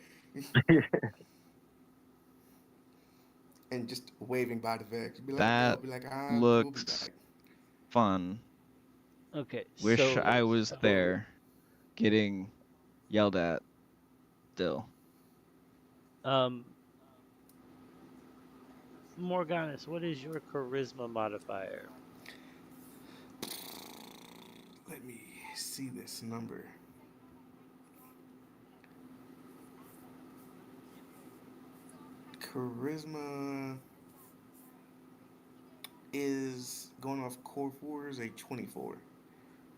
and just waving by the vex. That Be like, we'll be looks back. fun. Okay, Wish so I was there, getting yelled at still. um Morganus, what is your charisma modifier? Let me see this number. Charisma is going off core four is a 24.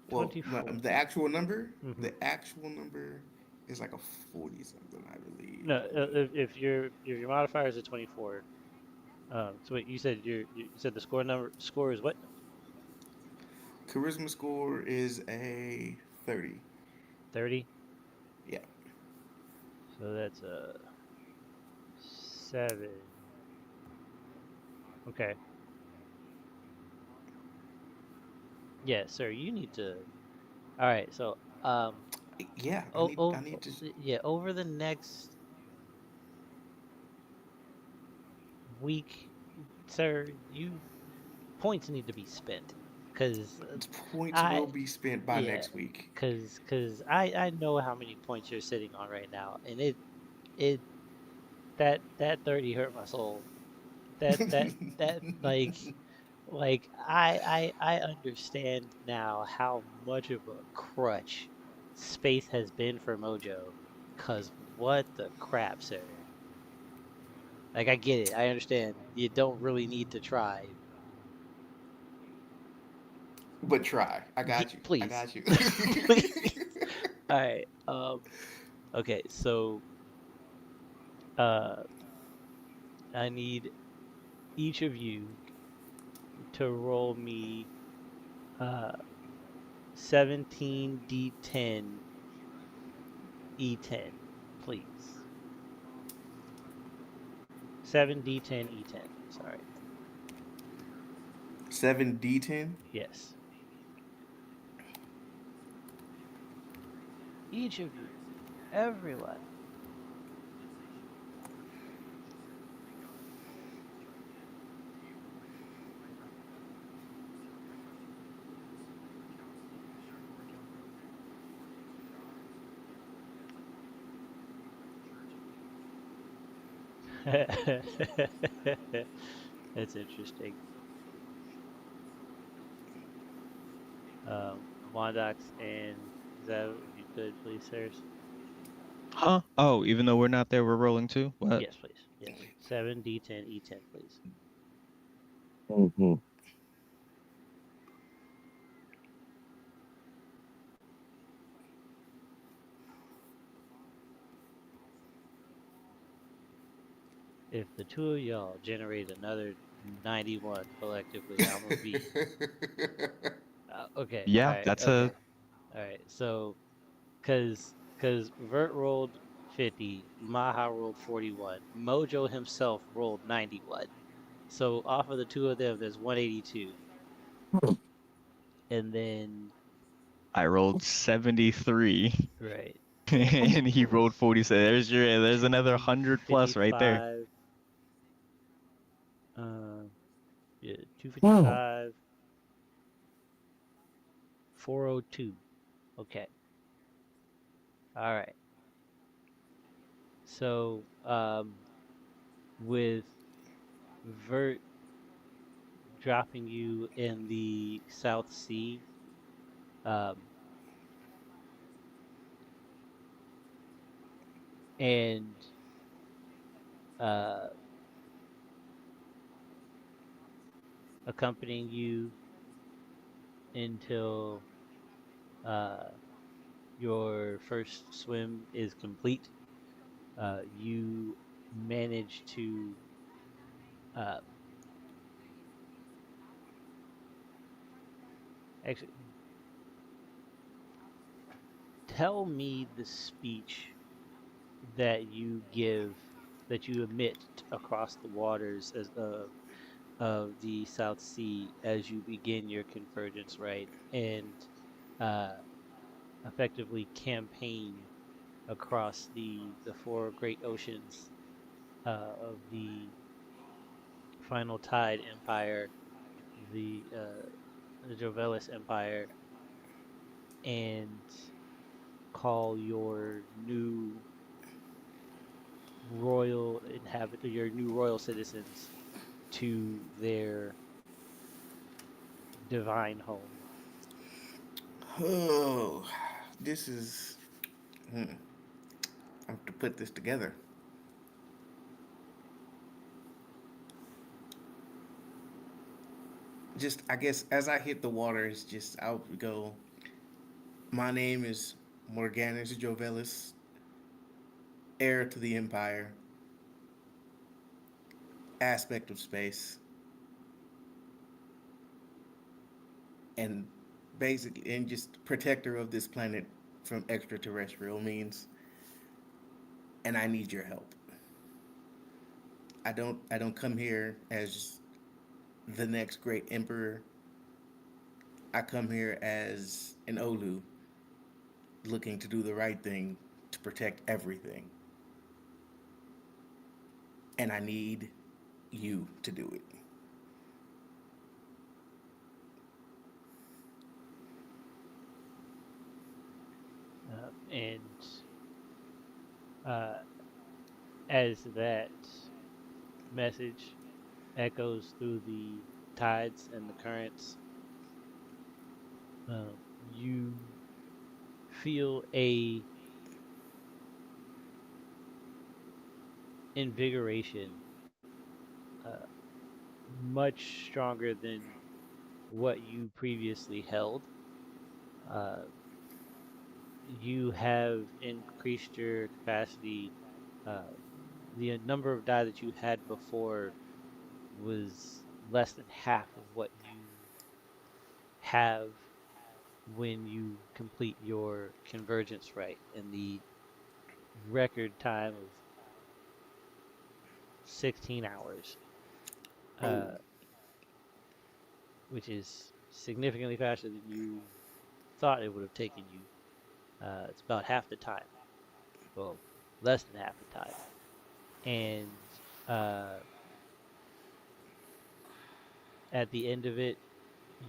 Well, 24. the actual number is like a 40 something, I believe. No, if your modifier is a 24, so wait, you said you said the score is what? Charisma score is a 30. 30. Yeah. So that's a 7. Okay. Yeah, sir, you need to. All right, so Yeah, I need to. yeah, over the next week, sir, you points need to be spent, cause Points will I be spent by yeah, next week. cause I know how many points you're sitting on right now, and it that 30 hurt my soul. That like I understand now how much of a crutch space has been for Mojo, cause what the crap, sir. Like I get it, I understand. You don't really need to try. But try. I got you. I Please, got you. please. All right. Okay. So, uh, I need each of you to roll me 17d10 E10, please. 7d10 E10. Sorry. 7d10. Yes. Each of you, everyone. That's interesting. Wondox and Zev, if you could, please, sirs. Huh? Oh, even though we're not there, we're rolling too? What? Yes, please. Yes. 7d10 E10, please. Mm-hmm. If the two of y'all generate another 91 collectively, I'm gonna be okay. All Yeah, right. that's a Okay. All right. So, cause Vert rolled 50, Maha rolled 41, Mojo himself rolled 91. So off of the two of them, there's 182, and then I rolled 73 right, and he rolled 47. There's another 100 plus right there. 255. Yeah, Hmm. 255, 402. Okay. All right. So, with Vert dropping you in the South Sea, um, and uh, accompanying you until uh, your first swim is complete, you manage to uh, actually tell me the speech that you give, that you emit across the waters of the South Sea as you begin your convergence, right? And uh, effectively campaign across the four great oceans of the Final Tide Empire, the Jovelis Empire, and call your new your new royal citizens to their divine home. Oh, this is. I have to put this together. Just, I guess, as I hit the water, it's just I'll go. My name is Morganus Jovelis, heir to the Empire, aspect of space, and basically, and just protector of this planet from extraterrestrial means. And I need your help. I don't come here as the next great emperor. I come here as an Olu looking to do the right thing to protect everything. And I need you to do it. And uh, as that message echoes through the tides and the currents, you feel a invigoration uh, much stronger than what you previously held. Uh, you have increased your capacity. Uh, the number of die that you had before was less than half of what you have when you complete your convergence right in the record time of 16 hours, Oh, uh, which is significantly faster than you thought it would have taken you. It's about half the time. Well, less than half the time. And uh, at the end of it,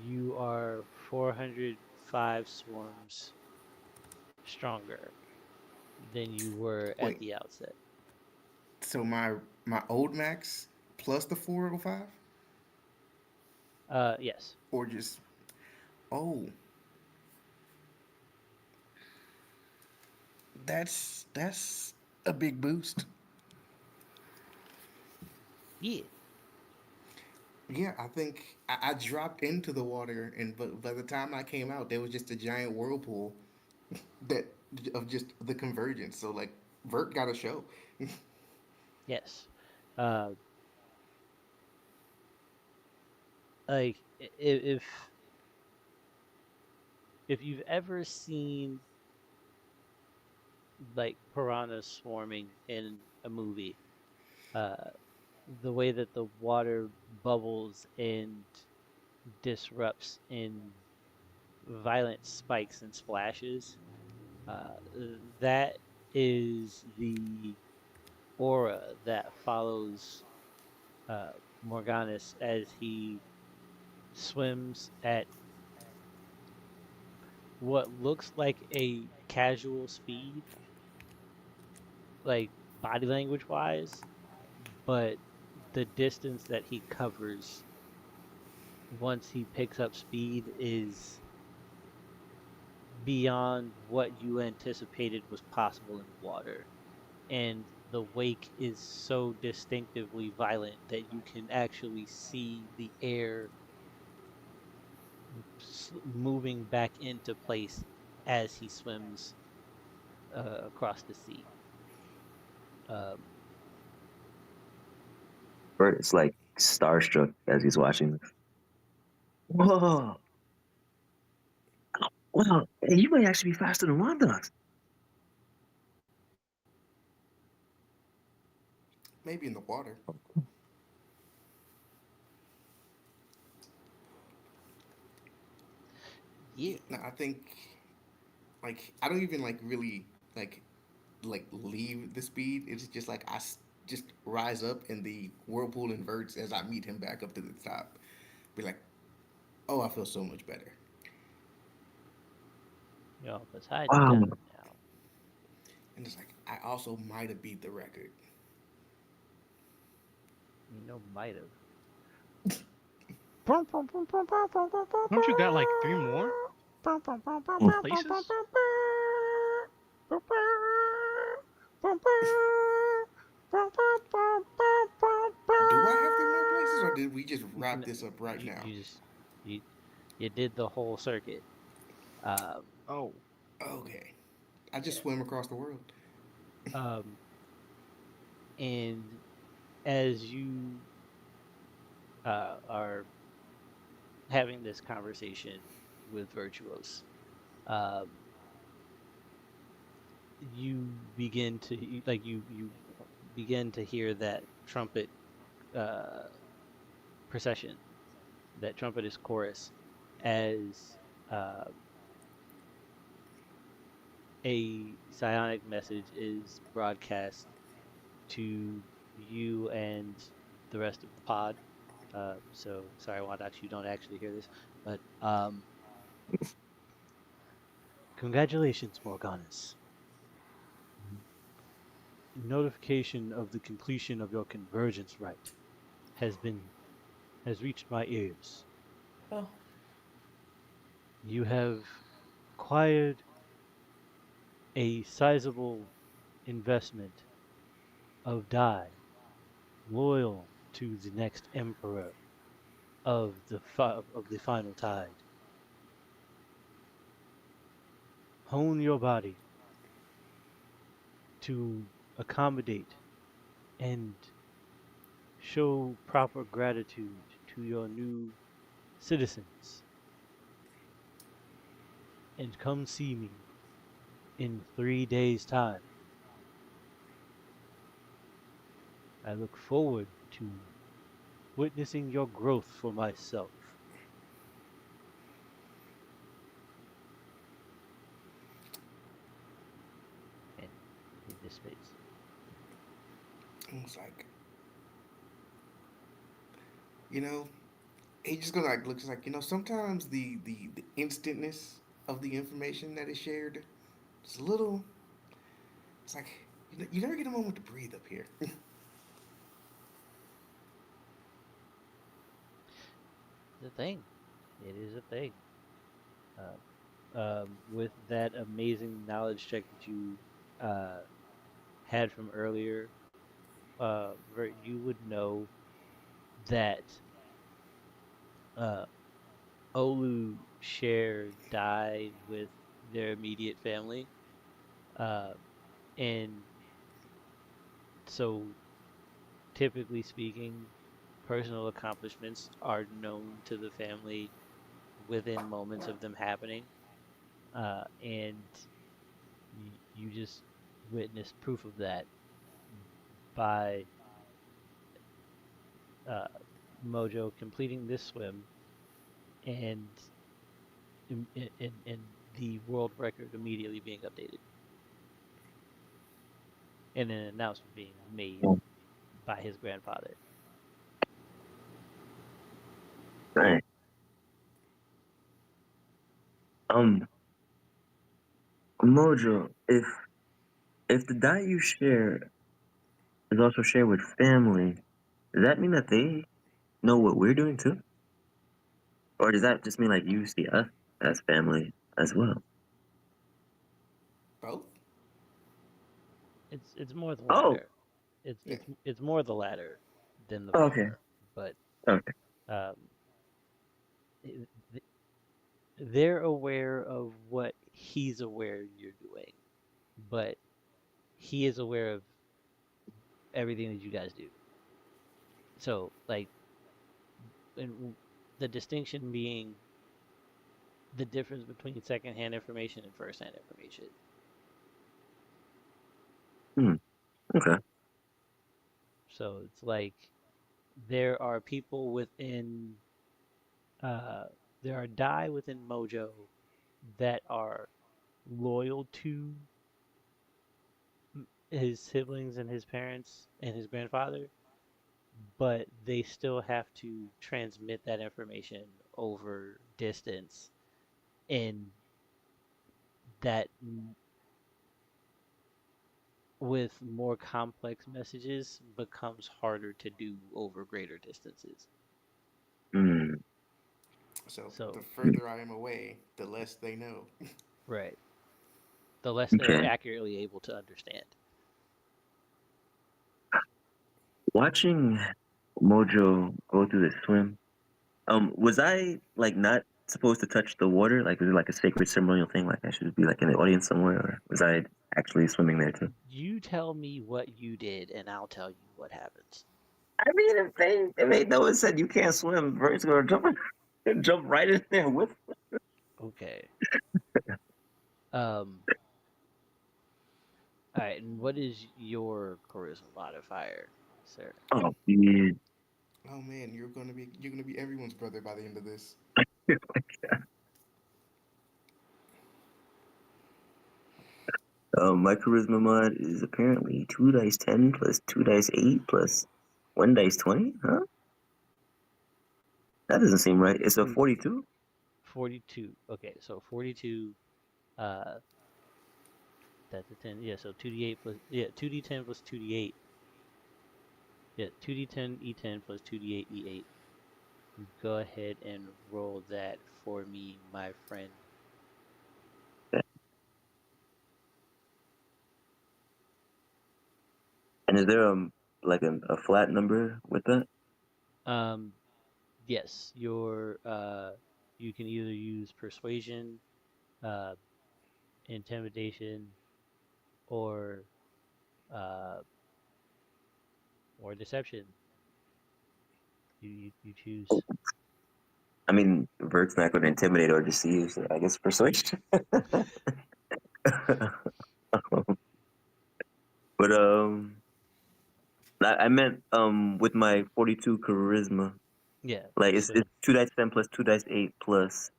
you are 405 swarms stronger than you were at wait. the outset. So my old max plus the 405, Yes. or just oh, that's a big boost. Yeah. Yeah, I think I dropped into the water, and but by the time I came out, there was just a giant whirlpool that of just the convergence. So like, Vert got a show. Yes. Uh, like if you've ever seen like piranhas swarming in a movie, uh, the way that the water bubbles and disrupts in violent spikes and splashes, uh, that is the aura that follows uh, Morganus as he swims at what looks like a casual speed, like body language wise, but the distance that he covers once he picks up speed is beyond what you anticipated was possible in water. And the wake is so distinctively violent that you can actually see the air moving back into place as he swims across the sea. Um, Bert is like starstruck as he's watching this. Whoa! Wow! Hey, you might actually be faster than Wondox. Maybe in the water. yeah, Yeah, no, I think like I don't even like really leave the speed. It's just like just rise up and the whirlpool inverts as I meet him back up to the top. Be like, oh, I feel so much better. besides Wow! that, now And it's like I also might have beat the record. might have. Don't you got like three more Mm. places? Do I have 3 more places, or did we just wrap N- this up right You, now? you just you you did the whole circuit. Um, Oh, Okay, I just yeah. swim across the world. Um, and as you are having this conversation with Virtuos, um, you begin to you begin to hear that trumpet uh, procession, that trumpetist chorus, as uh, a psionic message is broadcast to you and the rest of the pod. So sorry, Wadax, you don't actually hear this, but congratulations, Morganus. Notification of the completion of your convergence rite has been has reached my ears. Oh, You have acquired a sizable investment of Dai, loyal to the next emperor of the final tide. Hone your body to accommodate and show proper gratitude to your new citizens and come see me in 3 days' time. I look forward to witnessing your growth for myself. And he dissipates. And it's like, you know, he just gonna like looks like, sometimes the instantness of the information that is shared is a little. It's like you never get a moment to breathe up here. It's a thing. It is a thing. With that amazing knowledge check that you uh, had from earlier, you would know that uh, Olu Share died with their immediate family, uh, and so typically speaking, personal accomplishments are known to the family within moments of them happening, and you just witnessed proof of that by uh, Mojo completing this swim and and the world record immediately being updated and an announcement being made by his grandfather. Right. Um, Mojo, if the diet you share is also shared with family, does that mean that they know what we're doing too? Or does that just mean like you see us as family as well? Both. It's more the Oh, latter. It's Yeah. it's it's more the latter than the okay, former. But okay. um, they're aware of what he's aware you're doing, but he is aware of everything that you guys do. So like, and the distinction being the difference between secondhand information and firsthand information. Hmm, okay. So it's like there are people within uh there are die within Mojo that are loyal to his siblings and his parents and his grandfather, but they still have to transmit that information over distance, and that with more complex messages becomes harder to do over greater distances. Hmm, So the So, further I am away, the less they know. right, the less they're okay. accurately able to understand. Watching Mojo go through the swim, was I like not supposed to touch the water? Like, was it like a sacred ceremonial thing? Like, I should be like in the audience somewhere, or was I actually swimming there too? You tell me what you did, and I'll tell you what happens. I mean, if they know it said you can't swim, Bert's gonna jump right in there with. Okay. Um. All right. And what is your charisma modifier, sir? Oh yeah. Oh man, you're gonna be everyone's brother by the end of this. My charisma mod is apparently 2 dice 10 plus 2 dice 8 plus 1 dice 20. Huh? That doesn't seem right. It's a 42. 42. Okay. So 42. Uh. That's a 10. Yeah. So 2d8 plus. Yeah. 2d10 plus 2d8. Yeah. 2d10 e10 plus 2d8 e8. Go ahead and roll that for me, my friend. And is there like a flat number with that? Um. Yes. You can either use persuasion, uh, intimidation, or uh, or deception. You choose. I mean, Vert's not going to intimidate or deceive, so I guess persuasion. But I meant with my 42 charisma, Yeah. like So it's 2 dice 10 plus 2 dice 8 plus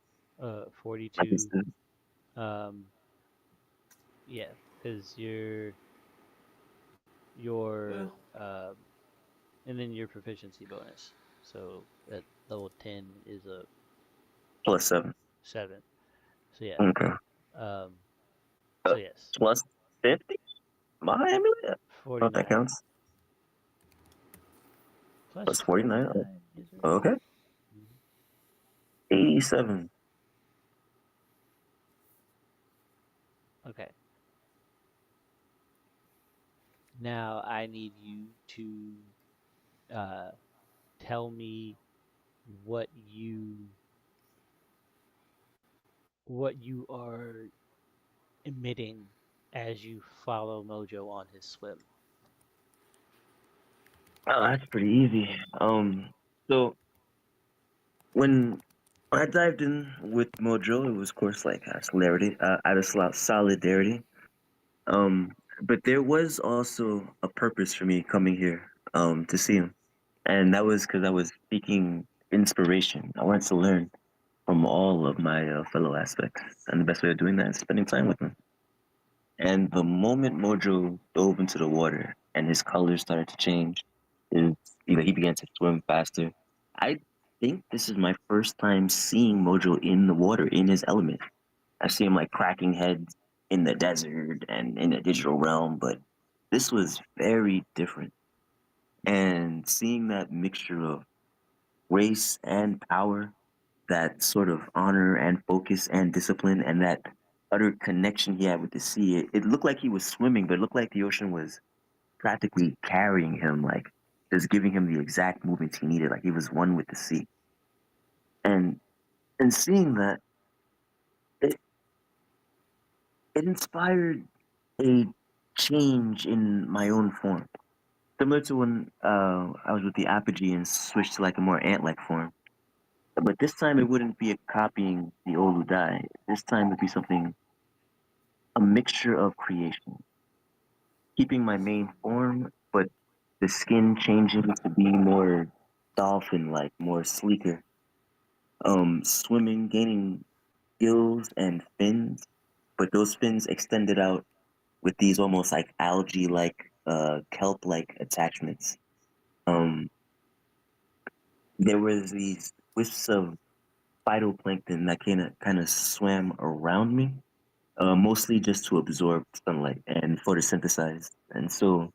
I guess 42. Um. Yeah, because your and then your proficiency bonus. So at level 10 is a plus 7. 7. So yeah. Okay. Um. Uh, So yes, plus 50. My amulet. Oh, that 49 counts. plus Plus 49. 49. Yes, sir. Okay. Mhm. 87. Okay. Now I need you to uh tell me what you what you are emitting as you follow Mojo on his swim. Oh, that's pretty easy. So when I dived in with Mojo, it was, of course, like out of solidarity. Um, but there was also a purpose for me coming here, to see him, and that was because I was seeking inspiration. I wanted to learn from all of my fellow aspects, and the best way of doing that is spending time with them. And the moment Mojo dove into the water and his colors started to change, is he began to swim faster. I think this is my first time seeing Mojo in the water in his element. I see him like cracking heads in the desert and in the digital realm, but this was very different. And seeing that mixture of grace and power, that sort of honor and focus and discipline, and that utter connection he had with the sea, it looked like he was swimming, but it looked like the ocean was practically carrying him, like just giving him the exact movements he needed, like he was one with the sea. And seeing that, it, it inspired a change in my own form. Similar to when I was with the apogee and switched to like a more ant-like form. But this time it wouldn't be a copying the Oludai. This time it'd be something, a mixture of creation. Keeping my main form, but the skin changing to be more dolphin-like, more sleeker. Swimming, gaining gills and fins, but those fins extended out with these almost like algae-like, kelp-like attachments. Um, there was these wisps of phytoplankton that kind of swam around me, mostly just to absorb sunlight and photosynthesize. And so,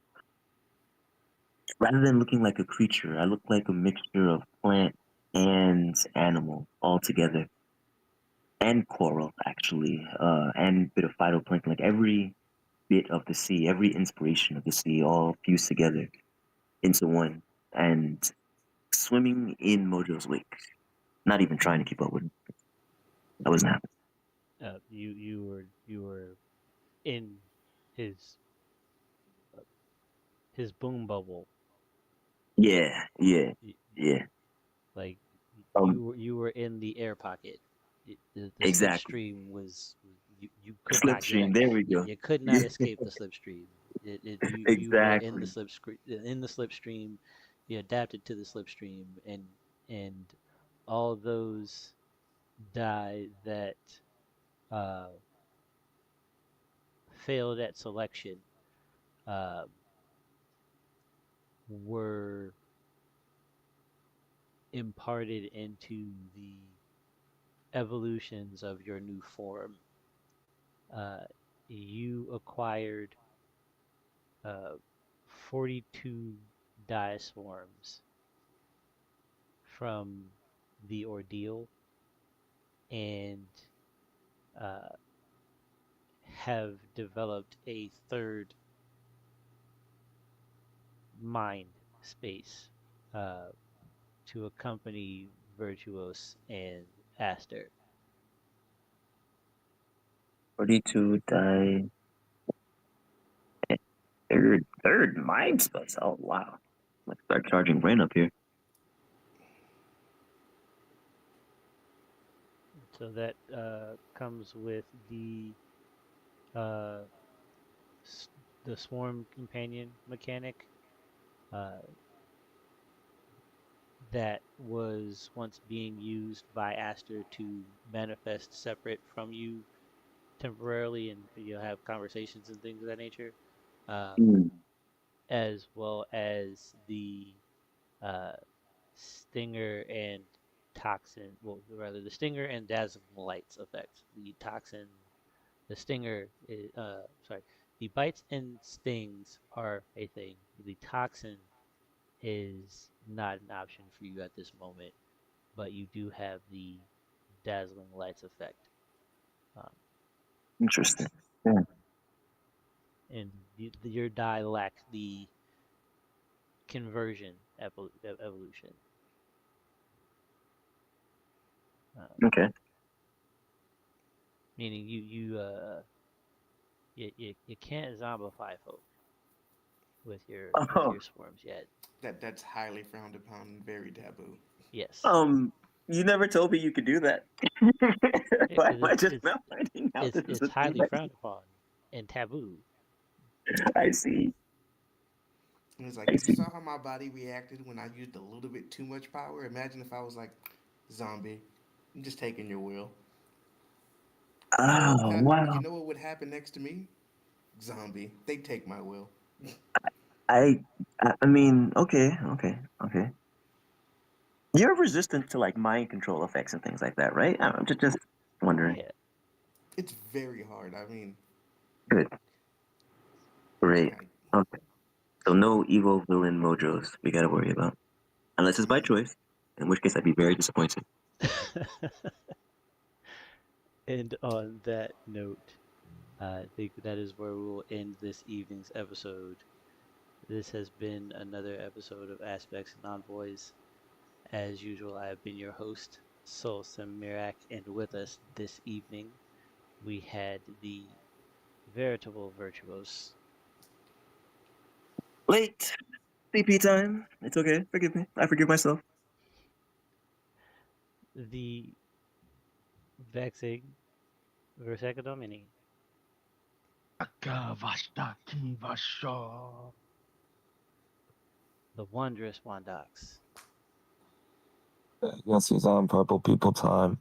rather than looking like a creature, I looked like a mixture of plant and animal all together, and coral actually, and a bit of phytoplankton. Like every bit of the sea, every inspiration of the sea, all fused together into one. And swimming in Mojo's wake, not even trying to keep up with him. I wasn't happy. You were in his his boom bubble. Yeah, yeah, Y- yeah. Like Um, you were in the air pocket. The exactly. slipstream you could not get Slipstream. There we you, go. you could not Yeah, escape the slipstream. You were in the exactly. slipstream. You adapted to the slipstream, and all those die that uh, failed at selection uh, were imparted into the evolutions of your new form. Uh, you acquired uh, 42 dice forms from the ordeal and uh, have developed a third mind space uh, to accompany Virtuos and Aster. 42 die. Third mind space. Oh wow. Let's start charging rent up here. So that comes with uh, the swarm companion mechanic uh, that was once being used by Aster to manifest separate from you temporarily, and you'll have conversations and things of that nature, um, Mm, as well as the uh, stinger and toxin. Well, rather the stinger and dazzling lights effects. The stinger is sorry. The bites and stings are a thing. The toxin is not an option for you at this moment, but you do have the dazzling lights effect. Um, interesting. Yeah. and your die lack the conversion evolution. Um, Okay. Meaning you can't zombify folk with Oh, your swarms yet. That's highly frowned upon and very taboo. Yes, um, you never told me you could do that. Why am because I just now finding out this is it's a thing highly that frowned upon and taboo. I see. And it's like, I you see. saw how my body reacted when I used a little bit too much power? Imagine if I was like, zombie, I'm just taking your will. Oh, You wow. know what would happen next to me? Zombie. They take my will. I, I mean, okay, okay, okay. You're resistant to like mind control effects and things like that, right? I'm just wondering. Yeah, It's very hard. I mean, Good, great. I, Okay, so no evil villain mojos we gotta worry about, unless it's by mm, choice, in which case I'd be very disappointed. and on that note, I think that is where we will end this evening's episode. This has been another episode of Aspects and Envoys. As usual, I have been your host, SoulSym Mirak, and with us this evening we had the veritable virtuos, Late CP time. It's okay. Forgive me. I forgive myself. the vexing Versecadomini, Akavashtaki Vasha. the wondrous Wondox, Yes, he's on Purple People Time.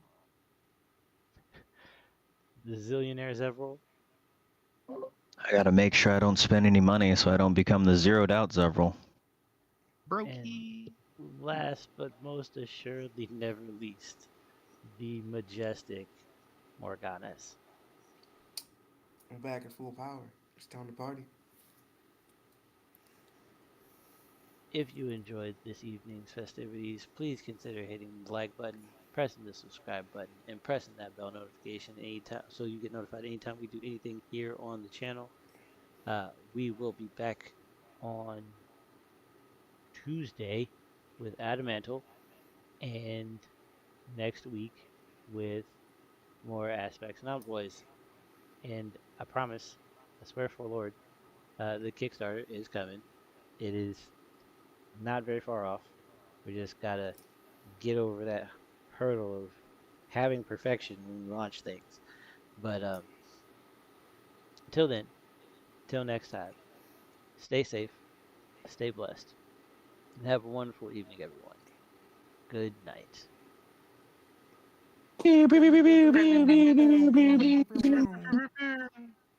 the zillionaire Zevril, I gotta make sure I don't spend any money so I don't become the zeroed out Zevril. and Brokey. last but most assuredly never least, the majestic Morganus. I'm back at full power. It's time to party. If you enjoyed this evening's festivities, please consider hitting the like button, pressing the subscribe button, and pressing that bell notification anytime so you get notified anytime we do anything here on the channel. We will be back on Tuesday with Adamantle and next week with more aspects and outboys. And I promise, I swear for Lord, the Kickstarter is coming. It is not very far off. We just gotta get over that hurdle of having perfection when we launch things. But until then, till next time, stay safe, stay blessed, and have a wonderful evening, everyone. Good night.